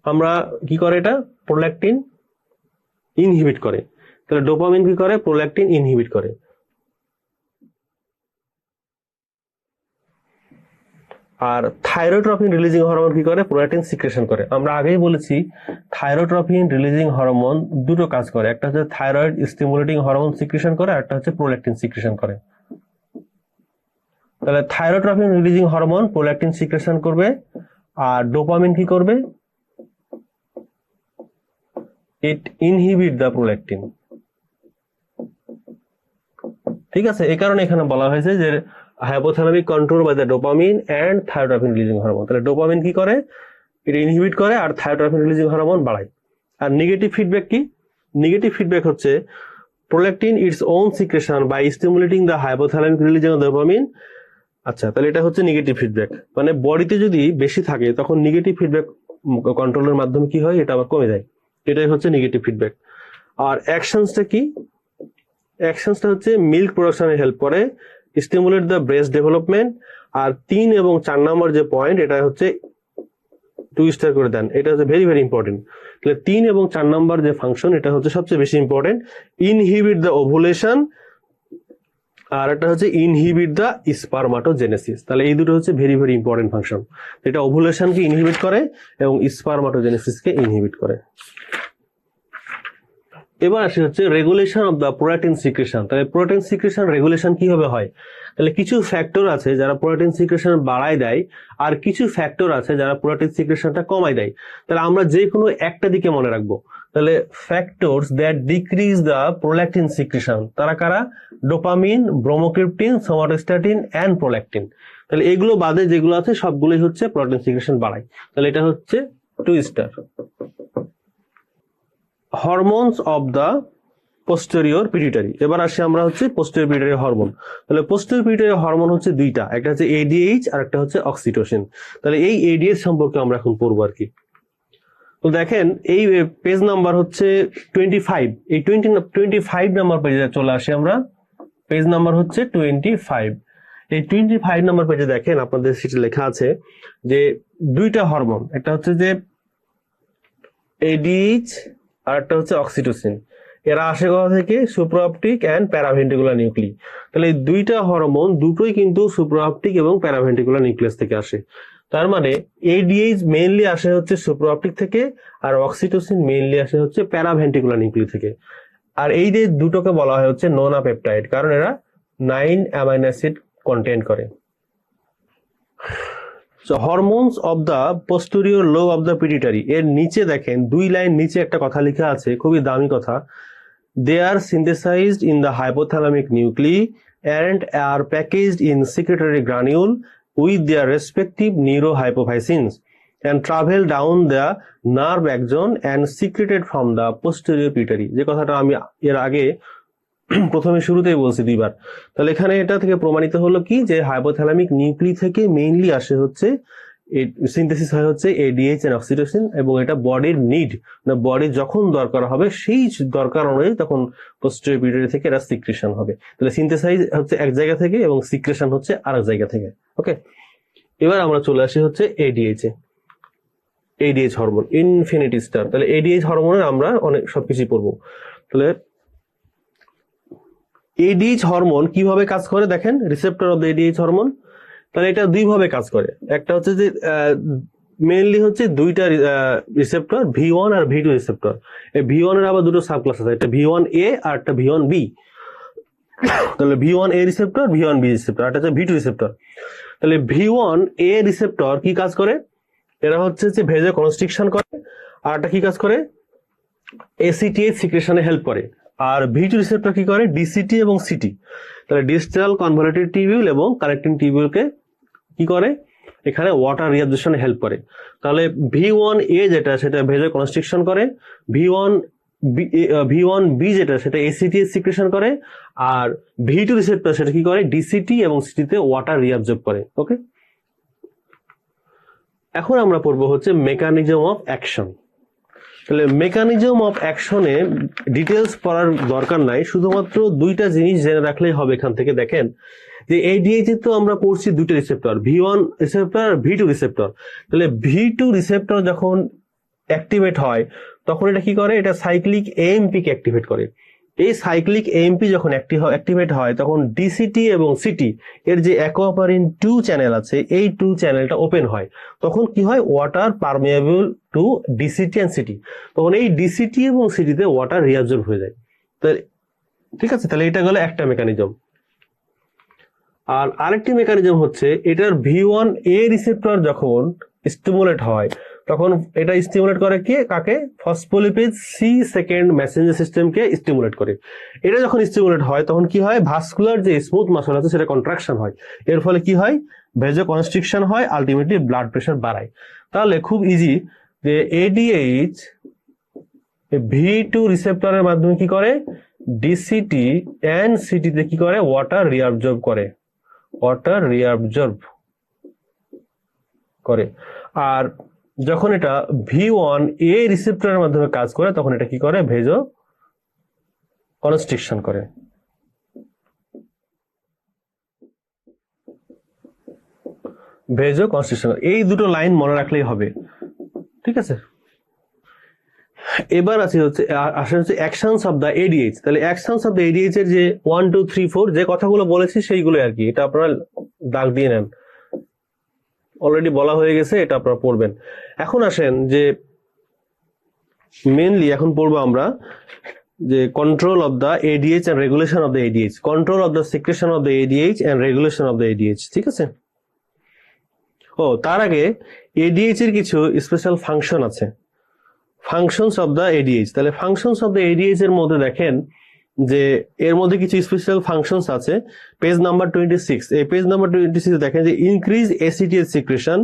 আমরা কি করে, এটা প্রোল্যাকটিন ইনহিবিট করে। তাহলে ডোপামিন কি করে? প্রোল্যাকটিন ইনহিবিট করে। আর থাইরোট্রপিন রিলিজিং হরমোন কি করে? প্রোল্যাকটিন সিক্রেশন করে। আমরা আগেই বলেছি থাইরোট্রপিন রিলিজিং হরমোন দুটো কাজ করে, একটা হচ্ছে থাইরয়েড স্টিমুলেটিং হরমোন সিক্রেশন করে, আর একটা হচ্ছে প্রোল্যাকটিন সিক্রেশন করে। তাহলে thyrotropin releasing hormone prolactin secretion করবে, আর ডোপামিন কি করবে? ইট ইনহিবিট দ্য প্রোল্যাকটিন, ঠিক আছে। এই কারণে এখানে বলা হয়েছে যে hypothalamic control by the dopamine and thyrotropin releasing hormone. তাহলে ডোপামিন কি করে? এটা ইনহিবিট করে, আর থাইরোট্রপিন রিলিজিং হরমোন বাড়ায়। আর নেগেটিভ ফিডব্যাক কি? নেগেটিভ ফিডব্যাক হচ্ছে prolactin its own secretion by stimulating the hypothalamic releasing of dopamine. আচ্ছা, তাহলে এটা হচ্ছে নেগেটিভ ফিডব্যাক, মানে বডিতে যদি বেশি থাকে তখন নেগেটিভ ফিডব্যাক কন্ট্রোলের মাধ্যমে কি হয়? এটা আবার কমে যায়, এটাই হচ্ছে নেগেটিভ ফিডব্যাক। আর অ্যাকশনসটা কি? অ্যাকশনসটা হচ্ছে মিল্ক প্রোডাকশনে হেল্প করে, স্টিমুলেট দ্য ব্রেস্ট ডেভেলপমেন্ট। আর 3 এবং 4 নম্বর যে পয়েন্ট, এটা হচ্ছে 2 স্টার করে দেন, এটা হচ্ছে ভেরি ভেরি ইম্পর্টেন্ট। তাহলে 3 এবং 4 নম্বর যে ফাংশন, এটা হচ্ছে সবচেয়ে বেশি ইম্পর্টেন্ট। ইনহিবিট দ্য ওভুলেশন, আর একটা হচ্ছে ইনহিবিট দ্য স্পারমাটোজেনেসিস। তাহলে এই দুটো হচ্ছে ভেরি ভেরি ইম্পর্টেন্ট ফাংশন। এটা ওভুলেশনকে ইনহিবিট করে এবং স্পারমাটোজেনেসিসকে ইনহিবিট করে। এবার আসি হচ্ছে regulation of the protein secretion. তাহলে প্রোটিন সিক্রেশন রেগুলেশন কিভাবে হয়? তাহলে কিছু ফ্যাক্টর আছে যারা প্রোটিন সিক্রেশন বাড়ায় দেয়, আর কিছু ফ্যাক্টর আছে যারা প্রোটিন সিক্রেশনটা কমায় দেয়। তাহলে আমরা যে কোনো একটা দিকে মনে রাখবো। তাহলে factors that decrease the prolactin secretion, তারা কারা? Dopamine, bromocriptine, somatostatin and prolactin. তাহলে এগুলো বাদে যেগুলো আছে সবগুলোই হচ্ছে প্রোটিন সিক্রেশন বাড়ায়। তাহলে এটা হচ্ছে 2 star. Hormones of the posterior pituitary. এবার আসি আমরা হচ্ছে পোস্টেরিয়র পিটুইটারি হরমোন। তাহলে পোস্টেরিয়র পিটুইটারি হরমোন হচ্ছে দুইটা, একটা হচ্ছে এডিএইচ আর একটা হচ্ছে অক্সিটোসিন। তাহলে এই এডিএইচ সম্পর্কে আমরা এখন পড়বো আর কি। তো দেখেন এই পেজ নাম্বার হচ্ছে 25, এই 25 নাম্বার পেজে চলে আসি আমরা। পেজ নাম্বার হচ্ছে 25। এই 25 নাম্বার পেজে দেখেন আপনাদের সিটে লেখা আছে যে দুইটা হরমোন, একটা হচ্ছে যে এডিএইচ আর একটা হচ্ছে অক্সিটোসিন। এরা আসে কোথা থেকে? সুপ্রাঅপটিক অ্যান্ড প্যারাভেন্ট্রিকুলার নিউক্লি। তাহলে এই দুইটা হরমোন দুটোই কিন্তু সুপ্রাঅপটিক এবং প্যারাভেন্ট্রিকুলার নিউক্লিয়াস থেকে আসে। তার মানে এডিএইচ মেইনলি আসে হচ্ছে সুপ্রাঅপটিক থেকে, আর অক্সিটোসিন মেইনলি আসে হচ্ছে প্যারাভেন্ট্রিকুলার নিউক্লি থেকে। আর এই যে দুটোকে বলা হয় হচ্ছে নোনা পেপটাইড, কারণ এরা 9 অ্যামাইনো অ্যাসিড কন্টেইন করে। So hormones of the posterior lobe of the pituitary, এর নিচে দেখেন 2 লাইন নিচে একটা কথা লেখা আছে, খুবই দামি কথা। They are synthesized in the hypothalamic nuclei and are packaged in secretory granule with their respective neurohypophysins and travel down the nerve axon and secreted from the posterior pituitary। যে কথাটা আমি এর আগে প্রথমে শুরুতেই বলছি দুইবার। তাহলে এখানে এটা থেকে প্রমাণিত হলো কি যে হাইপোথ্যালামিক নিউক্লি থেকে মেইনলি আসে হচ্ছে সিনথেসিস হয় হচ্ছে এডিএইচ এন্ড অক্সিটোসিন, এবং এটা বডির নিড, না বডি যখন দরকার হবে সেই দরকার অনুযায়ী তখন পোস্টেরিয়র পিটুইটারি থেকে এটা সিক্রেশন হবে। তাহলে সিনথেসাইজ হচ্ছে এক জায়গা থেকে এবং সিক্রেশন হচ্ছে আরেক জায়গা থেকে। ওকে, এবার আমরা চলে আসি হচ্ছে এডিএইচ এ। ADH hormone infinity star. তাহলে এডিএইচ হরমোনের আমরা অনেক সবকিছু পড়বো। তাহলে এডিএইচ হরমোন কিভাবে কাজ করে দেখেন, receptor of the ADH hormone. তাহলে এটা দুই ভাবে কাজ করে। একটা হচ্ছে যে মেইনলি হচ্ছে দুইটা রিসেপ্টর, V1 আর V2 রিসেপ্টর। এই V1 এর আবার দুটো সাবক্লাস আছে, একটা V1A আর একটা V1B। তাহলে V1A রিসেপ্টর, V1B রিসেপ্টর, আর একটা হচ্ছে V2 রিসেপ্টর। তাহলে V1A রিসেপ্টর কি কাজ করে? এরা হচ্ছে যে ভেজে কনস্ট্রিকশন করে, আর একটা কি কাজ করে? ACTH সিক্রেশনে হেল্প করে। আর V2 রিসেপ্টর কি করে? DCT এবং CT। তাহলে ডিস্টাল কনভলিউটেড টিউবিউল এবং কানেক্টিং টিউবিউলকে কি করে? এখানে ওয়াটার রিঅ্যাবজর্পশনে হেল্প করে। তাহলে V1A যেটা সেটা ভেজে কনস্ট্রিকশন করে, V1B যেটা সেটা ACTH সিক্রেশন করে, আর V2 রিসেপ্টর সেটা কি করে? DCT এবং CT তে ওয়াটার রিঅ্যাবজর্ব করে। ওকে, এখন আমরা পড়বো হচ্ছে মেকানিজম অফ অ্যাকশন। তাহলে মেকানিজম অফ অ্যাকশনে ডিটেলস পড়ার দরকার নাই, শুধুমাত্র দুইটা জিনিস জেনে রাখলেই হবে। এখান থেকে দেখেন যে এডিএইচ তো আমরা পড়ছি দুইটা রিসেপ্টর, V1 রিসেপ্টর আর V2 রিসেপ্টর। তাহলে V2 রিসেপ্টর যখন অ্যাক্টিভেট হয় তখন এটা কি করে? এটা সাইক্লিক AMP কে অ্যাক্টিভেট করে। এই সাইক্লিক AMP যখন অ্যাক্টিভেট হয় তখন ডিসিটি এবং সিটি এর যে অ্যাকোয়াপারিন 2 চ্যানেল আছে, এই 2 চ্যানেলটা ওপেন হয়। তখন কি হয়? Water permeable to DCT and CT. তখন এই ডিসিটি এবং সিটিতে ওয়াটার রিঅ্যাবজর্ব হয়ে যায়। ঠিক আছে, তাহলে এটা গেল একটা মেকানিজম। আর আরেকটি মেকানিজম হচ্ছে এটার V1A রিসেপ্টর যখন স্টিমুলেট হয় তখন এটা স্টিমুলেট করে কে? কাকে? ফসফোলিপিড সি সেকেন্ড মেসেঞ্জার সিস্টেমকে স্টিমুলেট করে। এটা যখন স্টিমুলেট হয় তখন কি হয়? ভাস্কুলার যে স্মুথ মাসল আছে সেটা কন্ট্রাকশন হয়। এর ফলে কি হয়? ভেজো কনস্ট্রিকশন হয়, আলটিমেটলি ব্লাড প্রেশার বাড়ায়। তাহলে খুব ইজি যে এডিএইচ V2 রিসেপ্টরের মাধ্যমে কি করে? ডিসিটি এন্ড সিটিতে কি করে? ওয়াটার রিঅ্যাবজর্ব করে, ওয়াটার রিঅ্যাবজর্ব করে। আর যখন এটা V1A রিসেপ্টরের মাধ্যমে কাজ করে তখন এটা কি করে? ভেজো কনস্ট্রিকশন করে। ভেজো কনস্ট্রিকশন, এই দুটো লাইন মনে রাখলেই হবে। ঠিক আছে, এবার আসে হচ্ছে অ্যাকশনস অফ দ্য এডিএইচ। তাহলে অ্যাকশনস অফ দ্য এডিএইচ এর যে 1 2 3 4 যে কথাগুলো বলেছি সেইগুলো আর কি, এটা আপনারা দাগ দিয়ে নেন, অলরেডি বলা হয়ে গেছে, এটা আপনারা পড়বেন। এখন আসেন যে মেইনলি এখন পড়বো আমরা যে control of the ADH and regulation of the ADH, control of the secretion of the ADH and regulation of the ADH. ঠিক আছে, ও তার আগে এডিএইচ এর কিছু স্পেশাল ফাংশন আছে, ফাংশনস অফ দ্য এডিএইচ। তাহলে ফাংশনস অফ দ্য এডিএইচ এর মধ্যে দেখেন যে এর মধ্যে কিছু স্পেশাল ফাংশনস আছে। পেজ নাম্বার 26, এই পেজ নাম্বার 26 দেখেন যে increase ACTH secretion,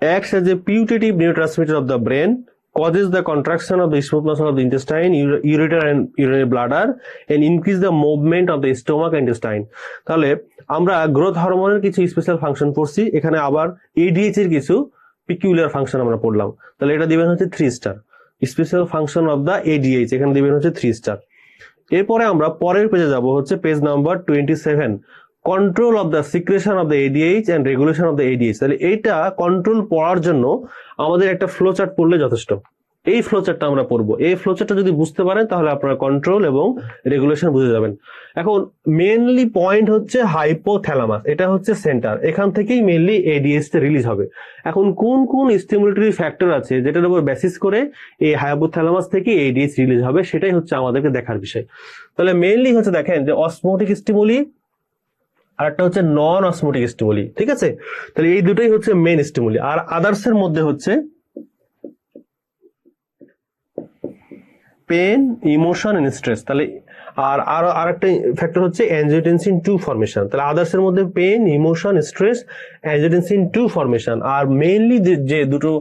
acts as a putative neurotransmitter of the brain, causes the contraction of the smooth muscle of the intestine, ureter and urinary bladder, and increase the movement of the stomach and intestine. তাহলে আমরা growth হরমোনের কিছু special function পড়ছি, এখানে আবার ADH এর কিছু peculiar function আমরা পড়লাম। তাহলে এটা দিবেন হচ্ছে 3 star. Special function of the ADH এখানে দিবেন হচ্ছে 3 স্টার। এরপরে আমরা পরের পেজে যাব হচ্ছে page number 27, control of the secretion of the ADH and regulation of the ADH. তাহলে এইটা কন্ট্রোল পড়ার জন্য আমাদের একটা ফ্লো চার্ট পড়লে যথেষ্ট। এই ফ্লোচারটা আমরা পড়বো। এই ফ্লোচারটা যদি বুঝতে পারেন তাহলে আপনারা কন্ট্রোল এবং রেগুলেশন বুঝে যাবেন। এখন মেইনলি পয়েন্ট হচ্ছে হাইপোথ্যালামাস, এটা হচ্ছে সেন্টার, এখান থেকেই মেইনলি এডিএইচ রিলিজ হবে। এখন কোন কোন স্টিমুলেটরি ফ্যাক্টর আছে যেটার উপর বেসিস করে এই হাইপোথ্যালামাস থেকে এডিএইচ রিলিজ হবে, সেটাই হচ্ছে আমাদেরকে দেখার বিষয়। তাহলে মেইনলি হচ্ছে দেখেন যে অসমোটিক স্টিমুলি আর একটা হচ্ছে নন অসমোটিক স্টিমুলি, ঠিক আছে? তাহলে এই দুটোই হচ্ছে মেইন স্টিমুলি। আর আদার্স এর মধ্যে হচ্ছে পেন, ইমোশন এন্ড স্ট্রেস। তাহলে আর আরো আরেকটা ফ্যাক্টর হচ্ছে অ্যানজিওটেনসিন 2 ফর্মেশন। তাহলে আদার্স এর মধ্যে pain, emotion, stress, angiotensin 2 formation. আর মেইনলি যে দুটো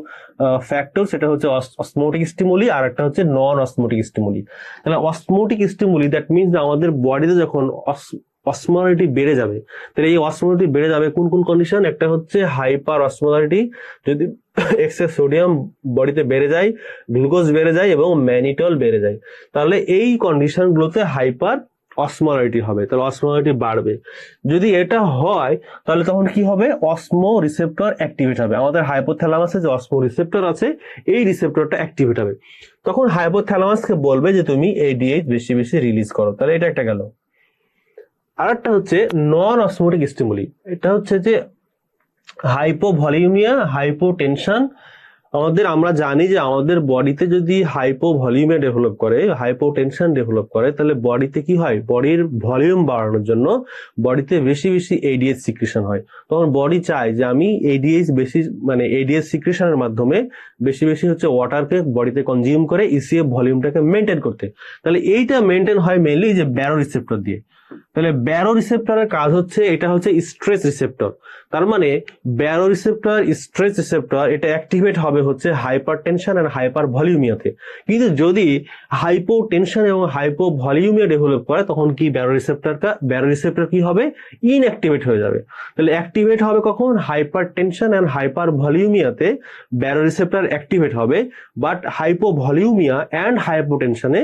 ফ্যাক্টর সেটা হচ্ছে অসমোটিক স্টিমুলি আর একটা হচ্ছে নন অসমোটিক স্টিমুলি। তাহলে অসমোটিক স্টিমুলি দ্যাট মিনস আমাদের বডিতে যখন অসমোলারিটি বেড়ে যাবে, তাহলে এই অসমোলারিটি বেড়ে যাবে কোন কোন কন্ডিশন? একটা হচ্ছে হাইপার অসমোলারিটি, যদি এক্সেস সোডিয়াম বডিতে বেড়ে যায়, গ্লুকোজ বেড়ে যায় এবং ম্যানিটল বেড়ে যায়, তাহলে এই কন্ডিশনগুলোতে হাইপার অসমোলারিটি হবে, তাহলে অসমোলারিটি বাড়বে। যদি এটা হয় তাহলে তখন কি হবে? অসমো রিসেপ্টর অ্যাক্টিভেট হবে। আমাদের হাইপোথ্যালামাসে যে অসমো রিসেপ্টর আছে এই রিসেপ্টরটা অ্যাক্টিভেট হবে, তখন হাইপোথ্যালামাসকে বলবে যে তুমি এডিএইচ বেশি বেশি রিলিজ করো। তাহলে এটা একটা গেল। আরেকটা হচ্ছে নন অসমোটিক স্টিমুলি, এটা হচ্ছে যে হাইপোভলিউমিয়া, হাইপোটেনশন। আমরা জানি যে আমাদের বডিতে যদি হাইপোভলিউমিয়া ডেভেলপ করে, হাইপোটেনশন ডেভেলপ করে, তাহলে বডিতে কি হয়? বডির ভলিউম বাড়ানোর জন্য বডিতে বেশি বেশি এডিএইচ সিক্রেশন হয়। তখন বডি চায় যে আমি এডিএইচ বেশি, মানে এডিএইচ সিক্রেশনের মাধ্যমে বেশি বেশি হচ্ছে ওয়াটারকে বডিতে কনজিউম করে ইসিএফ ভলিউমটাকে মেনটেন করতে। তাহলে এইটা মেনটেন হয় মেইনলি যে ব্যারো রিসেপ্টর দিয়ে। তাহলে ব্যারো রিসেপ্টরের কাজ হচ্ছে, এটা হচ্ছে স্ট্রেস রিসেপ্টর। তার মানে ব্যারো রিসেপ্টর, স্ট্রেস রিসেপ্টর, এটা অ্যাক্টিভেট হবে হচ্ছে হাইপারটেনশন আর হাইপার ভলিউমিয়াতে। কিন্তু যদি হাইপোটেনশন এবং হাইপোভলিউমিয়া ডেভেলপ করে তখন কি ব্যারো রিসেপ্টর কি হবে? ইনঅ্যাক্টিভেট হয়ে যাবে। তাহলে অ্যাক্টিভেট হবে কখন? হাইপারটেনশন এন্ড হাইপার ভলিউমিয়াতে ব্যারো রিসেপ্টর অ্যাক্টিভেট হবে, বাট হাইপোভলিউমিয়া এন্ড হাইপোটেনশনে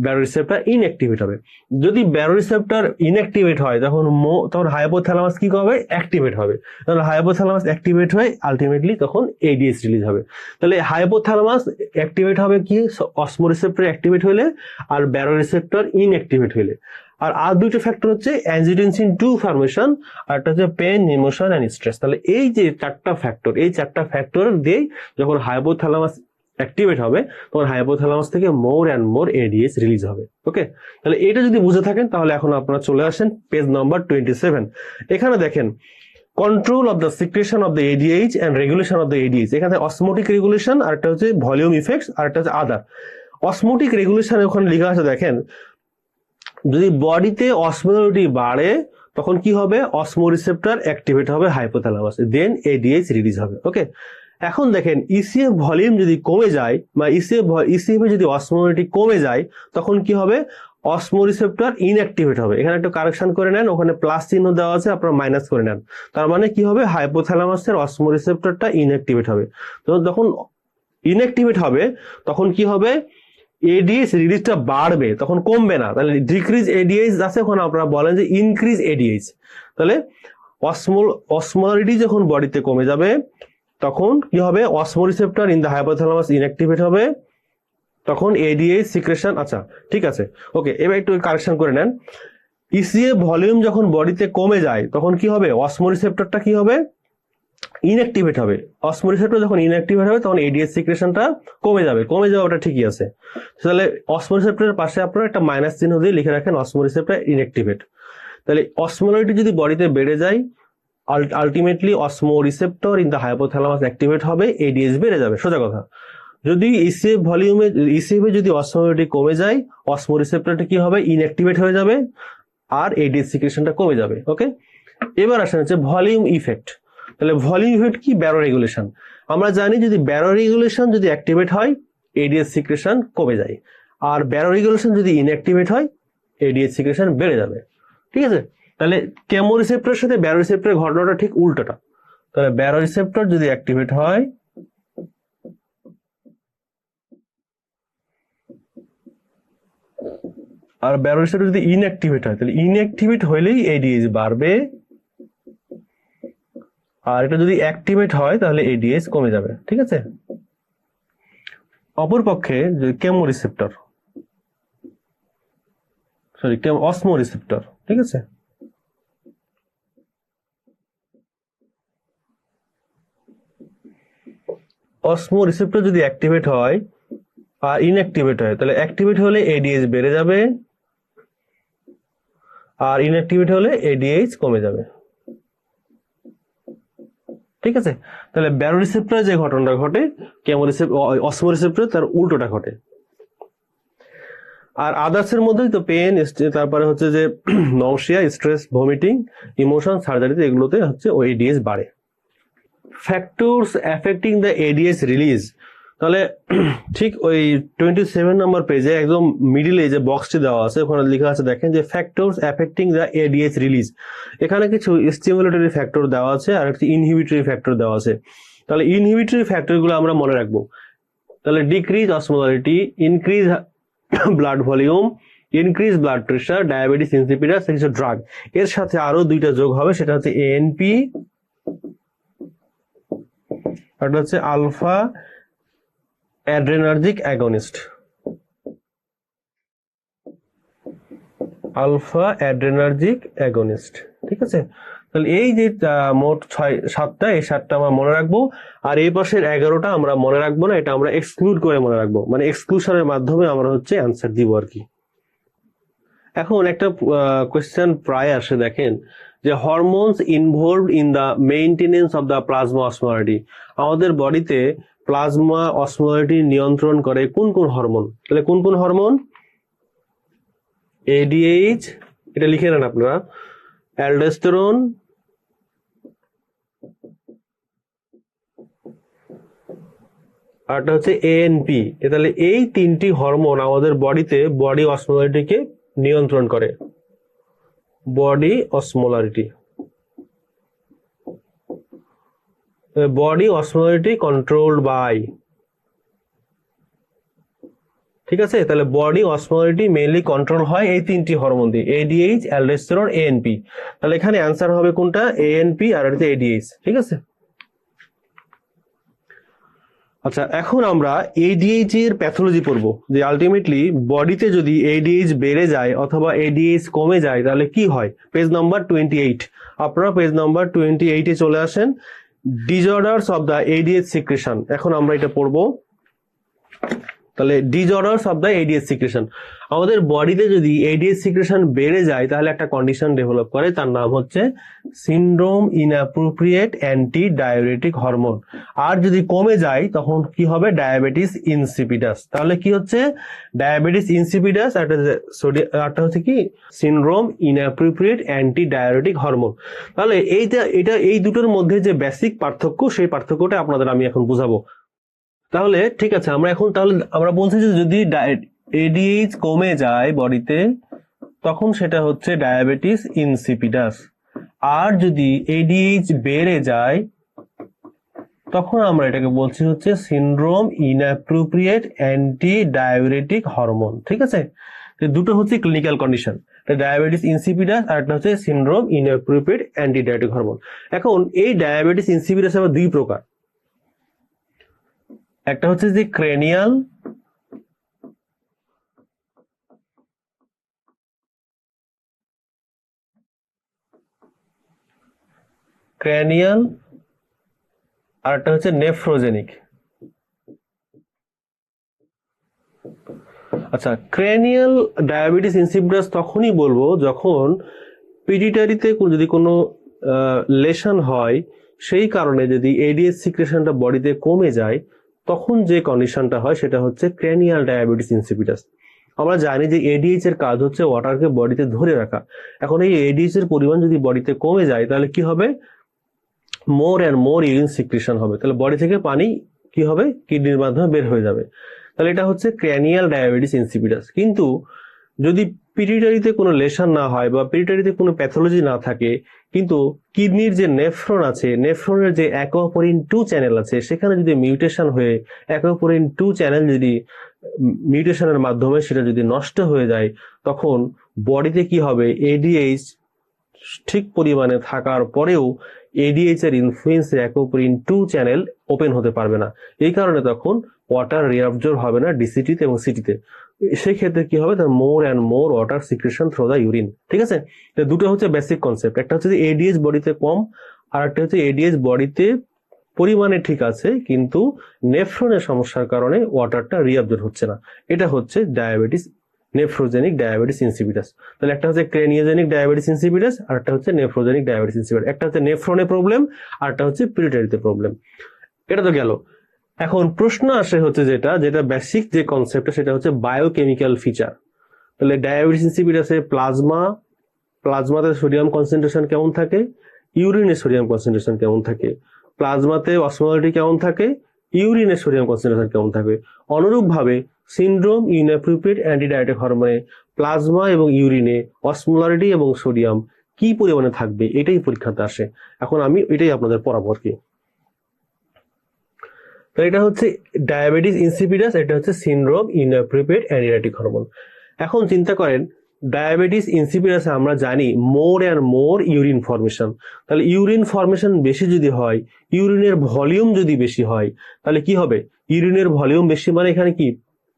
ব্যারো রিসেপ্টর ইনঅ্যাক্টিভেট হবে। যদি ব্যারো রিসেপ্টর ইনঅ্যাক্টিভেট হয় তখন হাইপোথ্যালামাস কি হবে? অ্যাক্টিভেট হবে। তাহলে হাইপোথ্যালামাস অ্যাক্টিভেট হয়ে আলটিমেটলি তখন এডিএইচ রিলিজ হবে। তাহলে হাইপোথ্যালামাস অ্যাক্টিভেট হবে কি? অসমো রিসেপ্টর অ্যাক্টিভেট হইলে আর ব্যারো রিসেপ্টর ইনঅ্যাক্টিভেট হইলে। আর দুটো ফ্যাক্টর হচ্ছে অ্যানজিওটেনসিন 2 ফর্মেশন আর একটা হচ্ছে পেন, ইমোশন এন্ড স্ট্রেস। তাহলে এই যে চারটা ফ্যাক্টর, এই চারটা ফ্যাক্টর দিয়ে যখন হাইপোথ্যালামাস অ্যাক্টিভেট হবে তখন হাইপোথ্যালামাস থেকে more and more ADH release হবে। ওকে, তাহলে এটা যদি বুঝে থাকেন তাহলে এখন আপনারা চলে আসেন পেজ নাম্বার 27। এখানে দেখেন control of the secretion of the ADH and regulation of the ADH. এখানে অসমোটিক রেগুলেশন আর একটা হচ্ছে ভলিউম ইফেক্টস আর একটা হচ্ছে আদার। অসমোটিক রেগুলেশন ওখানে লেখা আছে দেখেন, যদি বডিতে অসমোলারিটি বাড়ে তখন কি হবে? অসমো রিসেপ্টর অ্যাক্টিভেট হবে হাইপোথ্যালামাসে, দেন এডিএইচ রিলিজ হবে। ওকে, এখন দেখেন ইসিএফ ভলিউম যদি কমে যায় বা ইসিএফ এ যদি অসমোলারিটি কমে যায় তখন কি হবে? অসমো রিসেপ্টর ইনঅ্যাক্টিভেট হবে। এখানে একটু কারেকশন করে নেন, ওখানে প্লাস চিহ্ন দেওয়া আছে, আপনারা মাইনাস করে নেন। তার মানে কি হবে? হাইপোথ্যালামাসের অসমো রিসেপ্টরটা ইনঅ্যাক্টিভেট হবে। তো যখন ইনঅ্যাক্টিভেট হবে তখন কি হবে? এডিএইচ রিলিজটা বাড়বে, তখন কমবে না। তাহলে ডিক্রিজ এডিএইচ আছে, ওখানে আপনারা বলেন যে ইনক্রিজ এডিএইচ। তাহলে অসমোলারিটি যখন বডিতে কমে যাবে তখন কি হবে? Osmoreceptor in the hypothalamus inactivate হবে, তখন এডিএইচ সিক্রেশন। আচ্ছা ঠিক আছে, ওকে, এবার একটু কারেকশন করে নেন। ইসিএফ ভলিউম যখন বডিতে কমে যায় তখন কি হবে? অসমো রিসেপ্টরটা কি হবে? ইনঅ্যাক্টিভেট হবে। অসমো রিসেপ্টর যখন ইনঅ্যাক্টিভেট হবে তখন এডিএইচ সিক্রেশনটা কমে যাবে। ওটা ঠিকই আছে। তাহলে অসমো রিসেপ্টরের পাশে আপনারা একটা মাইনাস চিহ্ন দিয়ে লিখে রাখেন অসমো রিসেপ্টর ইনঅ্যাক্টিভেট। তাহলে অসমোলারিটি যদি বডিতে বেড়ে যায় ultimately osmoreceptor in the hypothalamus activate হবে, এডিএইচ বেড়ে যাবে, সোজা কথা। যদি ইসিএফ এ যদি অসমোলারিটি কমে যায় অসমো রিসেপ্টরটা কি হবে? ইনঅ্যাক্টিভেট হয়ে যাবে আর এডিএইচ সিক্রেশনটা কমে যাবে। ওকে, এবার আসেন হচ্ছে ভলিউম ইফেক্ট। তাহলে ভলিউম ইফেক্ট কি? Barrow regulation. আমরা জানি যদি ব্যারো রেগুলেশন যদি অ্যাক্টিভেট হয় এডিএইচ সিক্রেশন কমে যায়, আর ব্যারো রেগুলেশন যদি ইনঅ্যাক্টিভেট হয় এডিএইচ সিক্রেশন বেড়ে যাবে। ঠিক আছে, তাহলে কেমো রিসেপ্টরের সাথে ব্যারো রিসেপ্টরের ঘটনাটা ঠিক উল্টোটা। তাহলে ব্যারো রিসেপ্টর যদি অ্যাক্টিভেট হয় আর ব্যারো রিসেপ্টর যদি ইনঅ্যাক্টিভেট হয়, তাহলে ইনঅ্যাক্টিভেট হইলেই এডিএইচ বাড়বে, আর এটা যদি অ্যাক্টিভেট হয় তাহলে এডিএইচ কমে যাবে। ঠিক আছে, অপরপক্ষে যে কেমো রিসেপ্টর, সরি অসমো রিসেপ্টর, ঠিক আছে, অসমো রিসেপ্টর যদি অ্যাক্টিভেট হয় আর ইনঅ্যাক্টিভেট হয়, তাহলে অ্যাক্টিভেট হলে এডিএইচ বেড়ে যাবে আর ইনঅ্যাক্টিভেট হলে এডিএইচ কমে যাবে, ঠিক আছে। তাহলে ব্যারো রিসেপ্টরে যে ঘটনাটা ঘটে, কেমো রিসেপ্টর অসমো রিসেপ্টরে তার উল্টোটা ঘটে। আর আদার্সের মধ্যেই তো পেন, তারপরে হচ্ছে যে নওশিয়া, স্ট্রেস, ভমিটিং, ইমোশন, সার্জারিতে এগুলোতে হচ্ছে ওই এডিএইচ বাড়ে। Factors affecting the ADH release, তাহলে ঠিক ওই 27 নম্বর পেজে একদম মিডিলে যে বক্সটি দেওয়া আছে ওখানে লেখা আছে, দেখেন যে factors affecting the ADH release. এখানে কিছু স্টিমুলেটরি ফ্যাক্টর দেওয়া আছে আর একটি ইনহিবিটরি ফ্যাক্টর দেওয়া আছে। তাহলে ইনহিবিটরি ফ্যাক্টরগুলো আমরা মনে রাখবো। তাহলে decrease osmolarity, increase blood volume, increase blood pressure, diabetes insipidus, কিছু ড্রাগ, এর সাথে আরো দুইটা যোগ হবে, সেটা হচ্ছে এএনপি, আর হচ্ছে alpha adrenergic agonist, alpha adrenergic agonist, ঠিক আছে। তাহলে এই যে মোট 7টা, এই 7টা আমরা মনে রাখবো, আর এই পাশের 11টা আমরা মনে রাখবো না, এটা আমরা এক্সক্লুড করে মনে রাখবো, মানে এক্সক্লুশনের মাধ্যমে আমরা হচ্ছে অ্যান্সার দিব আর কি। এখন একটা কোয়েশ্চেন প্রায় আসে, দেখেন যে hormones involved in the maintenance of the plasma osmolarity, আমাদের বডিতে প্লাজমা অসমোলারিটি নিয়ন্ত্রণ করে কোন কোন হরমোন। তাহলে কোন কোন হরমোন? এডিএইচ, এটা লিখে নেন আপনারা, অ্যালডোস্টেরন, আরটা হচ্ছে এএনপি। তাহলে এই 3টি হরমোন আমাদের বডিতে বডি অসমোলারিটিকে নিয়ন্ত্রণ করে, body osmolarity, body osmolarity controlled by, ঠিক আছে। তাহলে বডি অসমোলারিটি মেইনলি কন্ট্রোল হয় এই 3টি হরমোন দিয়ে, এডিএইচ, অ্যালডোস্টেরন, এএনপি। তাহলে এখানে অ্যান্সার হবে কোনটা? এএনপি আর হচ্ছে এডিএইচ, ঠিক আছে। আচ্ছা, এখন আমরা এডিএইচ এর প্যাথোলজি পড়বো, যে আলটিমেটলি বডিতে যদি এডিএইচ বেড়ে যায় অথবা এডিএইচ কমে যায় তাহলে কি হয়। পেজ নাম্বার 28, আপনারা পেজ নাম্বার 28 এ চলে আসেন, disorders of the ADH secretion. এখন আমরা এটা পড়বো। তাহলে disorders of the ADH secretion, আমাদের বডিতে যদি এডিএইচ সিক্রেশন বেড়ে যায় তাহলে একটা কন্ডিশন ডেভেলপ করে, তার নাম হচ্ছে syndrome inappropriate antidiuretic hormone. আর যদি কমে যায় তখন কি হবে? Diabetes insipidus. তাহলে কি হচ্ছে? ডায়াবেটিস ইনসিপিডাস, একটা হচ্ছে কি syndrome inappropriate antidiuretic hormone. তাহলে এটা এই দুটোর মধ্যে যে বেসিক পার্থক্য, সেই পার্থক্যটা আপনাদের আমি এখন বুঝাবো। তাহলে ঠিক আছে, আমরা বলছি যে যদি এডিএইচ কমে যায় বডিতে তখন সেটা হচ্ছে ডায়াবেটিস ইনসিপিডাস, আর যদি এডিএইচ বেড়ে যায় তখন আমরা এটাকে বলছি হচ্ছে syndrome inappropriate antidiuretic hormone, ঠিক আছে। দুটো হচ্ছে ক্লিনিক্যাল কন্ডিশন, ডায়াবেটিস ইনসিপিডাস আর একটা হচ্ছে syndrome inappropriate antidiuretic hormone. এখন এই ডায়াবেটিস ইনসিপিডাস আবার দুই প্রকার, একটা হচ্ছে যে ক্রেনিয়াল, আর একটা হচ্ছে নেফ্রোজেনিক। আচ্ছা, ক্রেনিয়াল ডায়াবেটিস ইনসিপিডাস তখনই বলবো যখন পিটিটারিতে যদি কোনো লেশন হয়, সেই কারণে যদি এডিএইচ সিক্রেশনটা বডিতে কমে যায় তখন যে কন্ডিশনটা হয় সেটা হচ্ছে ক্রেনিয়াল ডায়াবেটিস ইনসিপিডাস। আমরা জানি যে এডিএইচ এর কাজ হচ্ছে ওয়াটারকে বডিতে ধরে রাখা। এখন এই এডিএইচ এর পরিমাণ যদি বডিতে কমে যায় তাহলে কি হবে? More and more urine secretion হবে, তাহলে বডি থেকে পানি কি হবে? কিডনির মাধ্যমে বের হয়ে যাবে। তাহলে এটা হচ্ছে ক্রেনিয়াল ডায়াবেটিস ইনসিপিডাস। কিন্তু যদি পিটিটারিতে কোনো লেশন না হয় বা পিটিটারিতে কোনো প্যাথোলজি না থাকে, কিন্তু কিডনির যে নেফ্রন আছে, নেফ্রনের যে অ্যাকোয়াপোরিন 2 চ্যানেল আছে, সেখানে যদি মিউটেশন হয়ে অ্যাকোয়াপোরিন 2 চ্যানেল যদি মিউটেশনের মাধ্যমে সেটা যদি নষ্ট হয়ে যায় তখন বডিতে কি হবে? এডিএইচ ঠিক পরিমাণে থাকার পরেও এডিএইচ এর ইনফ্লুয়েন্সে অ্যাকোয়াপোরিন 2 চ্যানেল ওপেন হতে পারবে না। এই কারণে তখন ওয়াটার রিঅ্যাবজর্ব হবে না ডিসিটিতে এবং সিটিতে। সেই ক্ষেত্রে কি হবে, তার more and more water secretion through the urine. ঠিক আছে, তো দুটো হচ্ছে বেসিক কনসেপ্ট। একটা হচ্ছে যে এডিএইচ বডিতে কম, আর একটা হচ্ছে এডিএইচ বডিতে পরিমাণে ঠিক আছে কিন্তু নেফ্রনের সমস্যার কারণে ওয়াটারটা রিঅ্যাবজর্ব হচ্ছে না। এটা হচ্ছে ডায়াবেটিস, নেফ্রোজেনিক ডায়াবেটিস ইনসিপিটাস। তাহলে একটা হচ্ছে ক্রেনিওজেনিক ডায়াবেটিস ইনসিপিটাস, আর একটা হচ্ছে নেফ্রোজেনিক ডায়াবেটিস ইনসিপিটাস। একটা হচ্ছে নেফ্রনে প্রবলেম, আর একটা হচ্ছে পিটুইটারিতে প্রবলেম। এটা তো গেল। এখন প্রশ্ন আসে হচ্ছে যেটা বেসিক যে কনসেপ্ট, সেটা হচ্ছে বায়োকেমিক্যাল ফিচার। তাহলে ডায়াবেটিস ইনসিপিটাসে প্লাজমাতে সোডিয়াম কনসেন্ট্রেশন কেমন থাকে, ইউরিনে সোডিয়াম কনসেন্ট্রেশন কেমন থাকে, প্লাজমাতে অসমোলারিটি কেমন থাকে, ইউরিনে সোডিয়াম কনসেন্ট্রেশন কেমন থাকে। অনুরূপভাবে সিনড্রোম ইনঅ্যাপ্রোপ্রিয়েট অ্যান্টিডায়াবেটিক হরমোনে প্লাজমা এবং ইউরিনে অসমোলারিটি এবং সোডিয়াম কি পরিমাণে থাকবে, এটাই পরীক্ষাতে আসে। এখন আমি এটাই আপনাদের পড়াবো আর কি। তো এটা হচ্ছে ডায়াবেটিস ইনসিপিডাস, এটা হচ্ছে সিনড্রোম ইনঅ্যাপ্রোপ্রিয়েট অ্যান্টিডায়াবেটিক হরমোন। এখন চিন্তা করেন ডায়াবেটিস ইনসিপিডাসে আমরা জানি more and more urine formation. তাহলে ইউরিন ফর্মেশন বেশি যদি হয়, ইউরিনের ভলিউম যদি বেশি হয়, তাহলে কি হবে, ইউরিনের ভলিউম বেশি মানে এখানে কি,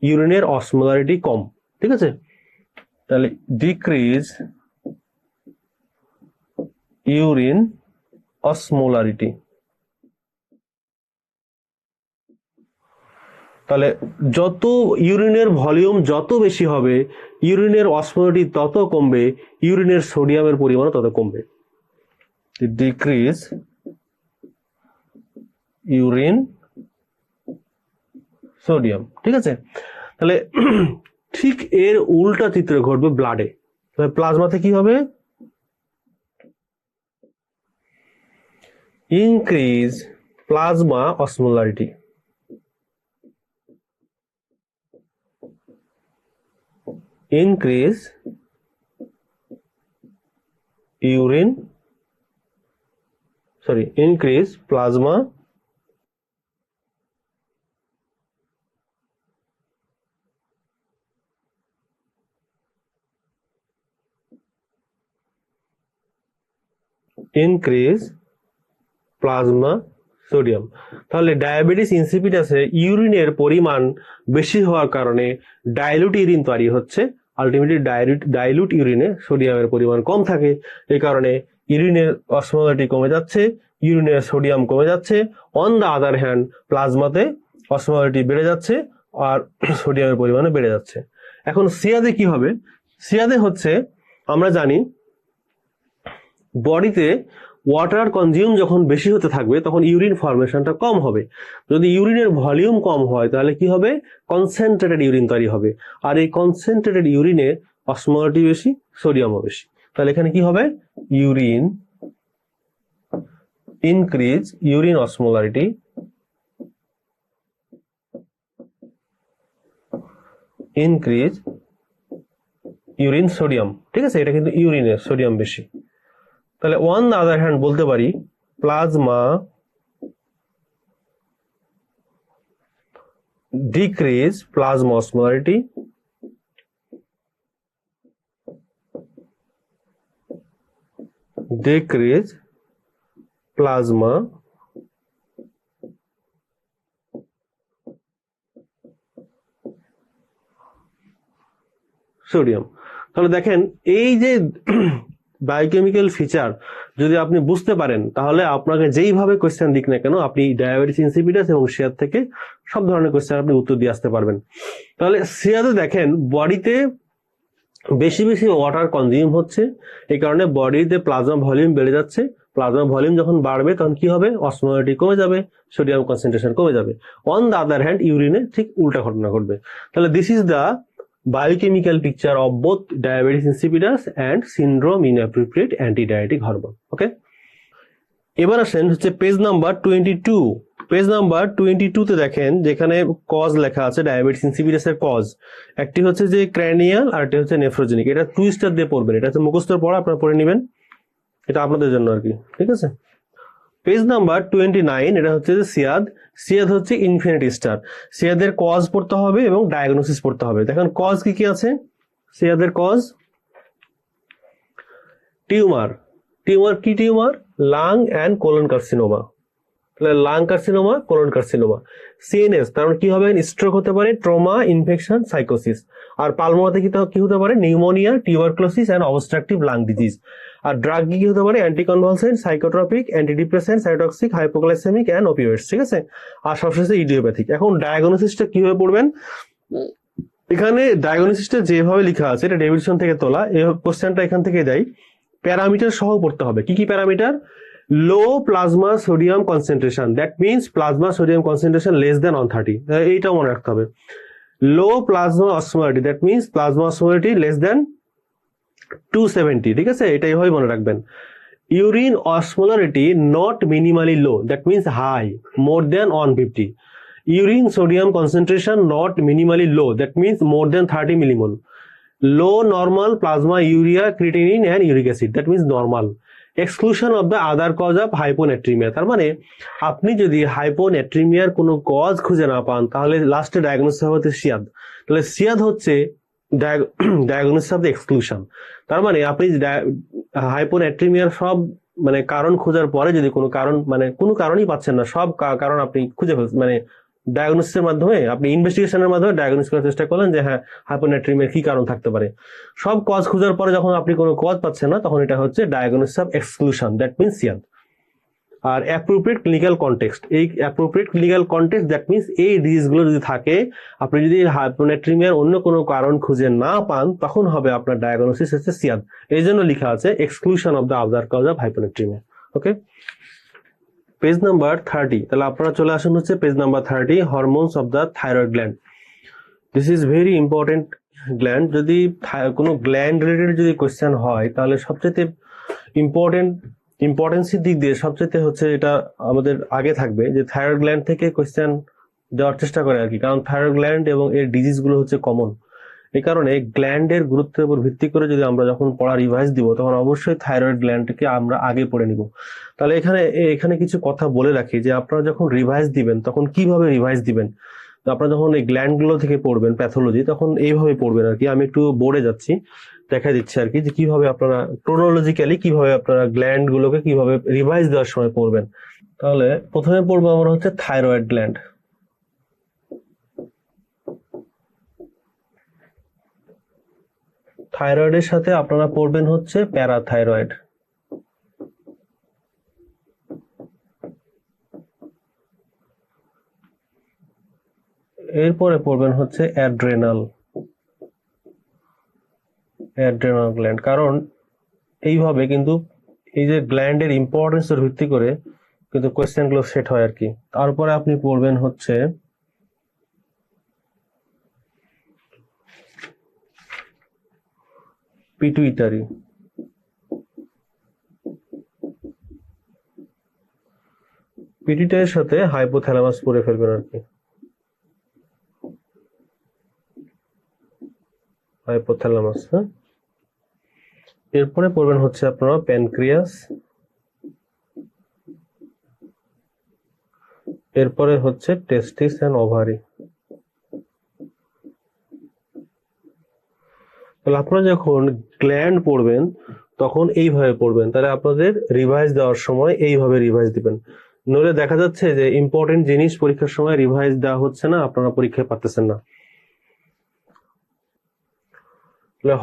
ইউরিনের অসমোলারিটি কম। ঠিক আছে, তাহলে ডিক্রিজ ইউরিন অসমোলারিটি। তাহলে যত ইউরিনের ভলিউম যত বেশি হবে, ইউরিনের অসমোলারিটি তত কমবে, ইউরিনের সোডিয়ামের পরিমাণ তত কমবে। Decrease urine sodium. ঠিক আছে, তাহলে ঠিক এর উল্টা চিত্র ঘটবে ব্লাডে। তাহলে প্লাজমাতে কি হবে, increase plasma osmolarity. increase increase plasma increase plasma sodium. তাহলে ডায়াবেটিস ইনসিপিটাসে ইউরিনের পরিমাণ বেশি হওয়ার কারণে ডাইলুট ইউরিন তৈরি হচ্ছে, আলটিমেটলি ডাইলুট ইউরিনে সোডিয়ামের পরিমাণ কম থাকে। এই কারণে ইউরিনের অসমোলারিটি কমে যাচ্ছে, ইউরিনের সোডিয়াম কমে যাচ্ছে। অন দ্য আদার হ্যান্ড প্লাজমাতে অসমোলারিটি বেড়ে যাচ্ছে আর সোডিয়ামের পরিমাণও বেড়ে যাচ্ছে। এখন সিয়াদে কি হবে, সিয়াদে হচ্ছে আমরা জানি বডিতে ওয়াটার কনজিউম যখন বেশি হতে থাকবে তখন ইউরিন ফর্মেশনটা কম হবে। যদি ইউরিনের ভলিউম কম হয় তাহলে কি হবে, কনসেন্ট্রেটেড ইউরিন তৈরি হবে। আর এই কনসেন্ট্রেটেড ইউরিনে অসমোলারিটি বেশি, সোডিয়ামও বেশি। তাহলে এখানে কি হবে, urine increase urine osmolarity increase urine sodium. ঠিক আছে, এটা কিন্তু ইউরিনে সোডিয়াম বেশি। তাহলে অন দ্য আদার হ্যান্ড বলতে পারি plasma decrease plasma osmolarity decrease plasma sodium. তাহলে দেখেন এই যে বায়োকেমিক্যাল ফিচার যদি আপনি বুঝতে পারেন তাহলে আপনাকে যেইভাবে কোয়েশ্চেন দিক না কেন আপনি ডায়াবেটিস ইনসিপিটাস এবং সিয়াদ থেকে সব ধরনের কোয়েশ্চেন আপনি উত্তর দিয়ে আসতে পারবেন। তাহলে সিয়াদে দেখেন বডিতে বেশি বেশি ওয়াটার কনজিউম হচ্ছে, এই কারণে বডিতে প্লাজমা ভলিউম বেড়ে যাচ্ছে। প্লাজমা ভলিউম যখন বাড়বে তখন কি হবে, অসমোলারিটি কমে যাবে, সোডিয়াম কনসেন্ট্রেশন কমে যাবে। অন দ্য আদার হ্যান্ড ইউরিনে ঠিক উল্টা ঘটনা ঘটবে। তাহলে this is the biochemical picture of both diabetes insipidus and syndrome inappropriate antidiuretic hormone. Okay, এবার আসেন হচ্ছে পেজ নাম্বার 22। পেজ নাম্বার 22 তে দেখেন যেখানে কজ লেখা আছে ডায়াবেটিস ইনসিপিডাস এর কজ। একটি হচ্ছে যে ক্র্যানিয়াল আর একটা হচ্ছে নেফ্রোজেনিক। এটা টুইস্টার দিয়ে পড়বেন, এটা হচ্ছে মুখস্থ পড়া, আপনারা পড়ে নেবেন, এটা আপনাদের জন্য আর কি। ঠিক আছে, পেজ নাম্বার 29, এটা হচ্ছে যে সিয়াদ। সিয়াদ হচ্ছে ইনফিনিটি স্টার। সিয়াদের কজ পড়তে হবে এবং ডায়াগনোসিস পড়তে হবে। দেখেন কজ কি কি আছে, সিয়াদের কজ টিউমার। টিউমার কি tumour, lung and colon carcinoma. তাহলে lung carcinoma, colon carcinoma. CNS তার মানে কি হবে, স্ট্রোক হতে পারে, ট্রমা, ইনফেকশন, সাইকোসিস। আর পালমোনাতে কি হতে পারে, pneumonia, tuberculosis and obstructive lung disease. আর ড্রাগ কি হতে পারে, anticonvulsant, psychotropic, antidepressant, cytotoxic, hypoglycaemic and opioids, ঠিক আছে। আর সবশেষে ইডিওপ্যাথিক। এখন ডায়াগনোসিসটা কিভাবে পড়বেন, এখানে ডায়াগনোসিসটা যেভাবে লেখা আছে এটা ডেভিডসন থেকে তোলা, এই কোশ্চেনটা এখান থেকে দেয়। প্যারামিটার সহ পড়তে হবে। কি কি parameter, low plasma sodium concentration, that means plasma sodium concentration less than 130, এইটাও মনে রাখতে হবে। Low plasma osmolarity, that means plasma osmolarity less than 270, ঠিক আছে, এটা এইভাবে মনে রাখবেন। Urine osmolarity not minimally low, that means high, more than 150। Urine sodium concentration not minimally low, that means more than 30 millimole. Low normal plasma urea, creatinine and uric acid, that means normal. Exclusion of the other cause of hyponatremia, তার মানে আপনি যদি হাইপোনেট্রিমিয়ার কোনো cause খুঁজে না পান তাহলে লাস্টে ডায়াগনোসিস হবে সিয়াদ। তাহলে সিয়াদ হচ্ছে ডায়াগনোসিস অফ দ্য এক্সক্লুশন। তার মানে আপনি হাইপোনেট্রিমিয়ার সব মানে কারণ খোঁজার পরে যদি কোনো কারণ মানে কোনো কারণই পাচ্ছেন না, সব কারণ আপনি খুঁজে ফেলছেন, মানে ডায়াগনোসিসের মাধ্যমে আপনি ইনভেস্টিগেশনের মাধ্যমে ডায়াগনোসিস করার চেষ্টা করলেন যে হ্যাঁ হাইপোনেট্রিমিয়ার কি কারণ থাকতে পারে। সব কজ খোঁজার পরে যখন আপনি কোনো কজ পাচ্ছেন না তখন এটা হচ্ছে diagnosis of exclusion, that means SIADH. আর অ্যাপ্রোপ্রিয়েট ক্লিনিক্যাল কনটেক্সট, এই appropriate clinical context that means এই ডিজিজগুলো যদি থাকে, আপনি যদি হাইপোনেট্রিমিয়ার অন্য কোনো কারণ খুঁজে না পান তখন হবে আপনার ডায়াগনোসিস হচ্ছে সিয়াদ। এই জন্য লেখা আছে exclusion of the other cause of hyponatremia. Okay, page number 30। তাহলে আপনারা চলে আসুন হচ্ছে page number 30, hormones of the thyroid gland. This is very important gland. যদি কোনো গ্ল্যান্ড রিলেটেড যদি কোয়েশ্চেন হয় তাহলে সবচেয়ে ইম্পর্টেন্সের দিক দিয়ে সবচেয়ে হচ্ছে এটা আমাদের আগে থাকবে যে থাইরয়েড গ্ল্যান্ড থেকে কোয়েশ্চেন দেওয়ার চেষ্টা করে আর কি, কারণ থাইরয়েড গ্ল্যান্ড এবং এর ডিজিজগুলো হচ্ছে কমন। এই কারণে গ্ল্যান্ডের গুরুত্বের উপর ভিত্তি করে যদি আমরা যখন পড়া রিভাইজ দিব তখন অবশ্যই থাইরয়েড গ্ল্যান্ডকে আমরা আগে পড়ে নিব। তাহলে এখানে কিছু কথা বলে রাখি যে আপনারা যখন রিভাইজ দিবেন তখন কিভাবে রিভাইজ দিবেন। তো আপনারা যখন এই গ্ল্যান্ডগুলো থেকে পড়বেন প্যাথোলজি তখন এইভাবে পড়বেন আর কি। আমি একটু বোর্ডে যাচ্ছি, দেখা দিচ্ছে আর কি যে কিভাবে আপনারা ক্রোনোলজিক্যালি কিভাবে আপনারা গ্ল্যান্ডগুলোকে কিভাবে রিভাইজ দেওয়ার সময় পড়বেন। তাহলে প্রথমে পড়বো আমরা হচ্ছে থাইরয়েড গ্ল্যান্ড। থাইরয়েডের সাথে আপনারা পড়বেন হচ্ছে প্যারাথাইরয়েড। এরপরে পড়বেন হচ্ছে অ্যাড্রেনাল গ্ল্যান্ড। কারণ এইভাবে কিন্তু এই যে গ্ল্যান্ডের ইম্পর্টেন্সের ভিত্তি করে কিন্তু কোয়েশ্চেনগুলো সেট হয় আর কি। তারপরে আপনি পড়বেন হচ্ছে পিটুইটারি। পিটুইটারির সাথে হাইপোথ্যালামাস পড়ে ফেলবেন আর কি, হাইপোথ্যালামাস। হ্যাঁ, এরপরে পড়বেন হচ্ছে আপনারা প্যানক্রিয়াস, এরপরে হচ্ছে টেস্টিস এন্ড ওভারি। তাহলে আপনারা যখন গ্ল্যান্ড পড়বেন তখন এইভাবে পড়বেন, তাহলে আপনাদের রিভাইজ দেওয়ার সময় এইভাবে রিভাইজ দিবেন। নইলে দেখা যাচ্ছে যে ইম্পর্টেন্ট জিনিস পরীক্ষার সময় রিভাইজ দেওয়া হচ্ছে না, আপনারা পরীক্ষায় পাচ্ছেন না।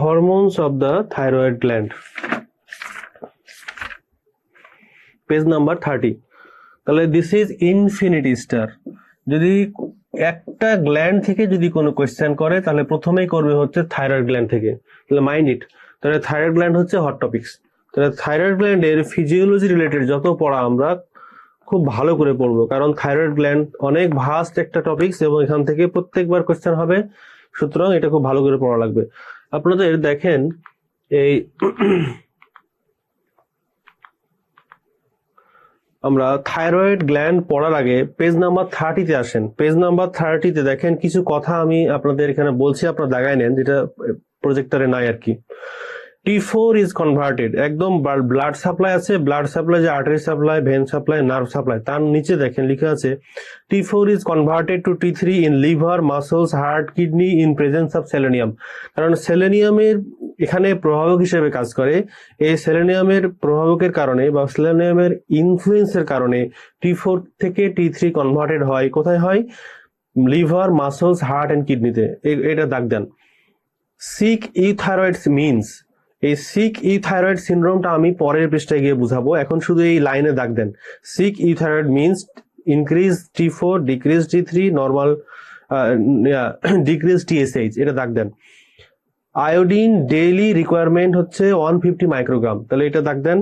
Hormones of the thyroid gland, page number 30। তাহলে দিস ইজ ইনফিনিটি স্টার। যদি একটা গ্ল্যান্ড থেকে যদি কোনো কোয়েশ্চেন করে তাহলে প্রথমেই করবে হচ্ছে থাইরয়েড গ্ল্যান্ড থেকে। তাহলে মাইন্ড ইট, তাহলে থাইরয়েড গ্ল্যান্ড হচ্ছে হট টপিকস। তাহলে থাইরয়েড গ্ল্যান্ডের ফিজিওলজি রিলেটেড যত পড়া আমরা খুব ভালো করে পড়বো, কারণ থাইরয়েড গ্ল্যান্ড অনেক ভাস্ট একটা টপিকস এবং এখান থেকে প্রত্যেকবার কোয়েশ্চেন হবে, সুতরাং এটা খুব ভালো করে পড়া লাগবে। আপনাদের দেখেন এই আমরা থাইরয়েড গ্ল্যান্ড পড়ার আগে পেজ নাম্বার 30-তে আসেন। পেজ নাম্বার 30-তে দেখেন কিছু কথা আমি আপনাদের এখানে বলছি, আপনারা দাগায় নেন, যেটা প্রজেক্টরে নাই আর কি। T4 is converted, একদম ব্লাড সাপ্লাই আছে, ব্লাড সাপ্লাই যে artery supply, vein supply, nerve supply, তার নিচে দেখেন লেখা আছে T4 is converted to T3 in liver, muscles, heart, kidney in presence of selenium। কারণ সেলেনিয়ামের এখানে প্রভাবক হিসেবে কাজ করে। এই সেলেনিয়ামের প্রভাবকের কারণে বা সেলেনিয়ামের ইনফ্লুয়েন্সের কারণে T4 থেকে T3 কনভার্টেড হয়, কোথায় হয়? লিভার, মাসলস, হার্ট এন্ড কিডনিতে। এটা দাগ দেন। সিক ইউথাইরয়েড মিনস, এই সিক ইউথাইরয়েড সিনড্রোমটা আমি পরের পৃষ্ঠায় গিয়ে বুঝাবো, এখন শুধু এই লাইনে দাগ দেন। Sick euthyroid means increase T4, decrease T3, normal decrease TSH, এটা দাগ দেন। আয়োডিন ডেইলি রিকোয়ারমেন্ট হচ্ছে 150 মাইক্রোগ্রাম, তাহলে এটা দাগ দেন।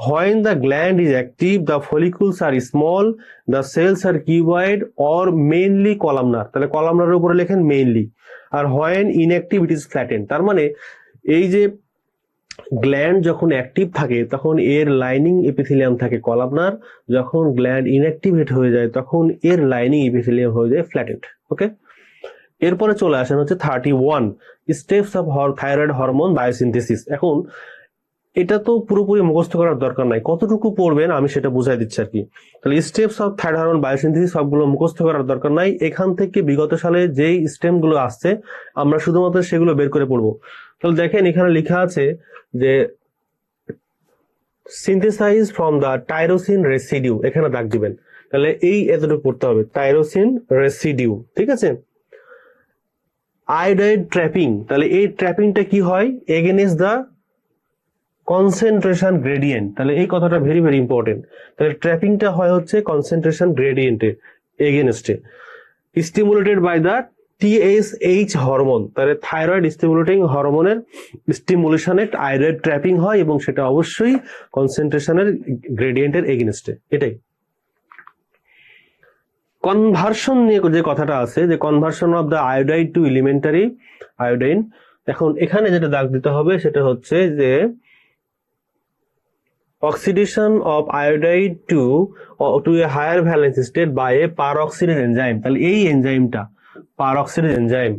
When the gland is active, the follicles are small, the cells are cuboid or mainly columnar, তাহলে কলামনারের উপরে লেখেন মেইনলি। আর when inactive it is flattened, তার মানে এই যে গ্ল্যান্ড যখন অ্যাক্টিভ থাকে তখন এর লাইনিং এপিথেলিয়াম থাকে কলামনার, যখন গ্ল্যান্ড ইনঅ্যাক্টিভেট হয়ে যায় তখন এর লাইনিং এপিথেলিয়াম হয়ে যায় ফ্ল্যাটেন্ড। ওকে, এরপরে চলে আসেন হচ্ছে 31 steps of thyroid hormone biosynthesis. এখন এটা তো পুরোপুরি মুখস্থ করার দরকার নাই, কতটুকু পড়বেন আমি সেটা বুঝাই দিচ্ছি আর কি। তাহলে steps of thyroid hormone biosynthesis সবগুলো মুখস্থ করার দরকার নাই, এখান থেকে বিগত সালে যেই স্টেম গুলো আসছে আমরা শুধুমাত্র সেগুলো বের করে পড়বো। তাহলে দেখেন এখানে লেখা আছে যে synthesise from the tyrosine residue, এখানে দাগ দিবেন। তাহলে এই এতটুকু পড়তে হবে, টাইরোসিন রেসিডিউ, ঠিক আছে। আয়োডাইড ট্র্যাপিং, তাহলে এই ট্র্যাপিংটা কি হয়? এগেইনস্ট দ্য কনসেন্ট্রেশন গ্রেডিয়েন্ট, তাহলে এই কথাটা ভেরি ভেরি ইম্পর্টেন্ট। তাহলে ট্র্যাপিংটা হয় হচ্ছে কনসেন্ট্রেশন গ্রেডিয়েন্টে এগেইনস্টে, stimulated by the TSH hormone, তাহলে থাইরয়েড স্টিমুলেটিং হরমোনের স্টিমুলেশনে আয়োডাইড ট্র্যাপিং হয় এবং সেটা অবশ্যই কনসেন্ট্রেশনের গ্রেডিয়েন্টের এগেইনস্টে। এটাই কনভার্সন নিয়ে যে কথাটা আছে, যে conversion of the iodide to elementary iodine. এখন এখানে যেটা দাগ দিতে হবে সেটা হচ্ছে যে oxidation of iodide to a higher valence state by a peroxidase enzyme, তাহলে এই এনজাইমটা peroxidase enzyme,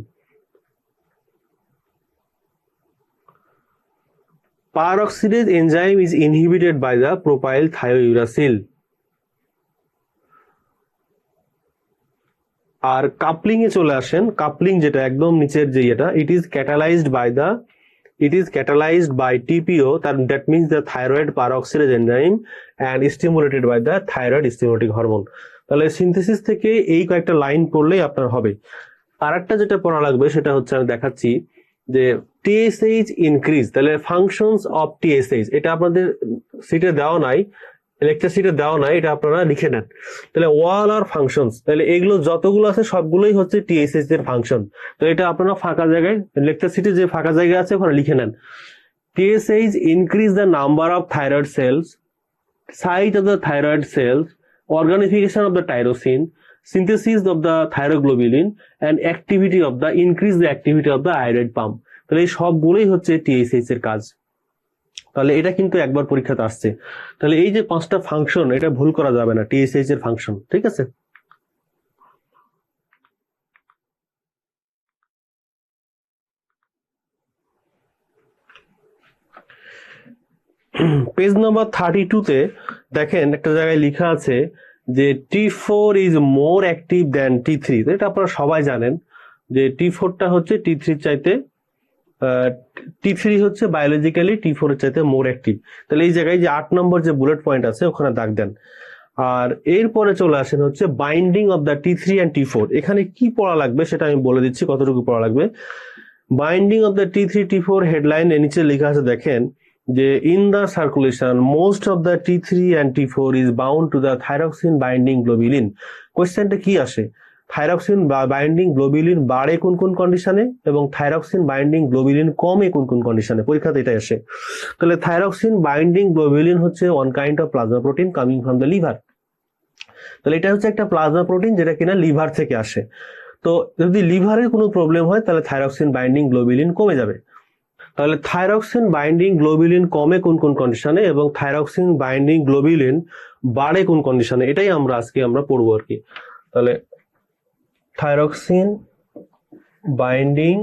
peroxidase enzyme is inhibited by the propylthiouracil. আর কাপলিং এ চলে আসেন, কাপলিং যেটা একদম নিচের যে এটা, it is catalysed by TPO, that means the thyroid peroxidase enzyme and stimulated by the thyroid stimulating hormone। তাহলে সিনথেসিস থেকে এই কয়েকটা লাইন পড়লেই আপনার হবে। আর একটা যেটা পড়া লাগবে সেটা হচ্ছে আমি দেখাচ্ছি যে TSH ইনক্রিজ, তাহলে ফাংশনস অফ TSH, এটা আপনাদের সিটে দেওয়া নাই, লেকচার সিটে দেওয়া নাই, এটা আপনারা লিখে নেন। তাহলে ওয়াল আর ফাংশনস, তাহলে এগুলো যতগুলো আছে সবগুলোই হচ্ছে TSH এর ফাংশন। তো এটা আপনারা ফাঁকা জায়গায় লেকচার সিটে যে ফাঁকা জায়গা আছে ওখানে লিখে নেন। TSH increase the number of thyroid cells, size of the thyroid cells, organification of the tyrosine, synthesis of the thyroglobulin and increase the activity of the iodide pump। তাহলে এই সবগুলোই হচ্ছে TSH এর কাজ। তাহলে এটা কিন্তু একবার পরীক্ষাতে আসছে। তাহলে এই যে 5টা ফাংশন, এটা ভুল করা যাবে না, TSH এর ফাংশন, ঠিক আছে। পেজ নাম্বার 32 তে দেখেন একটা জায়গায় লেখা আছে যে T4 is more active than T3। এটা আপনারা সবাই জানেন যে T4টা হচ্ছে T3 চাইতে, T3 হচ্ছে বায়োলজিক্যালি T4 এর চাইতে মোর অ্যাক্টিভ। তাহলে এই জায়গায় যে 8 নম্বর যে বুলেট পয়েন্ট আছে ওখানে দাগ দেন। আর এরপরে চলে আসেন হচ্ছে binding of the T3 and T4। এখানে কি পড়া লাগবে সেটা আমি বলে দিচ্ছি, কতটুকু পড়া লাগবে। Binding of the T3 T4 headline এর নিচে লেখা আছে দেখেন যে in the circulation most of the T3 and T4 is bound to the thyroxine binding globulin. কোয়েশ্চেনটা কি আসে? থাইরক্সিন বাইন্ডিং গ্লোবিলিন বাড়ে কোন কোন কন্ডিশনে এবং থাইরক্সিন বাইন্ডিং গ্লোবিলিন কমে কোন কোন কন্ডিশনে, পরীক্ষাতে এটা আসে। তাহলে থাইরক্সিন বাইন্ডিং গ্লোবিলিন হচ্ছে one kind of plasma protein coming from the liver. তাহলে এটা হচ্ছে একটা প্লাজমা প্রোটিন যেটা কিনা লিভার থেকে আসে। তো যদি লিভারের কোনো প্রবলেম হয় তাহলে থাইরক্সিন বাইন্ডিং গ্লোবিলিন কমে যাবে। তাহলে থাইরক্সিন বাইন্ডিং গ্লোবিলিন কমে কোন কোন কন্ডিশনে এবং থাইরক্সিন বাইন্ডিং গ্লোবিলিন বাড়ে কোন কন্ডিশনে, এটাই আজকে আমরা পড়বো আর কি। তাহলে থাইরক্সিন বাইন্ডিং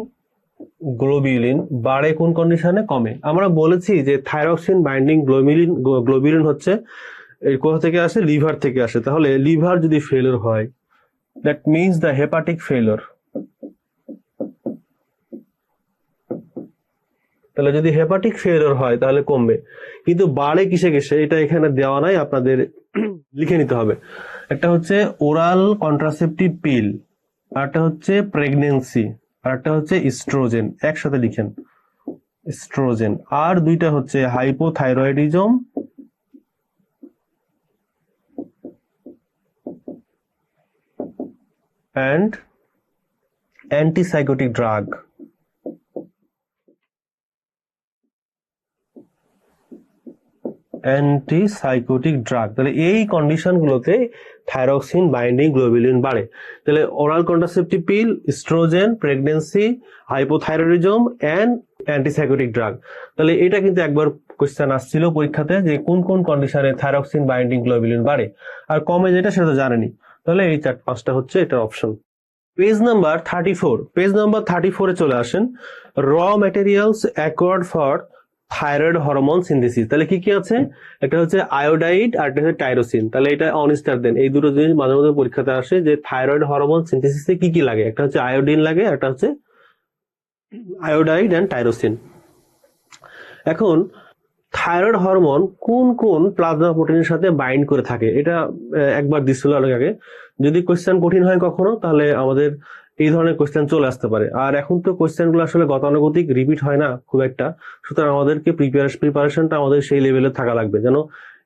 গ্লোবিলিন বাড়ে কোন কন্ডিশনে, কমে। আমরা বলেছি যে থাইরক্সিন বাইন্ডিং গ্লোবিলিন হচ্ছে কোথা থেকে আসে? লিভার থেকে আসে। তাহলে লিভার যদি ফেলিওর হয়, that means the hepatic failure, তাহলে যদি হেপাটিক ফেলিওর হয় তাহলে কমবে, কিন্তু বাড়ে কিসে কিসে এটা এখানে দেওয়া নাই, আপনাদের লিখে নিতে হবে। একটা হচ্ছে ওরাল কন্ট্রাসেপটিভ পিল, আর একটা হচ্ছে প্রেগনেন্সি, আর একটা হচ্ছে ইস্ট্রোজেন, একসাথে লিখেন ইস্ট্রোজেন। আর দুইটা হচ্ছে hypothyroidism and antipsychotic drug. Antipsychotic drug, তাহলে এই কন্ডিশনগুলোতে থাইরক্সিন বাইন্ডিং গ্লোবুলিন বাড়ে। তাহলে oral contraceptive pill, oestrogen, pregnancy, hypothyroidism and antipsychotic drug. তাহলে এটা কিন্তু একবার কোশ্চেন আসছিল পরীক্ষাতে যে কোন কোন কন্ডিশনে থাইরক্সিন বাইন্ডিং গ্লোবুলিন বাড়ে আর কমে, যেটা সেটা তো জানেনি। তাহলে এই 4-5টা হচ্ছে এটার option. Page number 34, page number 34-এ চলে আসেন। Raw materials acquired for thyroid hormone synthesis. তাহলে কি কি আছে? একটা হচ্ছে আয়োডাইড আর একটা হচ্ছে টাইরোসিন। তাহলে এটা অনস্টার দেন, এই দুটো জিনিস মাঝে মধ্যে পরীক্ষাতে আসে যে থাইরয়েড হরমোন সিনথেসিসে কি কি লাগে। একটা হচ্ছে আয়োডিন লাগে, একটা হচ্ছে আয়োডাইড অ্যান্ড টাইরোসিন। এখন থাইরয়েড হরমোন কোন কোন প্লাজমা প্রোটিনের সাথে বাইন্ড করে থাকে এটা একবার দিছিল অনেক আগে। যদি কোশ্চেন কঠিন হয় কখনো, তাহলে আমাদের এই ধরনের কোশ্চেন চলে আসতে পারে। আর এখন তো কোশ্চেন গুলো আসলে গতানুগতিক রিপিট হয় না খুব একটা, সুতরাং আমাদেরকে প্রিপারেশনটা আমাদের সেই লেভেলে থাকা লাগবে, যেন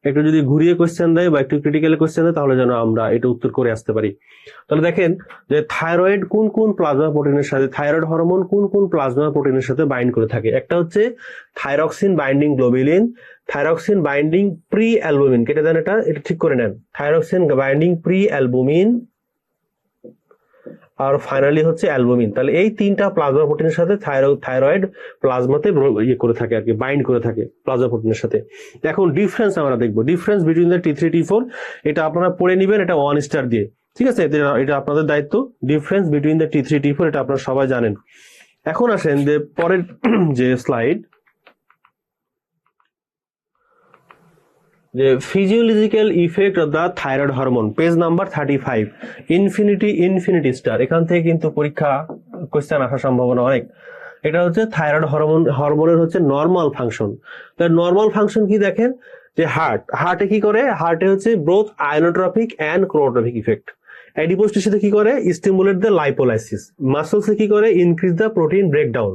একটু যদি ঘুরিয়ে কোশ্চেন দেয় বা একটু ক্রিটিক্যাল কোশ্চেন দেয় তাহলে যেন আমরা এটা উত্তর করে আসতে পারি। তাহলে দেখেন যে থাইরয়েড কোন কোন প্লাজমা প্রোটিনের সাথে, থাইরয়েড হরমোন কোন কোন প্লাজমা প্রোটিনের সাথে বাইন্ড করে থাকে। একটা হচ্ছে thyroxine binding globulin, thyroxine binding pre albumin, কেটে দেন এটা, এটা ঠিক করে নেন। থাইরক্সিন বাইন্ডিং প্রি অ্যালবুমিন আর ফাইনালি হচ্ছে অ্যালবুমিন। তাহলে এই তিনটা প্লাজমা প্রোটিনের সাথে থাইরয়েড প্লাজমাতে ইয়ে করে থাকে আর কি, বাইন্ড করে থাকে প্লাজমা প্রোটিনের সাথে। এখন ডিফারেন্স আমরা দেখবো, difference between the T3 T4, এটা আপনারা পড়ে নিবেন এটা 1 স্টার দিয়ে, ঠিক আছে? এটা আপনাদের দায়িত্ব। Difference between the T3 T4 এটা আপনারা সবাই জানেন। এখন আসেন যে পরের যে স্লাইড, যে physiological effect of the thyroid hormone, page number 35, infinity star. এখান থেকে কিন্তু পরীক্ষা কোশ্চেন আসার সম্ভাবনা অনেক। এটা হচ্ছে থাইরয়েড হরমোনের হচ্ছে নর্মাল ফাংশন। তার নর্মাল ফাংশন কি দেখেন, যে হার্টে কি করে, হার্টে হচ্ছে both ionotropic and chronotropic effect. Adipose টিস্যুতে কি করে, স্টিমুলেট দ্য লাইপোলাইসিস। মাসলসে কি করে, ইনক্রিজ দ্য প্রোটিন ব্রেকডাউন।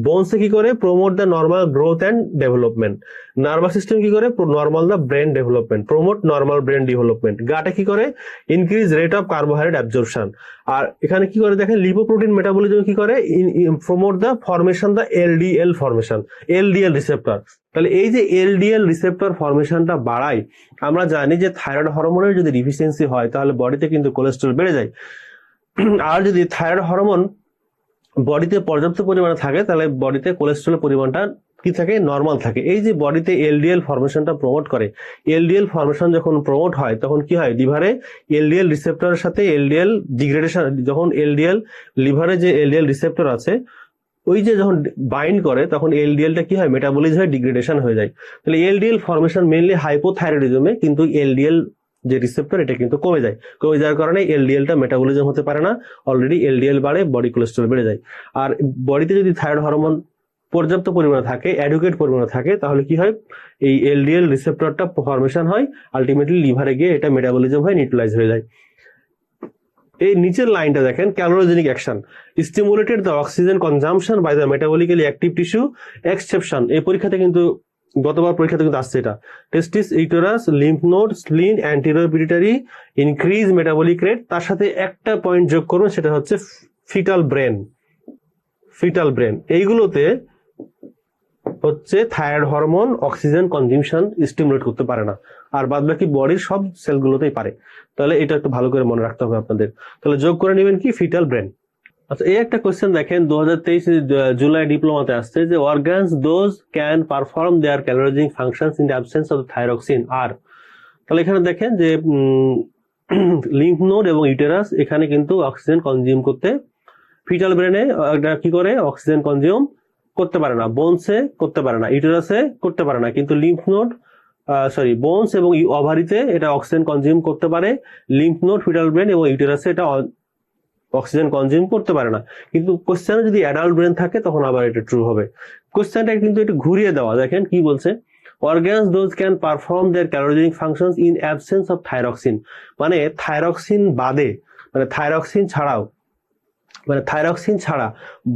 বোনসে কি করে, promote the normal growth and development. Nervous system কি করে, normal the brain development, promote normal brain development. গাটে কি করে, increase rate of carbohydrate absorption. আর এখানে কি করে দেখেন, লিপোপ্রোটিন মেটাবলিজম কি করে, promote the formation the LDL formation, LDL receptor. তাহলে এই যে এলডিএল রিসেপ্টর ফরমেশনটা বাড়ায়, আমরা জানি যে থাইরয়েড হরমোনের যদি ডিফিসিয়েন্সি হয় তাহলে বডিতে কিন্তু কোলেস্টেরল বেড়ে যায়। আর যদি থাইরয়েড হরমোন বডিতে পর্যাপ্ত পরিমাণে থাকে তাহলে বডিতে কোলেস্টেরলের পরিমাণটা কি থাকে, নর্মাল থাকে। এই যে বডিতে এলডিএল ফরমেশনটা প্রমোট করে, এলডিএল ফরমেশন যখন প্রমোট হয় তখন কি হয়, লিভারে এলডিএল রিসেপ্টরের সাথে এলডিএল ডিগ্রেডেশন, যখন এলডিএল লিভারে যে এলডিএল রিসেপ্টর আছে ওই যে যখন বাইন্ড করে তখন এলডিএলটা কি হয়, মেটাবলিজ হয়ে ডিগ্রেডেশন হয়ে যায়। তাহলে এলডিএল ফরমেশন মেইনলি হাইপোথাইরয়েডিজমে, কিন্তু এলডিএল যে রিসেপ্টর এটা কিন্তু কমে যায়, কমে যাওয়ার কারণে এলডিএলটা মেটাবলিজম হতে পারে না, অলরেডি এলডিএল বাড়ে, বডি কোলেস্টেরল বেড়ে যায়। আর বডিতে যদি থাইরয়েড হরমোন পর্যাপ্ত পরিমাণে থাকে, অ্যাডুকেট পরিমাণে থাকে, তাহলে কি হয়, এই এলডিএল রিসেপ্টরটা ফরমেশন হয়, আলটিমেটলি লিভারে গিয়ে এটা মেটাবলিজম হয়ে নিউট্রালাইজ হয়ে যায়। এই নিচের লাইনটা দেখেন, calorigenic action stimulated the oxygen consumption by the metabolically active tissue exception. এই পরীক্ষাতে কিন্তু গতবার পরীক্ষাতে কিন্তু আসছে এটা, testes, uterus, lymph node, spleen, anterior pituitary, increase metabolic rate. তার সাথে একটা পয়েন্ট যোগ করুন, সেটা হচ্ছে ফিটাল ব্রেন। এইগুলোতে হচ্ছে থাইরয়েড হরমোন অক্সিজেন কনজিউশন স্টিমুলেট করতে পারে না, আর বাদ বাকি বডির সব সেলগুলোতেই পারে। তাহলে এটা একটু ভালো করে মনে রাখতে হবে আপনাদের। তাহলে যোগ করে নেবেন কি, ফিটাল ব্রেন। আচ্ছা, এই একটা কোশ্চেন দেখেন 2023 জুলাই ডিপ্লোমাতে আসছে, যে organs those can perform their calorigenic functions in the absence of thyroxine আর। তাহলে এখানে দেখেন যে লিম্ফ নোড এবং ইউটেরাস এখানে কিন্তু অক্সিজেন কনজিউম করতে, ফিটাল ব্রেনে কি করে, অক্সিজেন কনজিউম করতে পারে না, বোনসে করতে পারে না, ইউটেরাসে করতে পারে না, কিন্তু লিম্ফ নোড বোনস এবং ওভারিতে এটা অক্সিজেন কনজিউম করতে পারে। লিম্ফ নোড, ফিটাল ব্রেন এবং ইউটেরাসে এটা অক্সিজেন কনজিউম করতে পারে না। কিন্তু কোশ্চেনে যদি অ্যাডাল্ট ব্রেন থাকে তখন আবার এটা ট্রু হবে। কোশ্চেনটা কিন্তু একটু ঘুরিয়ে দেওয়া, দেখেন কি বলছে, organs those can perform their calorogenic functions in absence of thyroxine, মানে থাইরক্সিন বাদে, মানে থাইরক্সিন ছাড়া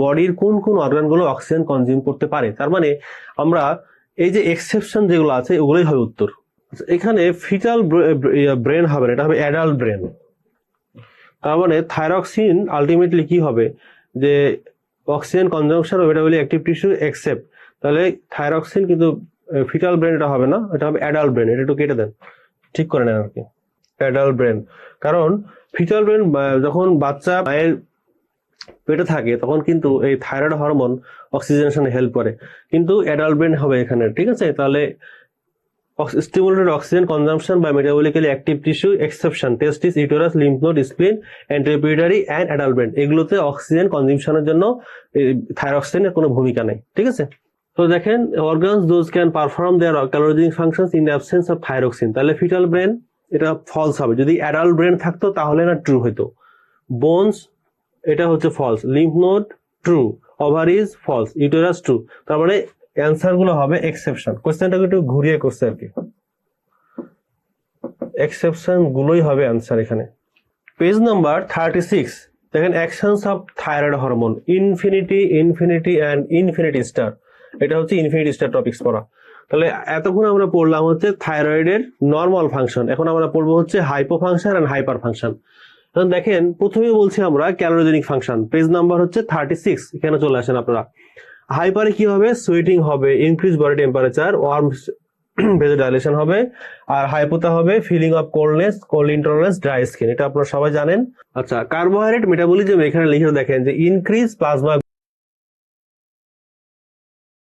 বডির কোন কোন অর্গানগুলো অক্সিজেন কনজিউম করতে পারে। তার মানে আমরা এই যে এক্সেপশন যেগুলো আছে ওগুলোই হবে উত্তর। এখানে ফিটাল ব্রেন হবে না, এটা হবে অ্যাডাল্ট ব্রেন। তার মানে থাইরক্সিন আলটিমেটলি কি হবে, যে oxygen consumption of metabolic active tissue except, তাহলে থাইরক্সিন কিন্তু ফিটাল ব্রেন এটা হবে না, এটা হবে অ্যাডাল্ট ব্রেন। এটা একটু কেটে দেন, ঠিক করে নেন আর কি, অ্যাডাল্ট ব্রেন। কারণ ফিটাল ব্রেন যখন বাচ্চা মায়ের পেটে থাকে তখন কিন্তু এই থাইরয়েড হরমোন অক্সিজেনেশনে হেল্প করে, কিন্তু অ্যাডাল্ট ব্রেন হবে এখানে, ঠিক আছে। তাহলে stimulated oxygen consumption by metabolically active tissue exception testes, uterus, lymph node, spleen, anterior pituitary and adult brain, এগুলোতে অক্সিজেন কনজাম্পশনের জন্য থাইরক্সিনের কোনো ভূমিকা নেই, ঠিক আছে। তো দেখেন organs those can perform their calorigenic functions in the absence of thyroxine, তাহলে ফিটাল ব্রেন এটা ফলস হবে। যদি অ্যাডাল্ট ব্রেন থাকতো তাহলে না ট্রু হইতো। বোনস এটা হচ্ছে false, lymph node true, ovaries false, uterus true. তার মানে অ্যান্সার গুলো হবে এক্সেপশন। কোশ্চেনটাকে একটু ঘুরিয়ে করছে আর কি, এক্সেপশন গুলোই হবে অ্যান্সার এখানে। পেজ নাম্বার 36 দেখেন actions of thyroid hormone, infinity, infinity and infinity star. এটা হচ্ছে ইনফিনিটি স্টার টপিকস পড়া। তাহলে এতক্ষণ আমরা পড়লাম হচ্ছে থাইরয়েডের নর্মাল ফাংশন, এখন আমরা পড়বো হচ্ছে hypo function and hyper function. এখন দেখেন প্রথমে বলছি আমরা ক্যালোরিজেনিক ফাংশন, পেজ নাম্বার হচ্ছে 36, এখানে চলে আসেন আপনারা। হাইপারে কি হবে, সুইটিং হবে, increase body temperature, warm vasodilation হবে। আর হাইপোতে হবে feeling of coldness, cold intolerance, dry skin, এটা আপনারা সবাই জানেন। আচ্ছা, কার্বোহাইড্রেট মেটাবলিজম এখানে লিখে দেখেন যে ইনক্রিজ প্লাজমা